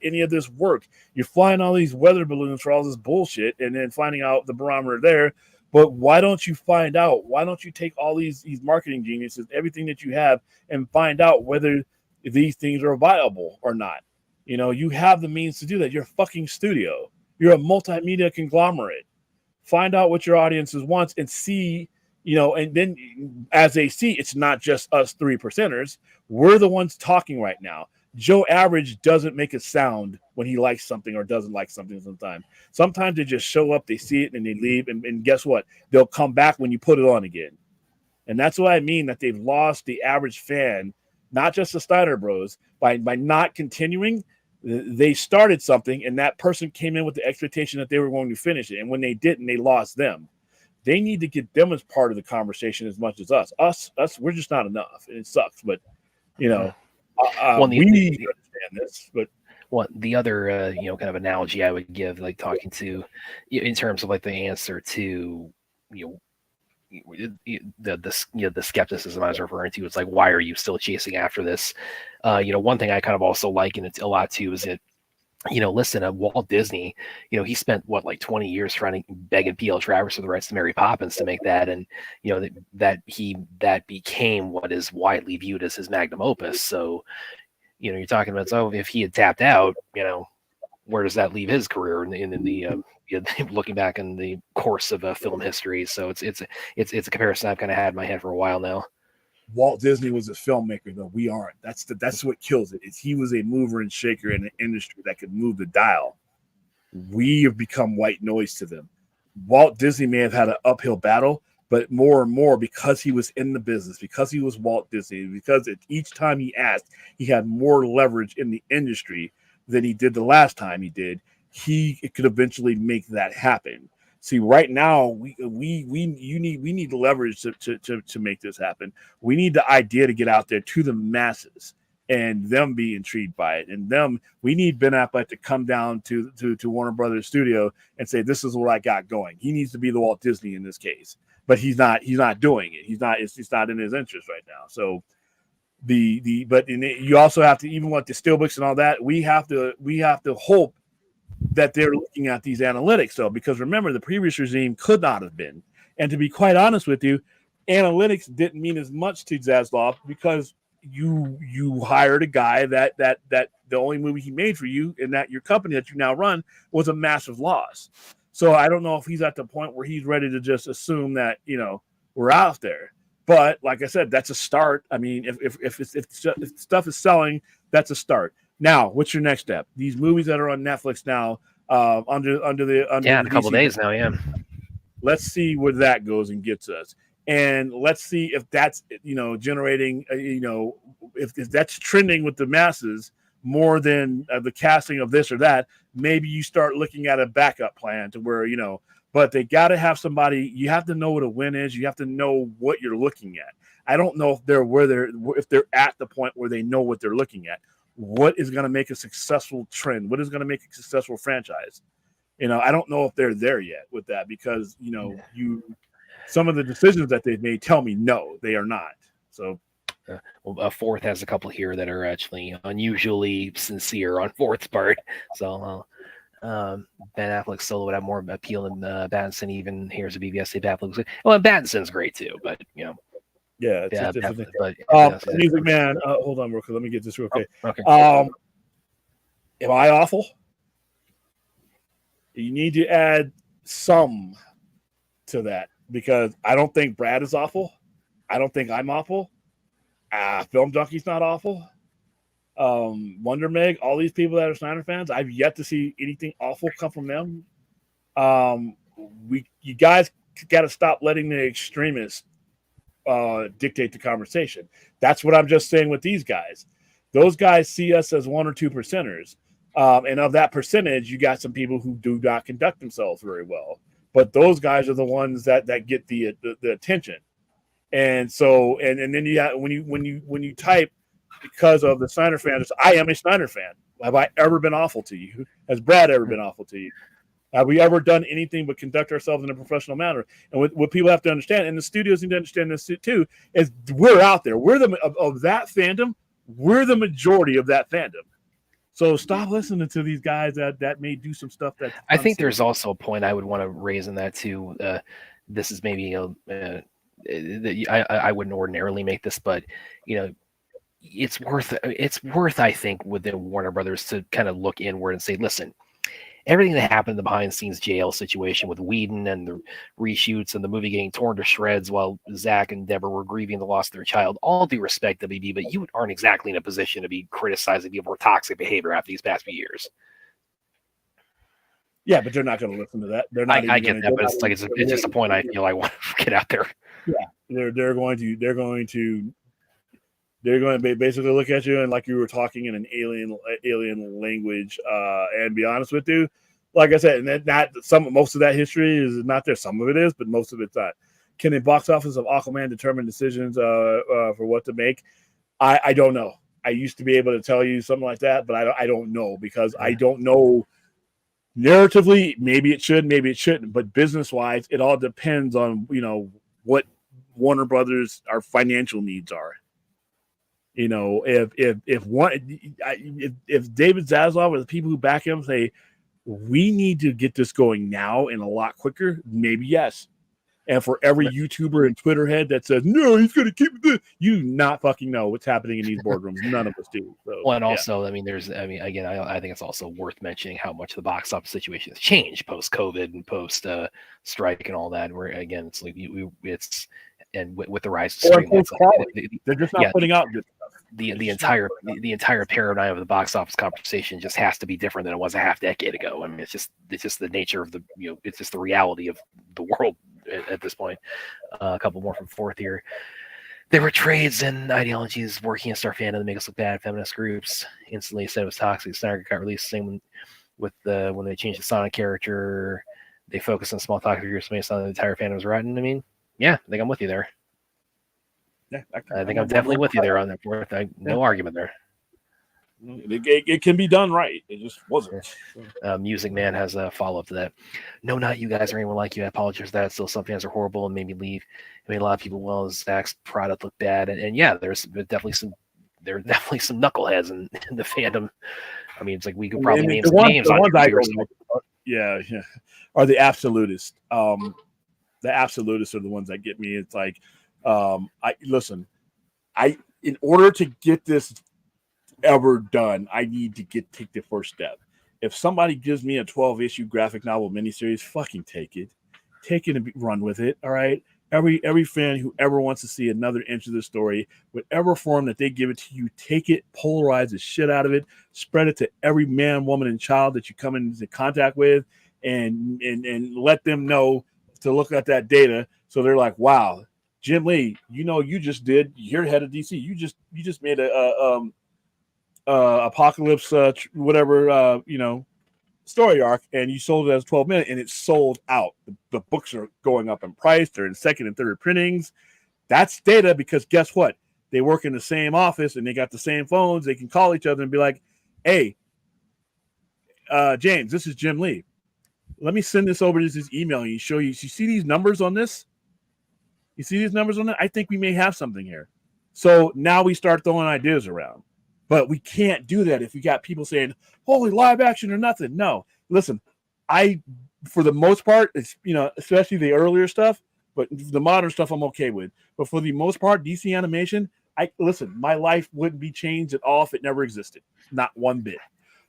S1: any of this work? You're flying all these weather balloons for all this bullshit, and then finding out the barometer there. But why don't you find out? Why don't you take all these marketing geniuses, everything that you have, and find out whether these things are viable or not? You know, you have the means to do that. You're a fucking studio. You're a multimedia conglomerate. Find out what your audiences wants and see, you know, and then as they see, it's not just us 3%ers. We're the ones talking right now. Joe Average doesn't make a sound when he likes something or doesn't like something sometimes. Sometimes they just show up, they see it, and they leave. And guess what? They'll come back when you put it on again. And that's what I mean, that they've lost the average fan, not just the Steiner Bros, by not continuing. They started something, and that person came in with the expectation that they were going to finish it. And when they didn't, they lost them. They need to get them as part of the conversation as much as us. Us, we're just not enough. And it sucks, but, you know, we need to understand this. But
S2: the other, you know, kind of analogy I would give, like talking to, in terms of like the answer to, you know, the skepticism I was referring to, it's like, why are you still chasing after this? You know, one thing I kind of also liken it a lot to is that, you know, listen, Walt Disney, you know, he spent like 20 years trying to begging P.L. Travers for the rights to Mary Poppins to make that, and you know that became what is widely viewed as his magnum opus. So, you know, you're talking about, so if he had tapped out, you know, where does that leave his career in the looking back in the course of film history? So it's a comparison I've kind of had in my head for a while now.
S1: Walt Disney was a filmmaker, though. We aren't. That's what kills it. Is he was a mover and shaker in an industry that could move the dial. We have become white noise to them. Walt Disney may have had an uphill battle, but more and more, because he was in the business, because he was Walt Disney, because each time he asked, he had more leverage in the industry than he did the last time he did. He could eventually make that happen. See, right now, we need the leverage to make this happen. We need the idea to get out there to the masses and them be intrigued by it. And we need Ben Affleck to come down to Warner Brothers Studio and say, this is what I got going. He needs to be the Walt Disney in this case, but he's not doing it. It's not in his interest right now. So you also have to, even with the steelbooks and all that, we have to hope that they're looking at these analytics, though, because remember, the previous regime could not have been. And to be quite honest with you, analytics didn't mean as much to Zaslav because you hired a guy that the only movie he made for you and that your company that you now run was a massive loss. So I don't know if he's at the point where he's ready to just assume that, you know, we're out there. But like I said, that's a start. I mean, if stuff is selling, that's a start. Now, what's your next step? These movies that are on Netflix now, under
S2: in a couple days now, yeah.
S1: Let's see where that goes and gets us, and let's see if that's, you know, generating, you know, if that's trending with the masses more than the casting of this or that. Maybe you start looking at a backup plan to where, you know, but they got to have somebody. You have to know what a win is. You have to know what you're looking at. I don't know if they're at the point where they know what they're looking at. What is going to make a successful trend? What is going to make a successful franchise? You know, I don't know if they're there yet with that because, you know, some of the decisions that they've made tell me no, they are not. So,
S2: Fourth has a couple here that are actually unusually sincere on Fourth's part. So, Ben Affleck's solo would have more appeal than Battinson. Even here's a BBS say Battinson. Well, Battinson's great too, but you know.
S1: Yeah, Music Man. Hold on, real quick. Let me get this real quick.
S2: Okay.
S1: Am I awful? You need to add some to that because I don't think Brad is awful. I don't think I'm awful. Film Junkie's not awful. Wonder Meg, all these people that are Snyder fans, I've yet to see anything awful come from them. You guys got to stop letting the extremists dictate the conversation. That's what I'm just saying with these guys. Those guys see us as 1 or 2%ers. And of that percentage, you got some people who do not conduct themselves very well. But those guys are the ones that get the attention. And so, and then you have, when you type because of the Snyder fans, I am a Snyder fan. Have I ever been awful to you? Has Brad ever been awful to you? Have we ever done anything but conduct ourselves in a professional manner? And what people have to understand, and the studios need to understand this too, is we're out there. We're of that fandom. We're the majority of that fandom. So stop listening to these guys that may do some stuff that
S2: I think there's also a point I would want to raise in that too. this is maybe I wouldn't ordinarily make this, but it's worth I think with the Warner Brothers to kind of look inward and say, listen, everything that happened in the behind the scenes jail situation with Whedon and the reshoots and the movie getting torn to shreds while Zach and Deborah were grieving the loss of their child, all due respect, WB, but you aren't exactly in a position to be criticizing people for toxic behavior after these past few years.
S1: Yeah, but they're not going to listen to that. They're not.
S2: I get that, but it's just a point I feel I want to get out there.
S1: Yeah, they're going to basically look at you and like you were talking in an alien language. And be honest with you, like I said, and most of that history is not there. Some of it is, but most of it's not. Can the box office of Aquaman determine decisions for what to make? I don't know. I used to be able to tell you something like that, but I don't know because I don't know. Narratively, maybe it should, maybe it shouldn't, but business-wise, it all depends on what Warner Brothers our financial needs are. If David Zaslav or the people who back him say we need to get this going now and a lot quicker, maybe yes. And for every YouTuber and Twitter head that says no, he's going to keep this, you not fucking know what's happening in these boardrooms. None of us do. So,
S2: well, and also, I think it's also worth mentioning how much the box office situation has changed post COVID and post strike and all that. Where again, it's like with the rise of streaming,
S1: they're just not putting out good stuff.
S2: The entire paradigm of the box office conversation just has to be different than it was a half decade ago. I mean, it's just the nature of it's just the reality of the world at this point. A couple more from fourth here. There were trades and ideologies working against our fandom that make us look bad. Feminist groups instantly said it was toxic. Snyder got released. Same with when they changed the Sonic character. They focused on small toxic groups, made it sound like the entire fandom was rotten. I mean, yeah, I think I'm with you there.
S1: Yeah,
S2: I think I'm definitely with you there on that fourth. No argument there.
S1: It can be done right. It just wasn't.
S2: Music Man has a follow-up to that. No, not you guys or anyone like you. I apologize for that. Still, some fans are horrible and made me leave. It made a lot of people, Zach's product look bad. And yeah, there are definitely some knuckleheads in the fandom. I mean, it's like we could probably name some names on here.
S1: Yeah. Are the absolutists. The absolutists are the ones that get me. It's like, in order to get this ever done, I need to take the first step. If somebody gives me a 12-issue graphic novel miniseries, fucking take it and run with it. All right. Every fan who ever wants to see another inch of the story, whatever form that they give it to you, take it, polarize the shit out of it, spread it to every man, woman, and child that you come into contact with, and let them know to look at that data. So they're like, wow, Jim Lee, you're head of DC. You just made a Apocalypse, story arc, and you sold it as 12 minutes, and it's sold out. The books are going up in price. They're in second and third printings. That's data because guess what? They work in the same office and they got the same phones. They can call each other and be like, hey, James, this is Jim Lee. Let me send this over to this email and show you. You see these numbers on this? You see these numbers on that? I think we may have something here. So now we start throwing ideas around. But we can't do that if we got people saying, holy, live action or nothing. No. Listen, for the most part, it's, especially the earlier stuff, but the modern stuff I'm okay with. But for the most part, DC animation, my life wouldn't be changed at all if it never existed. Not one bit.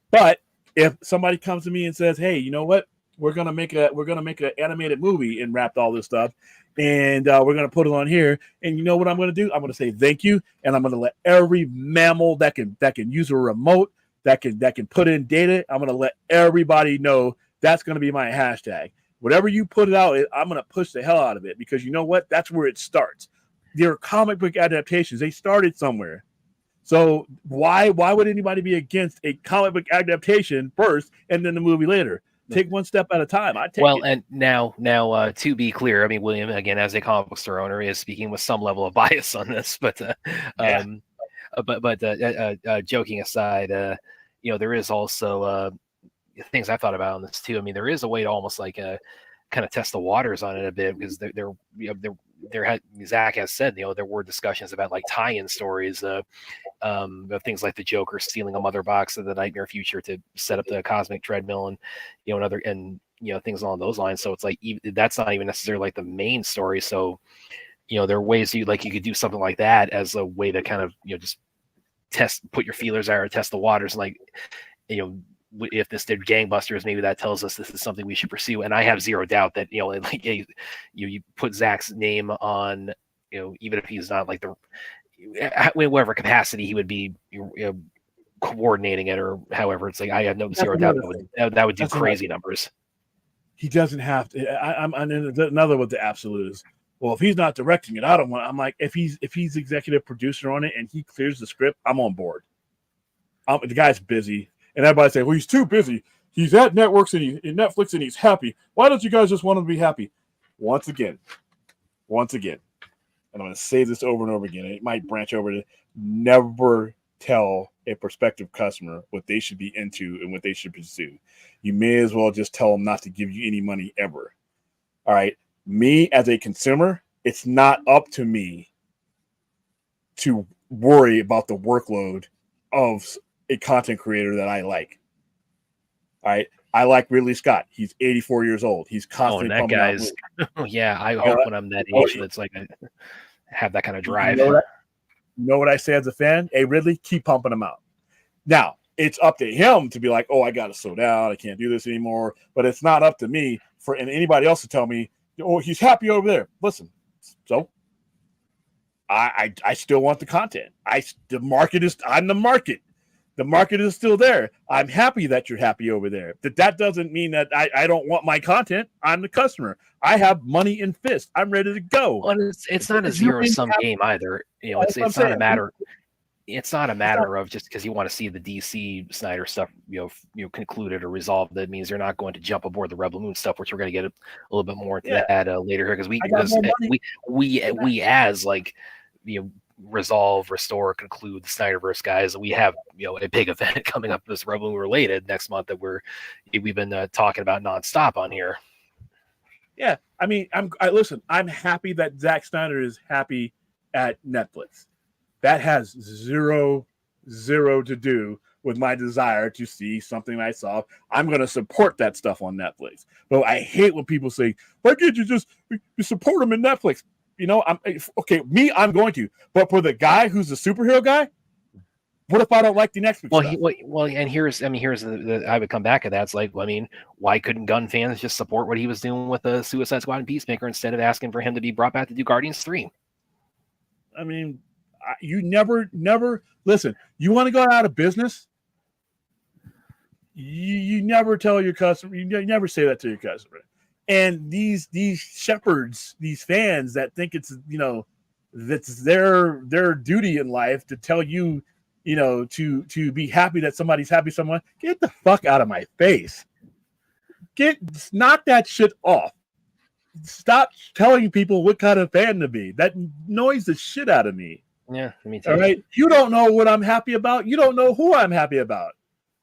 S1: But if somebody comes to me and says, hey, you know what? We're gonna make an animated movie and wrap all this stuff, and we're gonna put it on here. And you know what I'm gonna do? I'm gonna say thank you, and I'm gonna let every mammal that can use a remote, that can put in data. I'm gonna let everybody know that's gonna be my hashtag. Whatever you put it out, I'm gonna push the hell out of it because you know what? That's where it starts. There are comic book adaptations. They started somewhere. So why would anybody be against a comic book adaptation first and then the movie later? Take one step at a time.
S2: And now, to be clear, I mean, William, again, as a comic book store owner, is speaking with some level of bias on this. But joking aside, there is also things I thought about on this too. I mean, there is a way to almost like kind of test the waters on it a bit because Zach has said, there were discussions about like tie-in stories of things like the Joker stealing a mother box of the Nightmare Future to set up the cosmic treadmill and things along those lines. So it's like that's not even necessarily like the main story. So there are ways you could do something like that as a way to kind of just put your feelers out or test the waters. And if this did gangbusters, maybe that tells us this is something we should pursue. And I have zero doubt that you put Zach's name on, even if he's not like whatever capacity he would be coordinating it or however, it's like I have zero doubt that would do crazy numbers.
S1: He doesn't have to. I'm another with the absolute is, well, if he's not directing it, I don't want. I'm like, if he's executive producer on it and he clears the script, I'm on board. The guy's busy, and everybody say, well, he's too busy. He's at networks and in Netflix and he's happy. Why don't you guys just want him to be happy? Once again, and I'm going to say this over and over again. It might branch over to never tell a prospective customer what they should be into and what they should pursue. You may as well just tell them not to give you any money ever. All right. Me as a consumer, it's not up to me to worry about the workload of a content creator that I like. All right. I like Ridley Scott. He's 84 years old. He's constantly
S2: that guy's. Yeah, I hope when I'm that age, that's like I have that kind of drive.
S1: You know what I say as a fan? Hey, Ridley, keep pumping him out. Now, it's up to him to be like, oh, I got to slow down. I can't do this anymore. But it's not up to me and anybody else to tell me, oh, he's happy over there. Listen, so I still want the content. I'm the market. The market is still there. I'm happy that you're happy over there. That doesn't mean that I don't want my content. I'm the customer. I have money in fist. I'm ready to go.
S2: Well, it's not a zero-sum game either. It's not a matter. It's not a matter of just because you want to see the DC Snyder stuff, concluded or resolved. That means you're not going to jump aboard the Rebel Moon stuff, which we're going to get a little bit more into that later here because we as resolve, restore, conclude the Snyderverse guys. We have a big event coming up this Rebel Moon related next month that we've been talking about nonstop on here.
S1: Yeah, I mean, I'm happy that Zack Snyder is happy at Netflix. That has zero to do with my desire to see something I saw. I'm going to support that stuff on Netflix. But I hate when people say, why can't you just support them in Netflix? I'm going to. But for the guy who's a superhero guy, what if I don't like the Netflix stuff?
S2: And here's I would come back at that. It's like, why couldn't Gunn fans just support what he was doing with the Suicide Squad and Peacemaker instead of asking for him to be brought back to do Guardians 3?
S1: I mean, you never listen. You want to go out of business? You never tell your customer. You never say that to your customer. And these shepherds, these fans that think it's that's their duty in life to tell you, to be happy that somebody's happy. Someone get the fuck out of my face. Knock that shit off. Stop telling people what kind of fan to be. That annoys the shit out of me.
S2: Yeah, me too.
S1: All right. You don't know what I'm happy about. You don't know who I'm happy about.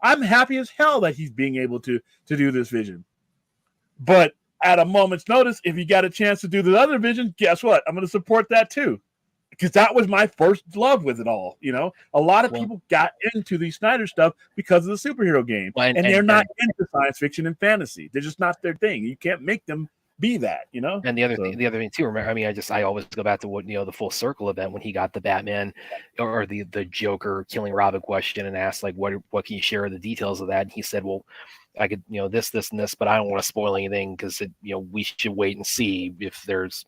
S1: I'm happy as hell that he's being able to do this vision. But at a moment's notice, if you got a chance to do the other vision, guess what? I'm going to support that too. Because that was my first love with it all. A lot of people got into the Snyder stuff because of the superhero game. And they're not into science fiction and fantasy. They're just not their thing. You can't make them be that, And the other
S2: thing too, remember, I always go back to what, the Full Circle event when he got the Batman or the Joker killing Robin question and asked what can you share the details of that? And he said, well, I could, this and this, but I don't want to spoil anything because we should wait and see if there's,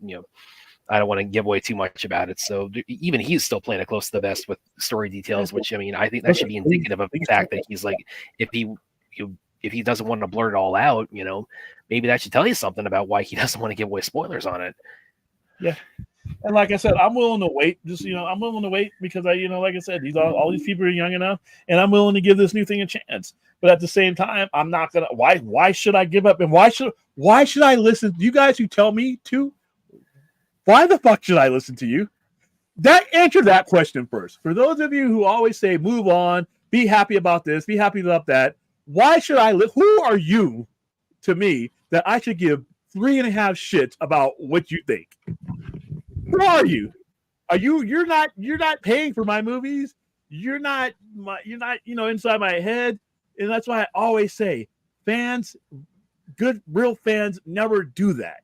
S2: I don't want to give away too much about it. So even he's still playing it close to the vest with story details, which I think that should be indicative of the fact that he's like, if he doesn't want to blurt it all out, maybe that should tell you something about why he doesn't want to give away spoilers on it.
S1: Yeah. And like I said, I'm willing to wait. I'm willing to wait because like I said, all these people are young enough, and I'm willing to give this new thing a chance. But at the same time, I'm not gonna. Why should I give up? And why should I listen? You guys who tell me to, why the fuck should I listen to you? Answer that question first. For those of you who always say, move on, be happy about this, be happy about that. Why should I who are you to me that I should give 3.5 shits about what you think? Who are you? You're not paying for my movies. You're not inside my head. And that's why I always say, fans, good, real fans never do that.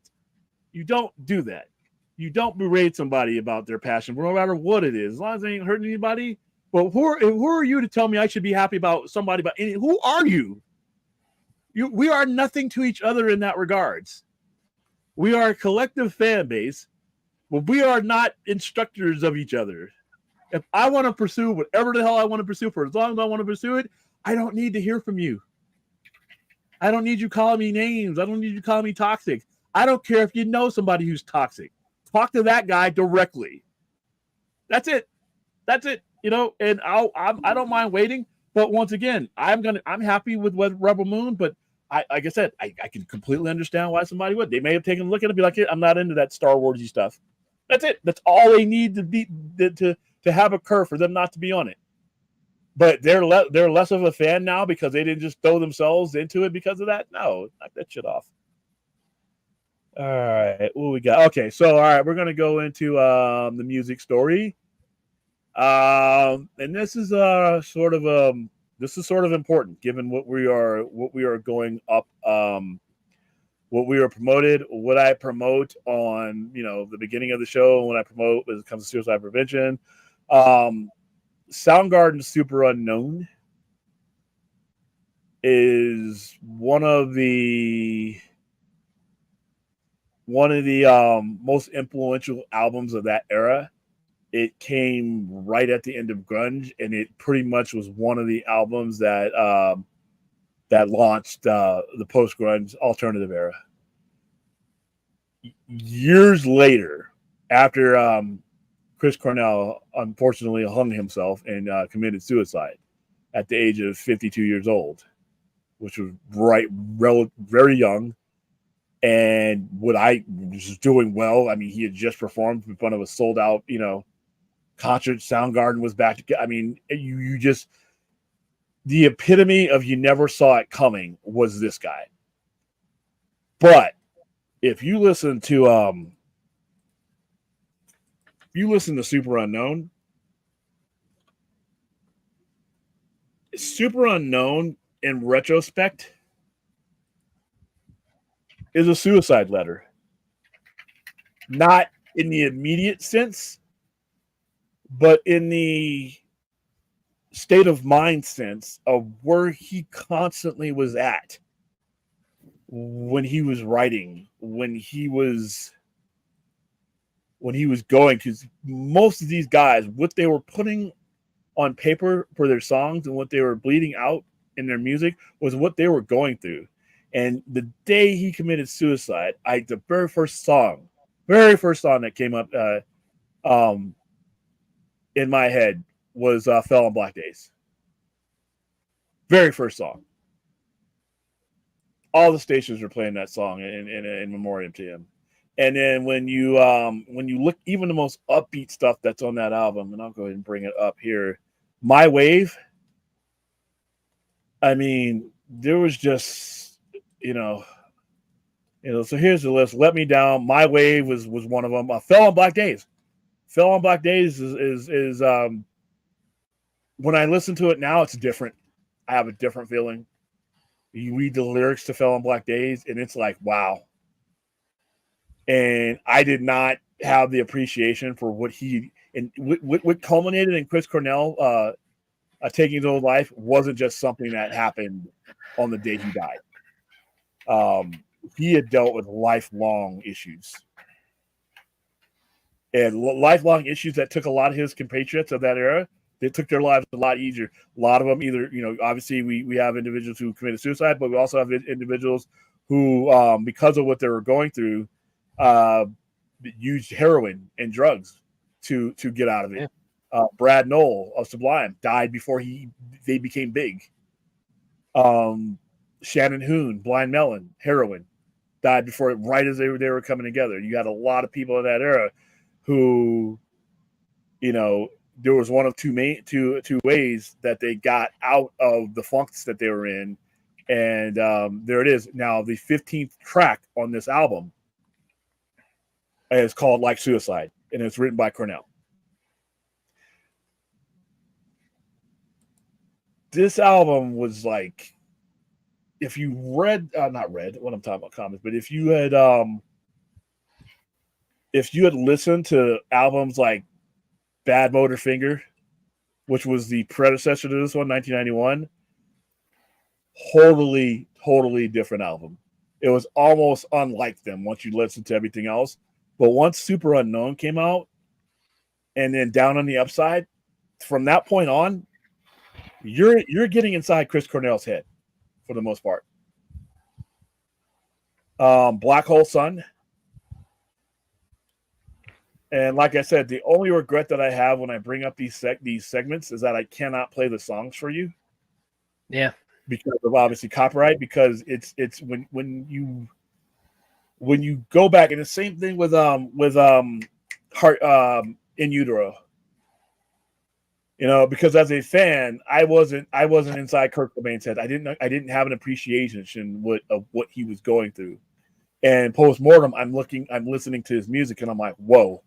S1: You don't do that. You don't berate somebody about their passion, no matter what it is, as long as they ain't hurting anybody. But who are you to tell me I should be happy about somebody? About any? Who are you? We are nothing to each other in that regards. We are a collective fan base, but we are not instructors of each other. If I want to pursue whatever the hell I want to pursue for as long as I want to pursue it, I don't need to hear from you. I don't need you calling me names. I don't need you calling me toxic. I don't care if you know somebody who's toxic. Talk to that guy directly. That's it. That's it. You know, and I don't mind waiting. But once again, I'm happy with Rebel Moon. But like I said, I can completely understand why somebody would. They may have taken a look at it and be like, I'm not into that Star Warsy stuff. That's it. That's all they need to be to have a curve for them not to be on it. But they're less of a fan now because they didn't just throw themselves into it because of that. No, knock that shit off. All right, what we got? Okay, so all right, we're gonna go into the music story, and this is sort of important given what we are going up, what we are promoted, what I promote on the beginning of the show, and what I promote when it comes to suicide prevention. Soundgardens Superunknown is one of the most influential albums of that era. It came right at the end of grunge, and it pretty much was one of the albums that launched the post-grunge alternative era. Years later, after Chris Cornell unfortunately hung himself and committed suicide at the age of 52 years old, which was very young. And what I was doing well. I mean, he had just performed in front of a sold out, concert. Soundgarden was back. I mean, you just, the epitome of you never saw it coming was this guy. But if you listen to Superunknown, Superunknown in retrospect is a suicide letter. Not in the immediate sense, but in the state of mind sense of where he constantly was at when he was writing, when he was going, because most of these guys, what they were putting on paper for their songs and what they were bleeding out in their music was what they were going through. And the day he committed suicide, the very first song that came up in my head was "Fell on Black Days." Very first song. All the stations were playing that song in memoriam to him. And then when you look, even the most upbeat stuff that's on that album, and I'll go ahead and bring it up here, "My Wave." I mean, there was just so here's the list. "Let Me Down," "My Wave" was one of them. "Fell on Black Days." "Fell on Black Days" is when I listen to it now, it's different. I have a different feeling. You read the lyrics to "Fell on Black Days," and it's like, wow. And I did not have the appreciation for what what culminated in Chris Cornell taking his own life wasn't just something that happened on the day he died. He had dealt with lifelong issues. And lifelong issues that took a lot of his compatriots of that era, they took their lives a lot easier. A lot of them either, obviously we have individuals who committed suicide, but we also have individuals who, because of what they were going through, used heroin and drugs to get out of it. Yeah. Brad Knoll of Sublime died before they became big. Shannon Hoon, Blind Melon, heroin, died before, right as they were coming together. You had a lot of people in that era who, there was one of two ways that they got out of the funks that they were in. And there it is. Now, the 15th track on this album is called "Like Suicide," and it's written by Cornell. This album was like if you read, not read, what I'm talking about comics, but if you had listened to albums like Bad Motor Finger, which was the predecessor to this one, 1991, totally different album. It was almost unlike them once you listen to everything else. But once Super Unknown came out, and then Down on the Upside, from that point on, you're getting inside Chris Cornell's head for the most part. Black Hole Sun. And like I said, the only regret that I have when I bring up these segments is that I cannot play the songs for you.
S2: Yeah.
S1: Because of obviously copyright, because it's when you go back, and the same thing with Heart In Utero. You know, because as a fan, I wasn't inside Kurt Cobain's head. I didn't have an appreciation of what he was going through. And post-mortem, I'm listening to his music, and I'm like, whoa,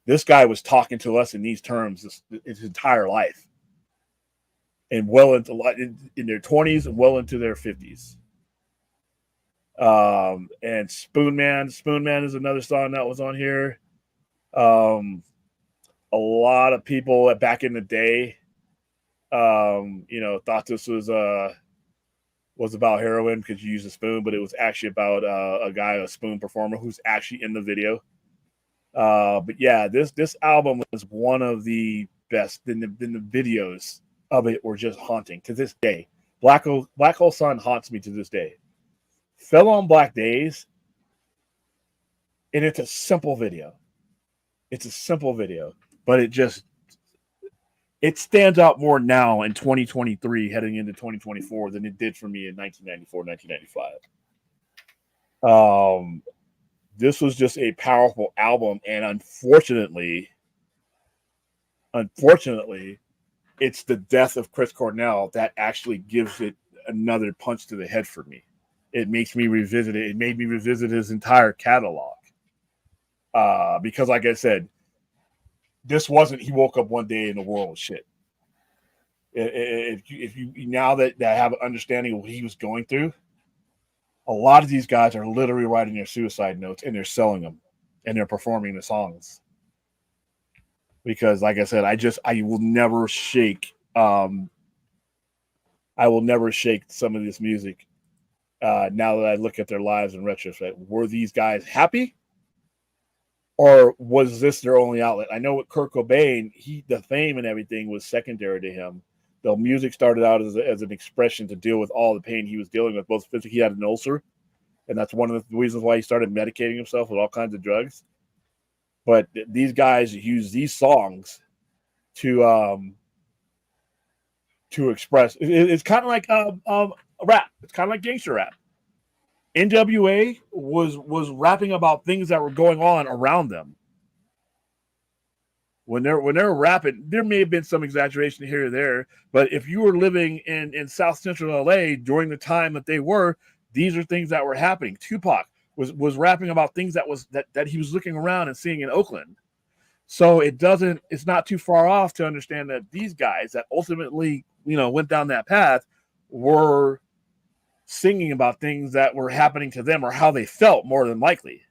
S1: this guy was talking to us in these terms his entire life. And well into in their 20s and well into their 50s. And Spoon Man is another song that was on here. A lot of people back in the day, thought this was about heroin because you use a spoon, but it was actually about a spoon performer who's actually in the video. But yeah, this album was one of the best. Then the videos of it were just haunting to this day. Black Hole Sun haunts me to this day. Fell on Black Days, and it's a simple video. But it stands out more now in 2023 heading into 2024 than it did for me in 1994, 1995. This was just a powerful album, and unfortunately, it's the death of Chris Cornell that actually gives it another punch to the head for me. It makes me revisit it. It made me revisit his entire catalog. Because like I said, this wasn't, he woke up one day and the world was shit. If you now that have an understanding of what he was going through, a lot of these guys are literally writing their suicide notes and they're selling them and they're performing the songs. Because like I said, I will never shake some of this music now that I look at their lives in retrospect. Were these guys happy? Or was this their only outlet? I know with Kurt Cobain, the fame and everything was secondary to him. The music started out as an expression to deal with all the pain he was dealing with, both physically. He had an ulcer, and that's one of the reasons why he started medicating himself with all kinds of drugs. But these guys use these songs to express. It's kind of like rap. It's kind of like gangster rap. NWA was rapping about things that were going on around them. When they're rapping, there may have been some exaggeration here or there, but if you were living in South Central LA during the time that they were, these are things that were happening. Tupac was rapping about things that he was looking around and seeing in Oakland. So it's not too far off to understand that these guys that ultimately, went down that path were singing about things that were happening to them or how they felt more than likely.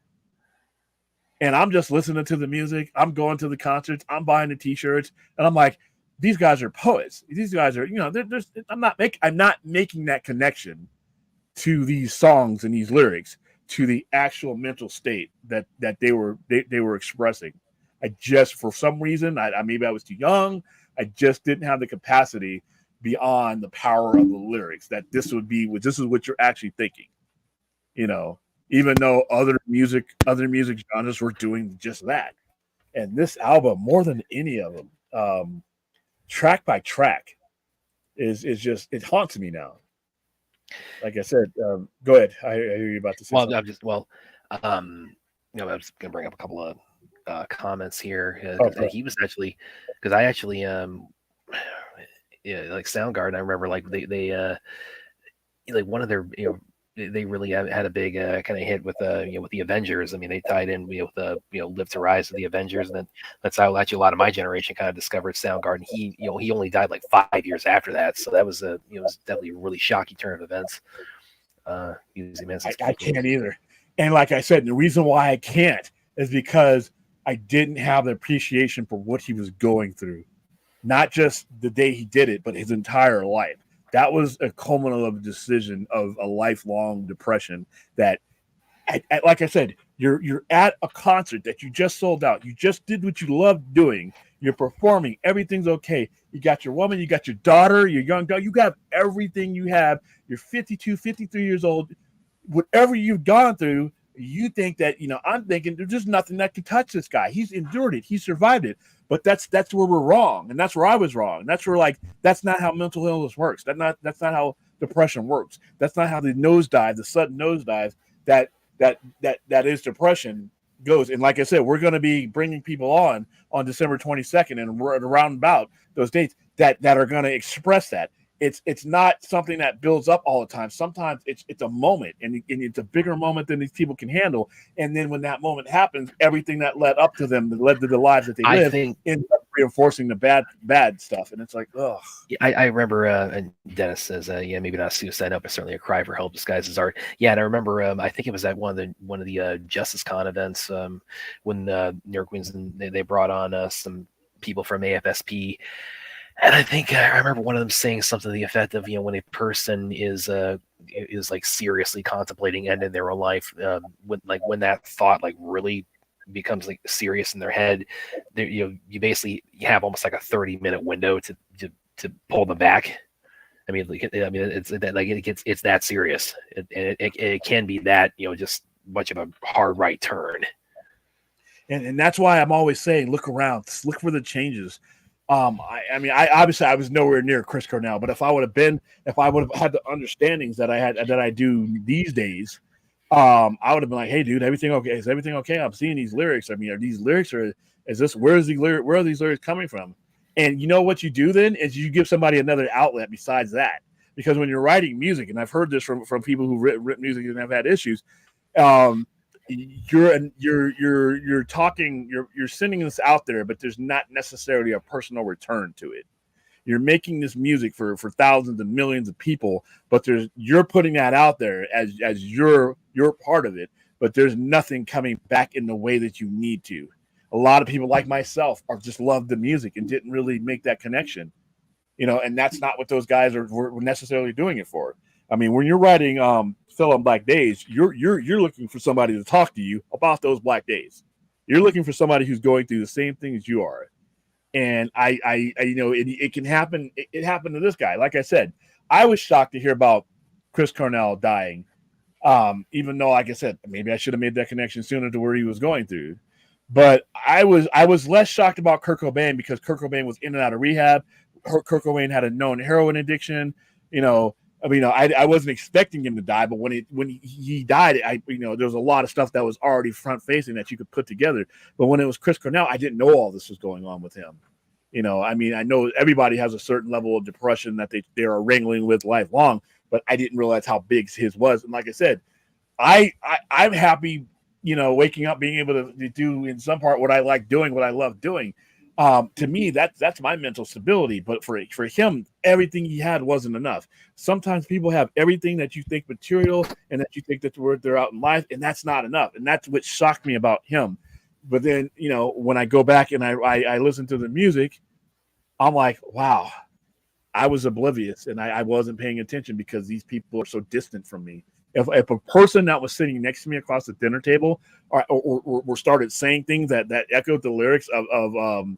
S1: And I'm just listening to the music. I'm going to the concerts. I'm buying the t-shirts. And I'm like, these guys are poets. These guys are, I'm not making that connection to these songs and these lyrics to the actual mental state that they were expressing. I just, for some reason, maybe I was too young. I just didn't have the capacity beyond the power of the lyrics that this is what you're actually thinking, even though other music genres were doing just that. And this album, more than any of them, track by track, is just, it haunts me now. Like I said, go ahead. I hear you about to say something.
S2: I was gonna bring up a couple of comments here. He was actually, because I actually like Soundgarden. I remember like they like one of their they really had a big kind of hit with with the Avengers. I mean, they tied in with Live to Rise of the Avengers, and then that's how actually a lot of my generation kind of discovered Soundgarden. He only died like 5 years after that, so that was was definitely a really shocking turn of events.
S1: I can't either. And like I said, the reason why I can't is because I didn't have the appreciation for what he was going through. Not just the day he did it, but his entire life. That was a culminative decision of a lifelong depression that, like I said, you're at a concert that you just sold out. You just did what you loved doing. You're performing. Everything's okay. You got your woman. You got your daughter, your young daughter. You got everything you have. You're 52, 53 years old. Whatever you've gone through, you think that, I'm thinking there's just nothing that can touch this guy. He's endured it. He survived it. But that's where we're wrong. And that's where I was wrong. That's where, that's not how mental illness works. That's not how depression works. That's not how the sudden nosedive that is depression goes. And like I said, we're going to be bringing people on December 22nd and around about those dates that are going to express that. It's not something that builds up all the time. Sometimes it's a moment, and it's a bigger moment than these people can handle. And then when that moment happens, everything that led up to them, that led to the lives that they live, ends up reinforcing the bad stuff. And it's like, ugh.
S2: I remember, and Dennis says, maybe not a suicide note, but certainly a cry for help disguised as art. Yeah, and I remember, I think it was at one of the Justice Con events when New York Queens, and they brought on some people from AFSP. And I think I remember one of them saying something to the effect of, when a person is like seriously contemplating ending their own life, when that thought really becomes like serious in their head, you basically have almost like a 30-minute window to pull them back. I mean, it's that serious. It can be that, just much of a hard right turn.
S1: And that's why I'm always saying, look around, look for the changes. I obviously I was nowhere near Chris Cornell, but if I would have had the understandings that I do these days, I would have been like, hey dude, everything okay? Is everything okay? I'm seeing these lyrics. I mean, are these lyrics where are these lyrics coming from? And you know what you do then is you give somebody another outlet besides that. Because when you're writing music, and I've heard this from people who've written music and have had issues, you're talking, you're sending this out there, but there's not necessarily a personal return to it. You're making this music for thousands and millions of people, but you're putting that out there as you're part of it, but there's nothing coming back in the way that you need to. A lot of people like myself are just love the music and didn't really make that connection, and that's not what those guys were necessarily doing it for. I mean, when you're writing Fell on Black Days, you're looking for somebody to talk to you about those black days. You're looking for somebody who's going through the same thing as you are. And it can happen. It happened to this guy. Like I said, I was shocked to hear about Chris Cornell dying. Even though, like I said, maybe I should have made that connection sooner to where he was going through. But I was less shocked about Kurt Cobain because Kurt Cobain was in and out of rehab. Kurt Cobain had a known heroin addiction. I wasn't expecting him to die, but when he died, there was a lot of stuff that was already front facing that you could put together. But when it was Chris Cornell, I didn't know all this was going on with him. I know everybody has a certain level of depression that they are wrangling with lifelong, but I didn't realize how big his was. And like I said, I'm happy, waking up, being able to do in some part what I like doing, what I love doing. To me, that's my mental stability. But for him, everything he had wasn't enough. Sometimes people have everything that you think material and that you think that they're out in life, and that's not enough. And that's what shocked me about him. But then, when I go back and I listen to the music, I'm like, wow, I was oblivious and I wasn't paying attention because these people are so distant from me. If a person that was sitting next to me across the dinner table or started saying things that echoed the lyrics of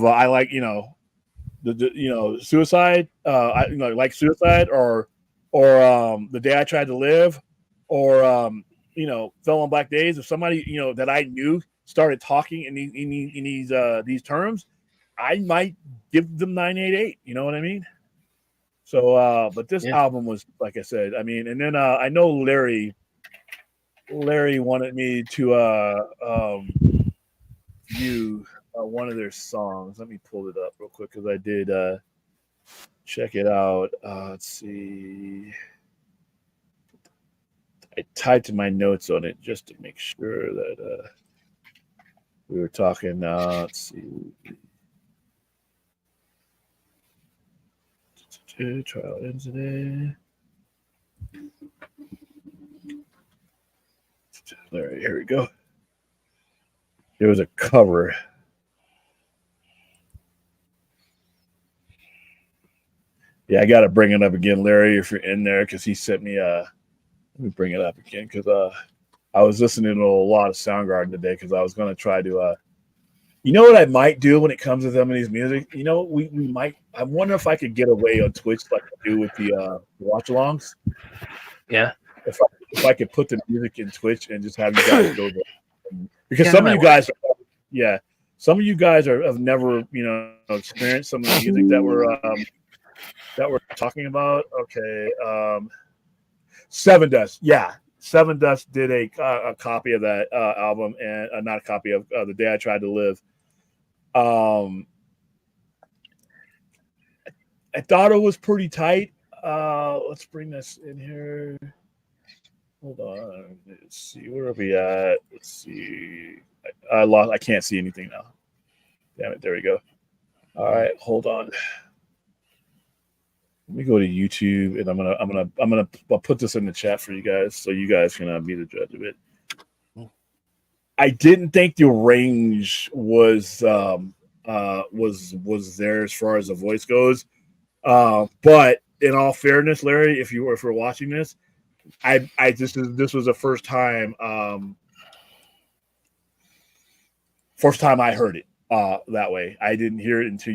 S1: I like, suicide, like suicide or the day I tried to live or, Fell on Black Days. If somebody, that I knew started talking in these terms, I might give them 988. You know what I mean? So, but this album was, like I said, I mean, and then I know Larry wanted me to view one of their songs. Let me pull it up real quick because I did check it out. Let's see. I tied to my notes on it just to make sure that we were talking. Let's see. Trial ends today. All right, here we go. There was a cover. Yeah, I got to bring it up again, Larry, if you're in there, because he sent me. Let me bring it up again because I was listening to a lot of Soundgarden today because I was going to try to. You know what I might do when it comes to some of these music? You know, we might. I wonder if I could get away on Twitch like I do with the watch-alongs.
S2: Yeah.
S1: If I could put the music in Twitch and just have you guys go there, because some of you guys, some of you guys have never experienced some of the music that we're talking about. Okay, Seven Dust, Seven Dust did a copy of that album, and not a copy of The Day I Tried to Live. I thought it was pretty tight. Let's bring this in here. Hold on. Let's see. Where are we at? Let's see. I can't see anything now. Damn it. There we go. All right. Hold on. Let me go to YouTube, and I'll put this in the chat for you guys so you guys can be the judge of it. I didn't think the range was there as far as the voice goes. But in all fairness, Larry, if we're watching this, this was the first time I heard it that way. I didn't hear it until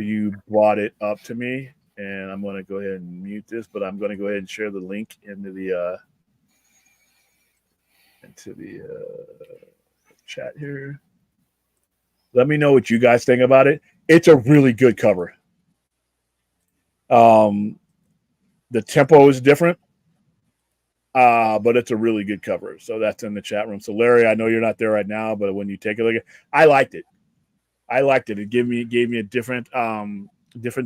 S1: you brought it up to me, and I'm going to go ahead and mute this, but I'm going to go ahead and share the link into the chat here. Let me know what you guys think about it. It's a really good cover. The tempo is different, but it's a really good cover. So that's in the chat room. So Larry, I know you're not there right now, but when you take a look at it, I liked it. It gave me a different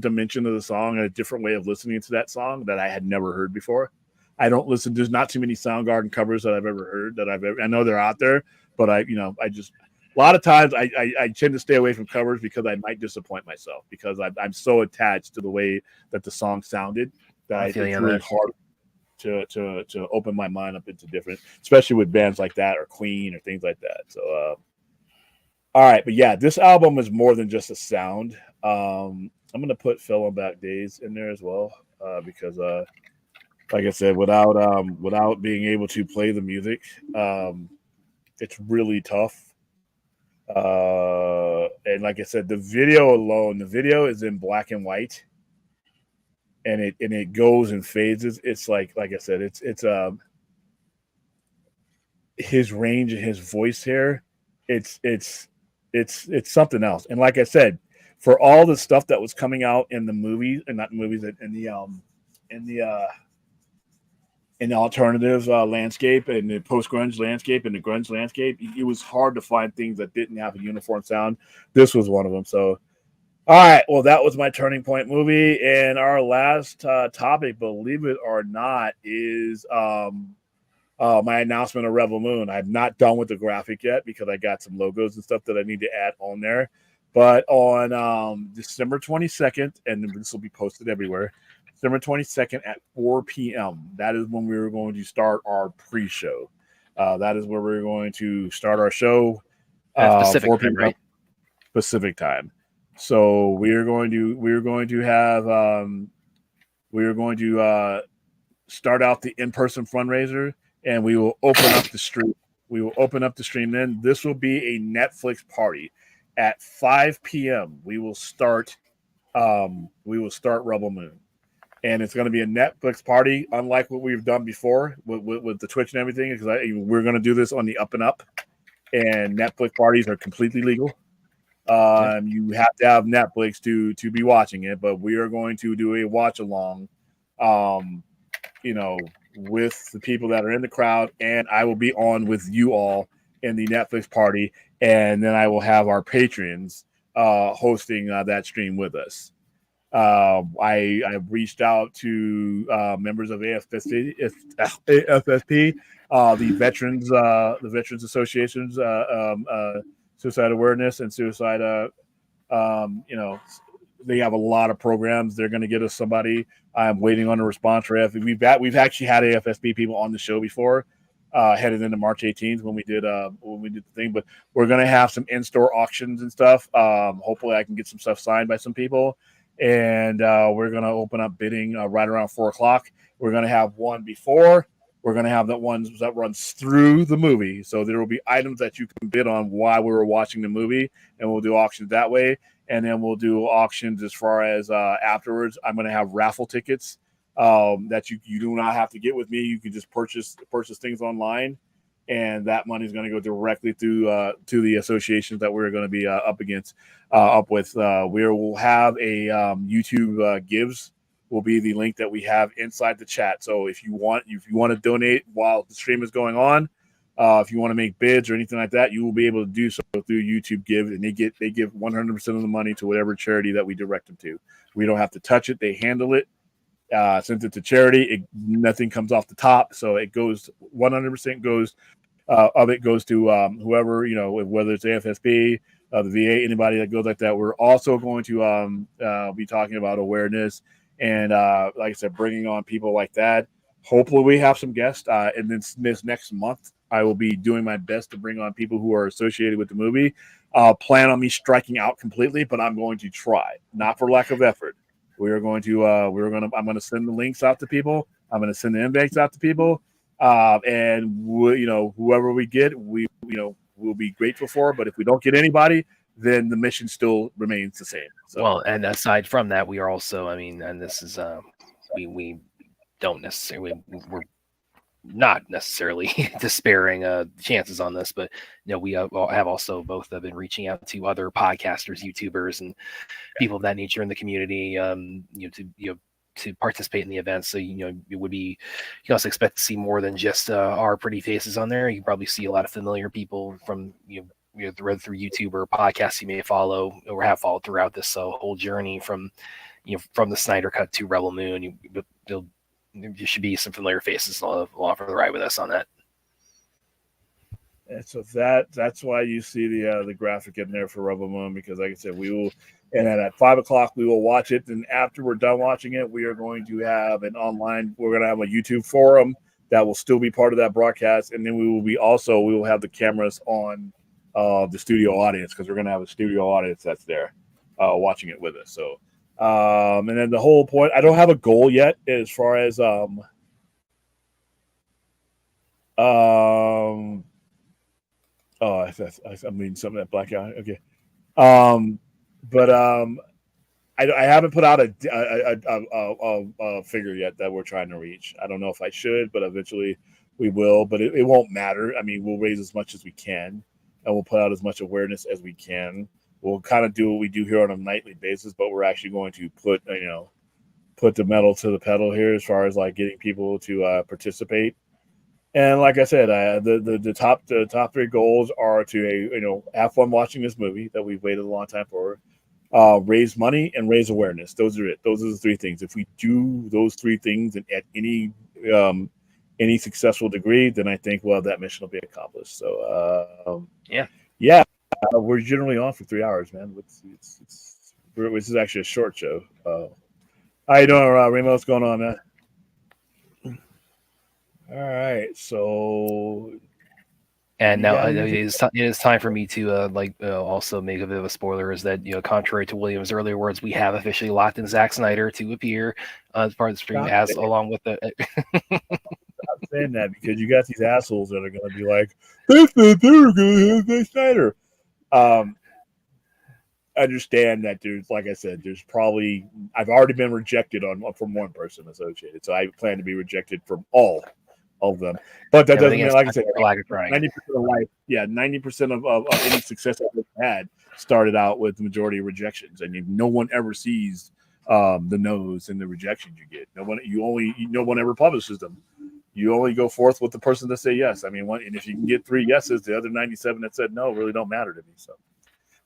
S1: dimension of the song and a different way of listening to that song that I had never heard before. There's not too many Soundgarden covers that I've ever heard I know they're out there, but a lot of times I tend to stay away from covers because I might disappoint myself because I'm so attached to the way that the song sounded that it's really hard to open my mind up into different, especially with bands like that or Queen or things like that. So, all right, but yeah, this album is more than just a sound. I'm gonna put Fell on Back Days in there as well because, like I said, without being able to play the music, it's really tough. And like I said, the video is in black and white, and it goes in phases. It's like I said, it's his range and his voice here. It's something else. And like I said, for all the stuff that was coming out in the movies, and not the movies, in the alternative landscape and the post-grunge landscape and the grunge landscape, it was hard to find things that didn't have a uniform sound. This was one of them. So, all right, well, that was my Turning Point movie. And our last topic, believe it or not, is my announcement of Rebel Moon. I'm not done with the graphic yet because I got some logos and stuff that I need to add on there. But on December 22nd, and this will be posted everywhere, December 22nd at 4 p.m. That is when we were going to start our pre-show. That is where we're going to start our show.
S2: Pacific time, right?
S1: Pacific time. So we are going to start out the in-person fundraiser, and we will open up the stream. Then this will be a Netflix party at 5 p.m. We will start Rebel Moon. And it's going to be a Netflix party, unlike what we've done before with the Twitch and everything, because we're going to do this on the up and up. And Netflix parties are completely legal. You have to have Netflix to be watching it, but we are going to do a watch along, with the people that are in the crowd, and I will be on with you all in the Netflix party, and then I will have our patrons hosting that stream with us. I've reached out to members of AFSP, the Veterans Associations, suicide awareness and suicide. They have a lot of programs. They're going to get us somebody. I'm waiting on a response for AFSP. We've actually had AFSP people on the show before, headed into March 18th when we did the thing. But we're going to have some in-store auctions and stuff. Hopefully, I can get some stuff signed by some people. And we're going to open up bidding right around 4:00. We're going to have one before. We're going to have that one that runs through the movie. So there will be items that you can bid on while we were watching the movie, and we'll do auctions that way. And then we'll do auctions as far as afterwards. I'm going to have raffle tickets that you do not have to get with me. You can just purchase things online, and that money is going to go directly to the associations that we're going to be up with. We will have a YouTube gives will be the link that we have inside the chat. So if you want to donate while the stream is going on, if you want to make bids or anything like that, you will be able to do so through YouTube Give, and they give 100% of the money to whatever charity that we direct them to. We don't have to touch it; they handle it. Since it's a charity, nothing comes off the top, so it goes 100% goes to whoever, whether it's AFSP, the VA, anybody that goes like that. We're also going to be talking about awareness and, like I said, bringing on people like that. Hopefully, we have some guests, and then this next month, I will be doing my best to bring on people who are associated with the movie. Plan on me striking out completely, but I'm going to try, not for lack of effort. I'm going to send the links out to people. I'm going to send the invites out to people, and whoever we get, we'll be grateful for. But if we don't get anybody, then the mission still remains the same. So.
S2: Well, and aside from that, we are also, and this is we don't necessarily we're not necessarily despairing chances on this, but we have also both been reaching out to other podcasters, YouTubers, and people of that nature in the community, to participate in the event. So you can also expect to see more than just our pretty faces on there. You can probably see a lot of familiar people from through YouTube or podcasts you may follow or have followed throughout this whole journey from the Snyder Cut to Rebel Moon. There should be some familiar faces along for the ride with us on that.
S1: And so that's why you see the graphic in there for Rebel Moon, because like I said, we will, and at 5:00 we will watch it. And after we're done watching it, we are going to have we're going to have a YouTube forum that will still be part of that broadcast. And then we will have the cameras on the studio audience, because we're going to have a studio audience that's there watching it with us. So, and then the whole point, I don't have a goal yet as far as something that black out. Okay. But I haven't put out a figure yet that we're trying to reach. I don't know if I should, but eventually we will. But it won't matter. I mean, we'll raise as much as we can, and we'll put out as much awareness as we can. We'll kind of do what we do here on a nightly basis, but we're actually going to put the metal to the pedal here as far as like getting people to participate. And like I said, the top three goals are to have fun watching this movie that we've waited a long time for, raise money and raise awareness. Those are it. Those are the three things. If we do those three things and at any successful degree, then I think that mission will be accomplished. So yeah. We're generally on for 3 hours, man. This is actually a short show. How you doing, Remo? What's going on, man? All right, so
S2: and now it is time for me to also make a bit of a spoiler. Is that contrary to William's earlier words, we have officially locked in Zack Snyder to appear as part of the stream along with the.
S1: I'm saying that because you got these assholes that are going to be like, "They're going to have Zack Snyder." Understand that like I said, I've already been rejected from one person associated, so I plan to be rejected from all of them. But that doesn't mean, like I said, 90% of life, 90% of any success I've had started out with the majority of rejections, and no one ever sees the no's and the rejections you get. No one ever publishes them. You only go forth with the person that say yes. I mean, and if you can get 3 yeses, the other 97 that said no really don't matter to me. So,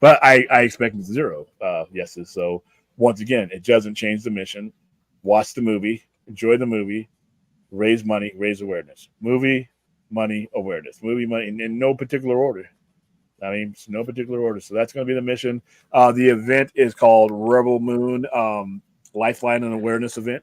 S1: but I expect 0 yeses. So once again, it doesn't change the mission. Watch the movie, enjoy the movie, raise money, raise awareness. Movie, money, awareness. Movie, money, in no particular order. I mean, it's no particular order. So that's going to be the mission. The event is called Rebel Moon Lifeline and Awareness Event.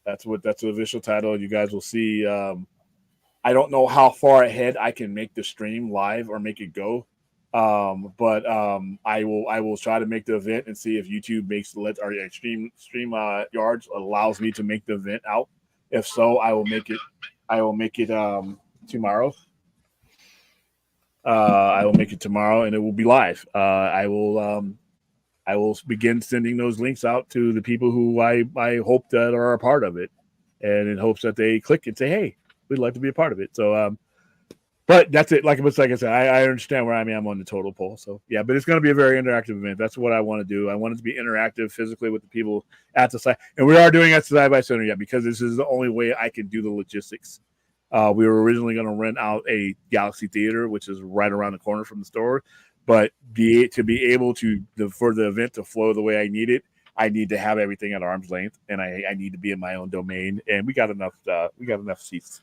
S1: That's the official title. You guys will see. I don't know how far ahead I can make the stream live or make it go. But I will try to make the event and see if YouTube makes our stream yards allows me to make the event out. If so, I will make it tomorrow. I will make it tomorrow, and it will be live. I will begin sending those links out to the people who I hope that are a part of it, and in hopes that they click and say, "Hey, we'd like to be a part of it." So, but that's it. Like I said, I understand where I am on the total poll. So yeah, but it's going to be a very interactive event. That's what I want to do. I want it to be interactive physically with the people at the site, and we are doing it at the Side by Center yet because this is the only way I can do the logistics. We were originally going to rent out a Galaxy Theater, which is right around the corner from the store, but to be able for the event to flow the way I need it, I need to have everything at arm's length, and I need to be in my own domain, and we got enough seats.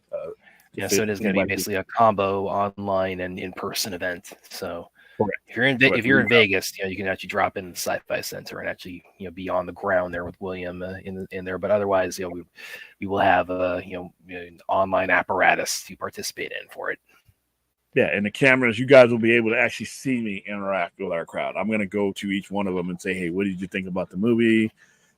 S2: Yeah, so it is going to be basically a combo online and in-person event. So if you're in Vegas, you can actually drop in the Sci-Fi Center and actually be on the ground there with William in there. But otherwise, we will have an online apparatus to participate in for it.
S1: Yeah, and the cameras, you guys will be able to actually see me interact with our crowd. I'm going to go to each one of them and say, "Hey, what did you think about the movie?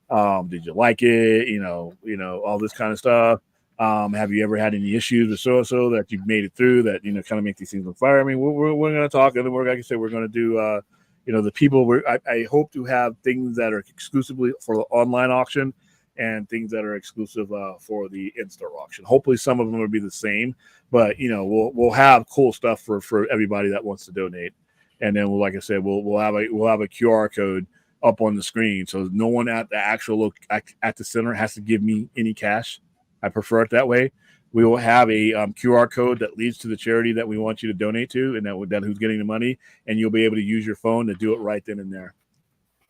S1: Did you like it? All this kind of stuff. Have you ever had any issues with so that you've made it through that kind of make these things on fire?" I mean, we're going to talk, and then like I said, we're going to do the people. I hope to have things that are exclusively for the online auction and things that are exclusive for the in-store auction. Hopefully, some of them will be the same, but we'll have cool stuff for everybody that wants to donate, and then like I said, we'll have a QR code up on the screen, so no one at the actual at the center has to give me any cash. I prefer it that way. We will have a QR code that leads to the charity that we want you to donate to, and that who's getting the money, and you'll be able to use your phone to do it right then and there.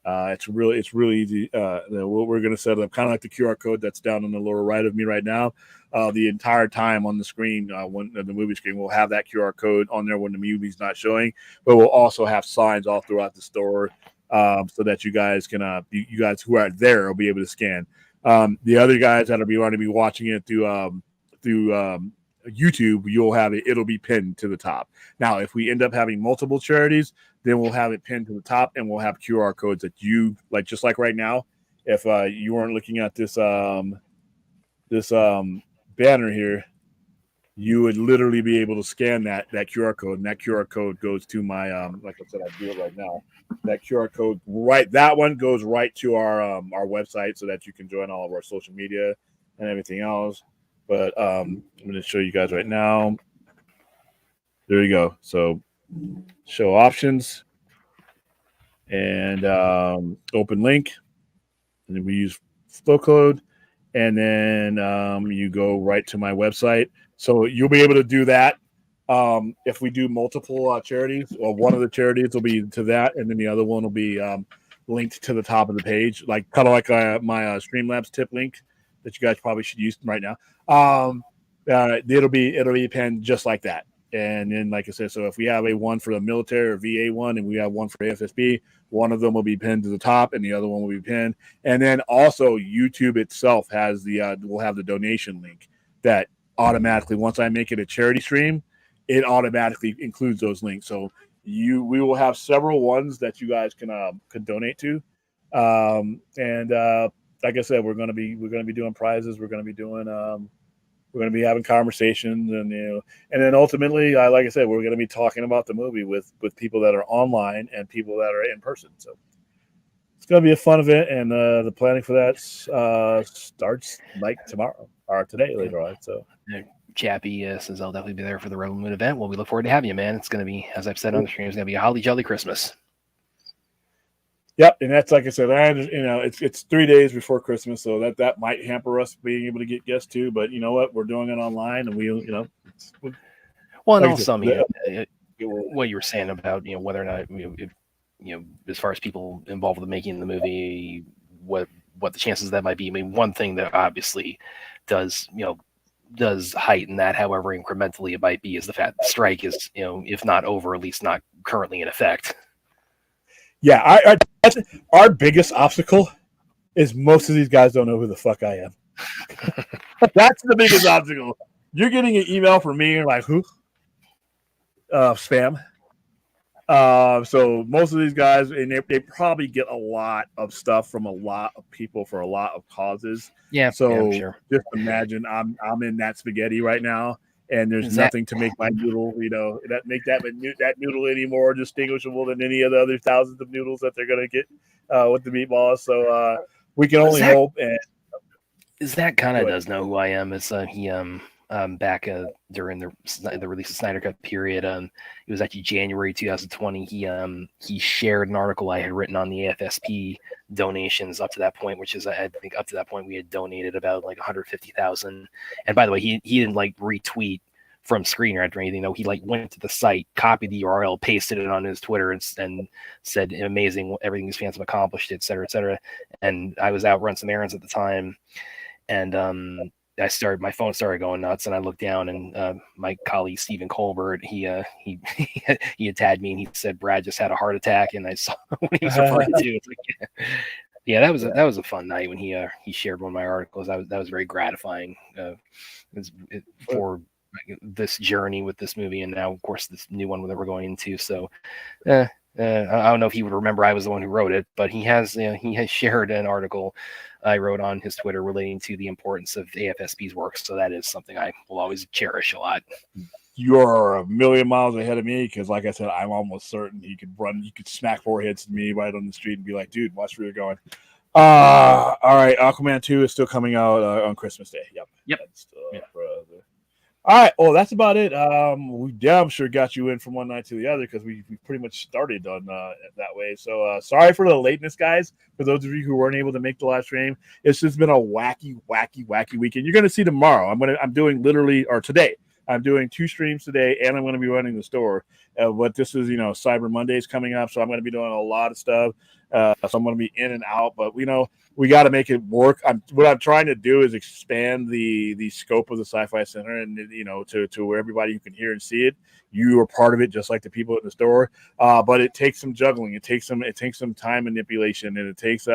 S1: It's really easy. What we're going to set up, kind of like the QR code that's down on the lower right of me right now. The entire time on the screen, when the movie screen, we'll have that QR code on there when the movie's not showing, but we'll also have signs all throughout the store so that you guys can, you guys who are there will be able to scan. The other guys that are going to be watching it through YouTube, you'll have it. It'll be pinned to the top. Now, if we end up having multiple charities, then we'll have it pinned to the top, and we'll have QR codes that you like, just like right now. If you weren't looking at this banner here, you would literally be able to scan that QR code, and that QR code goes to my like I said, I do it right now. That QR code, that one goes right to our website, so that you can join all of our social media and everything else. But I'm going to show you guys right now. There you go. So show options and open link, and then we use flow code, and then you go right to my website. So you'll be able to do that. If we do multiple charities, or one of the charities will be to that, and then the other one will be linked to the top of the page, like kind of like my Streamlabs tip link that you guys probably should use right now. It'll be pinned just like that. And then, like I said, so if we have a one for the military or VA one, and we have one for AFSB, one of them will be pinned to the top, and the other one will be pinned. And then also YouTube itself has will have the donation link that automatically, once I make it a charity stream, it automatically includes those links. So we will have several ones that you guys can donate to. Like I said, we're going to be doing prizes. We're going to be doing we're going to be having conversations, and and then ultimately, like I said, we're going to be talking about the movie with people that are online and people that are in person. So it's going to be a fun event, and the planning for that starts like tomorrow or today later on. So
S2: Chappie says I'll definitely be there for the Rebel Moon event. Well, we look forward to having you, man. It's going to be, as I've said on the stream, it's going to be a holly jolly Christmas.
S1: Yep, and that's like I said, it's 3 days before Christmas, so that might hamper us being able to get guests too. But you know what, we're doing it online, and
S2: well, and
S1: like
S2: also, what you were saying about whether or not as far as people involved with making the movie, what the chances of that might be. I mean, one thing that obviously does heighten that, however incrementally it might be, is the fact the strike is, if not over, at least not currently in effect.
S1: Yeah, that's our biggest obstacle is most of these guys don't know who the fuck I am. That's the biggest obstacle. You're getting an email from me and like, who? Spam. So most of these guys, and they probably get a lot of stuff from a lot of people for a lot of causes.
S2: Yeah.
S1: So
S2: Yeah, sure.
S1: just imagine I'm in that spaghetti right now, and there's nothing to make my noodle, make that noodle any more distinguishable than any of the other thousands of noodles that they're gonna get with the meatballs. So we can only hope. And
S2: Zach kind of does know who I am. It's he back during the release of Snyder Cut period. It was actually January 2020. He shared an article I had written on the AFSP donations up to that point, which is I think up to that point we had donated about like 150,000. And by the way, he didn't like retweet from Screen Rant or anything. Though he like went to the site, copied the URL, pasted it on his Twitter, and said amazing everything these fans have accomplished, et cetera, et cetera. And I was out running some errands at the time, and my phone started going nuts, and I looked down, and my colleague Stephen Colbert, he had tagged me, and he said Brad just had a heart attack, and I saw what he was referring to. It's like, yeah, that was a fun night when he shared one of my articles. That was very gratifying for this journey with this movie, and now of course this new one that we're going into. So I don't know if he would remember I was the one who wrote it, but he has shared an article I wrote on his Twitter relating to the importance of AFSP's work. So that is something I will always cherish a lot.
S1: You're a million miles ahead of me because, like I said, I'm almost certain he could smack foreheads to me right on the street and be like, dude, watch where you're going. All right, Aquaman 2 is still coming out on Christmas Day. Yep. All right, well, that's about it. We damn sure got you in from one night to the other because we pretty much started on that way. So sorry for the lateness, guys. For those of you who weren't able to make the live stream, it's just been a wacky weekend. You're going to see tomorrow. I'm doing today. I'm doing 2 streams today, and I'm going to be running the store. But this is, Cyber Mondays coming up, so I'm going to be doing a lot of stuff. So I'm going to be in and out, but we got to make it work. What I'm trying to do is expand the scope of the Sci-Fi Center, and to where everybody who can hear and see it, you are part of it, just like the people in the store. But it takes some juggling. It takes some time manipulation, and it takes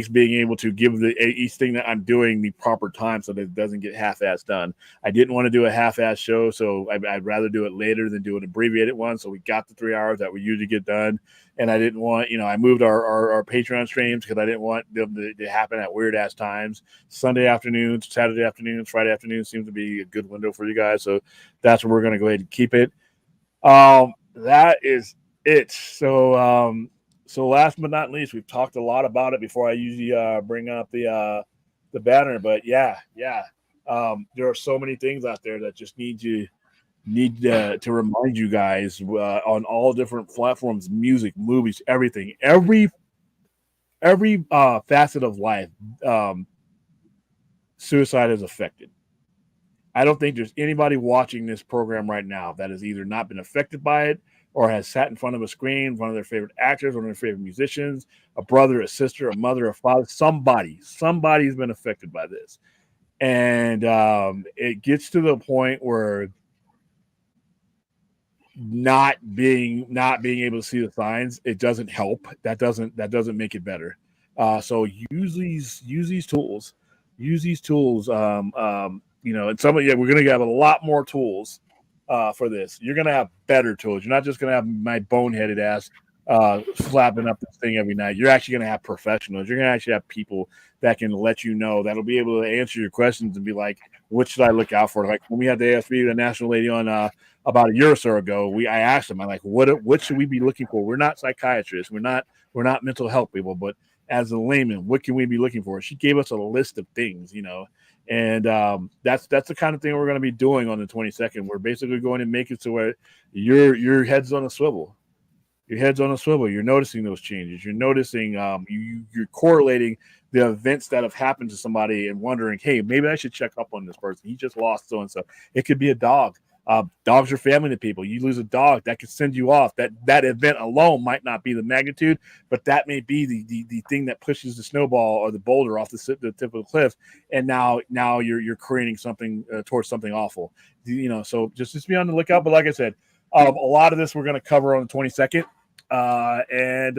S1: being able to give each thing that I'm doing the proper time so that it doesn't get half-assed done. I didn't want to do a half-assed show, so I'd rather do it later than do an abbreviated one. So we got the 3 hours that we usually get done. And I didn't want, I moved our Patreon streams because I didn't want them to happen at weird-ass times. Sunday afternoons, Saturday afternoons, Friday afternoons seems to be a good window for you guys. So that's where we're going to go ahead and keep it. That is it. So last but not least, we've talked a lot about it before I usually bring up the banner. But yeah. There are so many things out there that just need to remind you guys on all different platforms, music, movies, everything, every facet of life. Suicide is affected. I don't think there's anybody watching this program right now that has either not been affected by it or has sat in front of a screen, one of their favorite actors, one of their favorite musicians, a brother, a sister, a mother, a father, somebody's been affected by this. And it gets to the point where not being able to see the signs, it doesn't help. That doesn't make it better. So use these tools. And we're going to have a lot more tools for this. You're going to have better tools. You're not just going to have my boneheaded ass slapping up this thing every night. You're actually going to have professionals. You're going to actually have people that can let you know, that'll be able to answer your questions and be like, what should I look out for? Like when we had the ASB, the national lady on about a year or so ago, I asked them, I'm like, what should we be looking for? We're not psychiatrists. We're not mental health people, but as a layman, what can we be looking for? She gave us a list of things, and that's the kind of thing we're going to be doing on the 22nd. We're basically going to make it to where your head's on a swivel. Your head's on a swivel. You're noticing those changes. You're noticing you're correlating the events that have happened to somebody and wondering, hey, maybe I should check up on this person. He just lost so-and-so. It could be a dog. Dogs are family to people. You lose a dog, that could send you off. That event alone might not be the magnitude, but that may be the thing that pushes the snowball or the boulder off the tip of the cliff, and now you're creating something towards something awful. So just be on the lookout. But like I said, a lot of this we're going to cover on the 22nd, and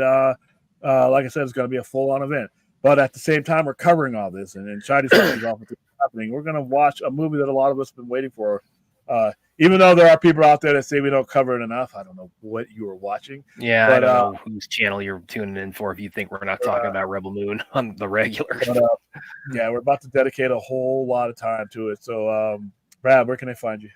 S1: like I said, it's going to be a full-on event. But at the same time, we're covering all this and trying to see what's happening. We're going to watch a movie that a lot of us have been waiting for. Even though there are people out there that say we don't cover it enough, I don't know what you were watching.
S2: Yeah, but, I don't know whose channel you're tuning in for if you think we're not talking about Rebel Moon on the regular.
S1: But, yeah, we're about to dedicate a whole lot of time to it. So, Brad, where can I find you?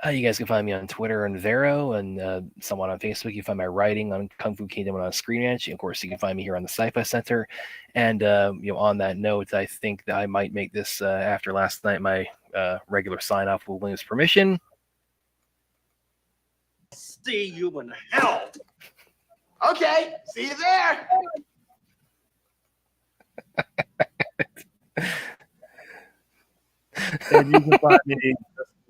S2: You guys can find me on Twitter and Vero, and someone on Facebook. You can find my writing on Kung Fu Kingdom and on Screen Edge. Of course, you can find me here on the Sci-Fi Center. And on that note, I think that I might make this after last night my regular sign-off with William's permission.
S3: See you in hell. Okay, see you there.
S1: And you can find me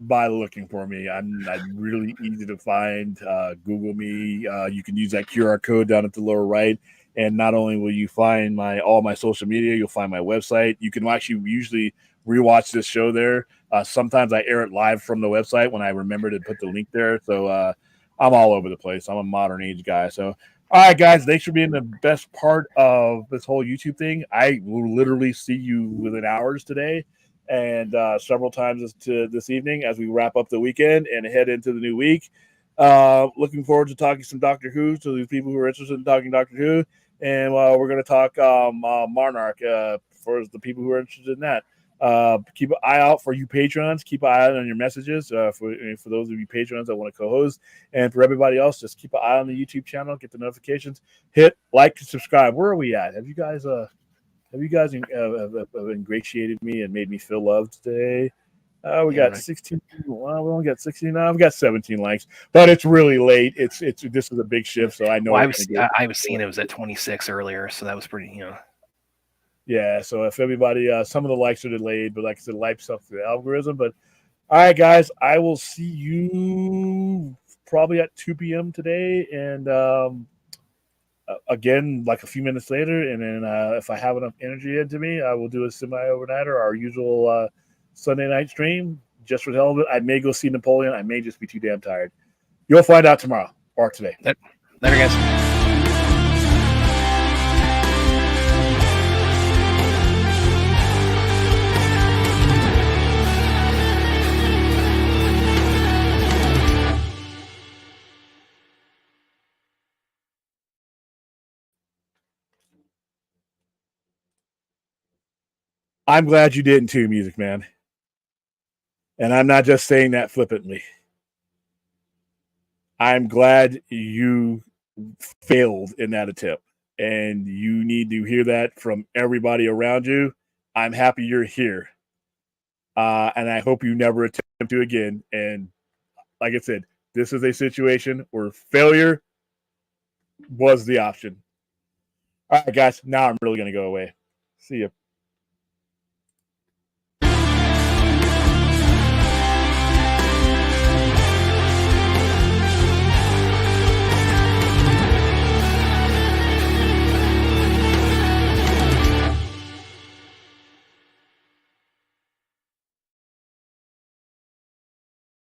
S1: by looking for me. I'm really easy to find. Google me. You can use that QR code down at the lower right. And not only will you find all my social media, you'll find my website. You can actually usually rewatch this show there. Sometimes I air it live from the website when I remember to put the link there. So I'm all over the place. I'm a modern age guy. So, all right, guys, thanks for being the best part of this whole YouTube thing. I will literally see you within hours today and several times this evening as we wrap up the weekend and head into the new week. Looking forward to talking some Doctor Who to the people who are interested in talking Doctor Who. And we're going to talk Monarch for the people who are interested in that. Keep an eye out for you patrons. Keep an eye out on your messages for those of you patrons that want to co-host, and for everybody else, just keep an eye on the YouTube channel. Get the notifications. Hit like and subscribe. Where are we at? Have you guys ingratiated me and made me feel loved today? We got 16. Well, we only got 16 now. I've got 17 likes, but it's really late. This is a big shift, so I know.
S2: Well, I was seeing it was at 26 earlier, so that was pretty.
S1: Yeah, so if everybody, some of the likes are delayed, but like I said, likes up through the algorithm. But all right, guys, I will see you probably at 2 p.m. today, and again, like a few minutes later. And then if I have enough energy into me, I will do a semi-overnighter, our usual Sunday night stream, just for the hell of it. I may go see Napoleon. I may just be too damn tired. You'll find out tomorrow or today.
S2: Later, guys.
S1: I'm glad you didn't too, Music Man. And I'm not just saying that flippantly. I'm glad you failed in that attempt. And you need to hear that from everybody around you. I'm happy you're here. And I hope you never attempt to again. And like I said, this is a situation where failure was the option. All right, guys. Now I'm really going to go away. See you.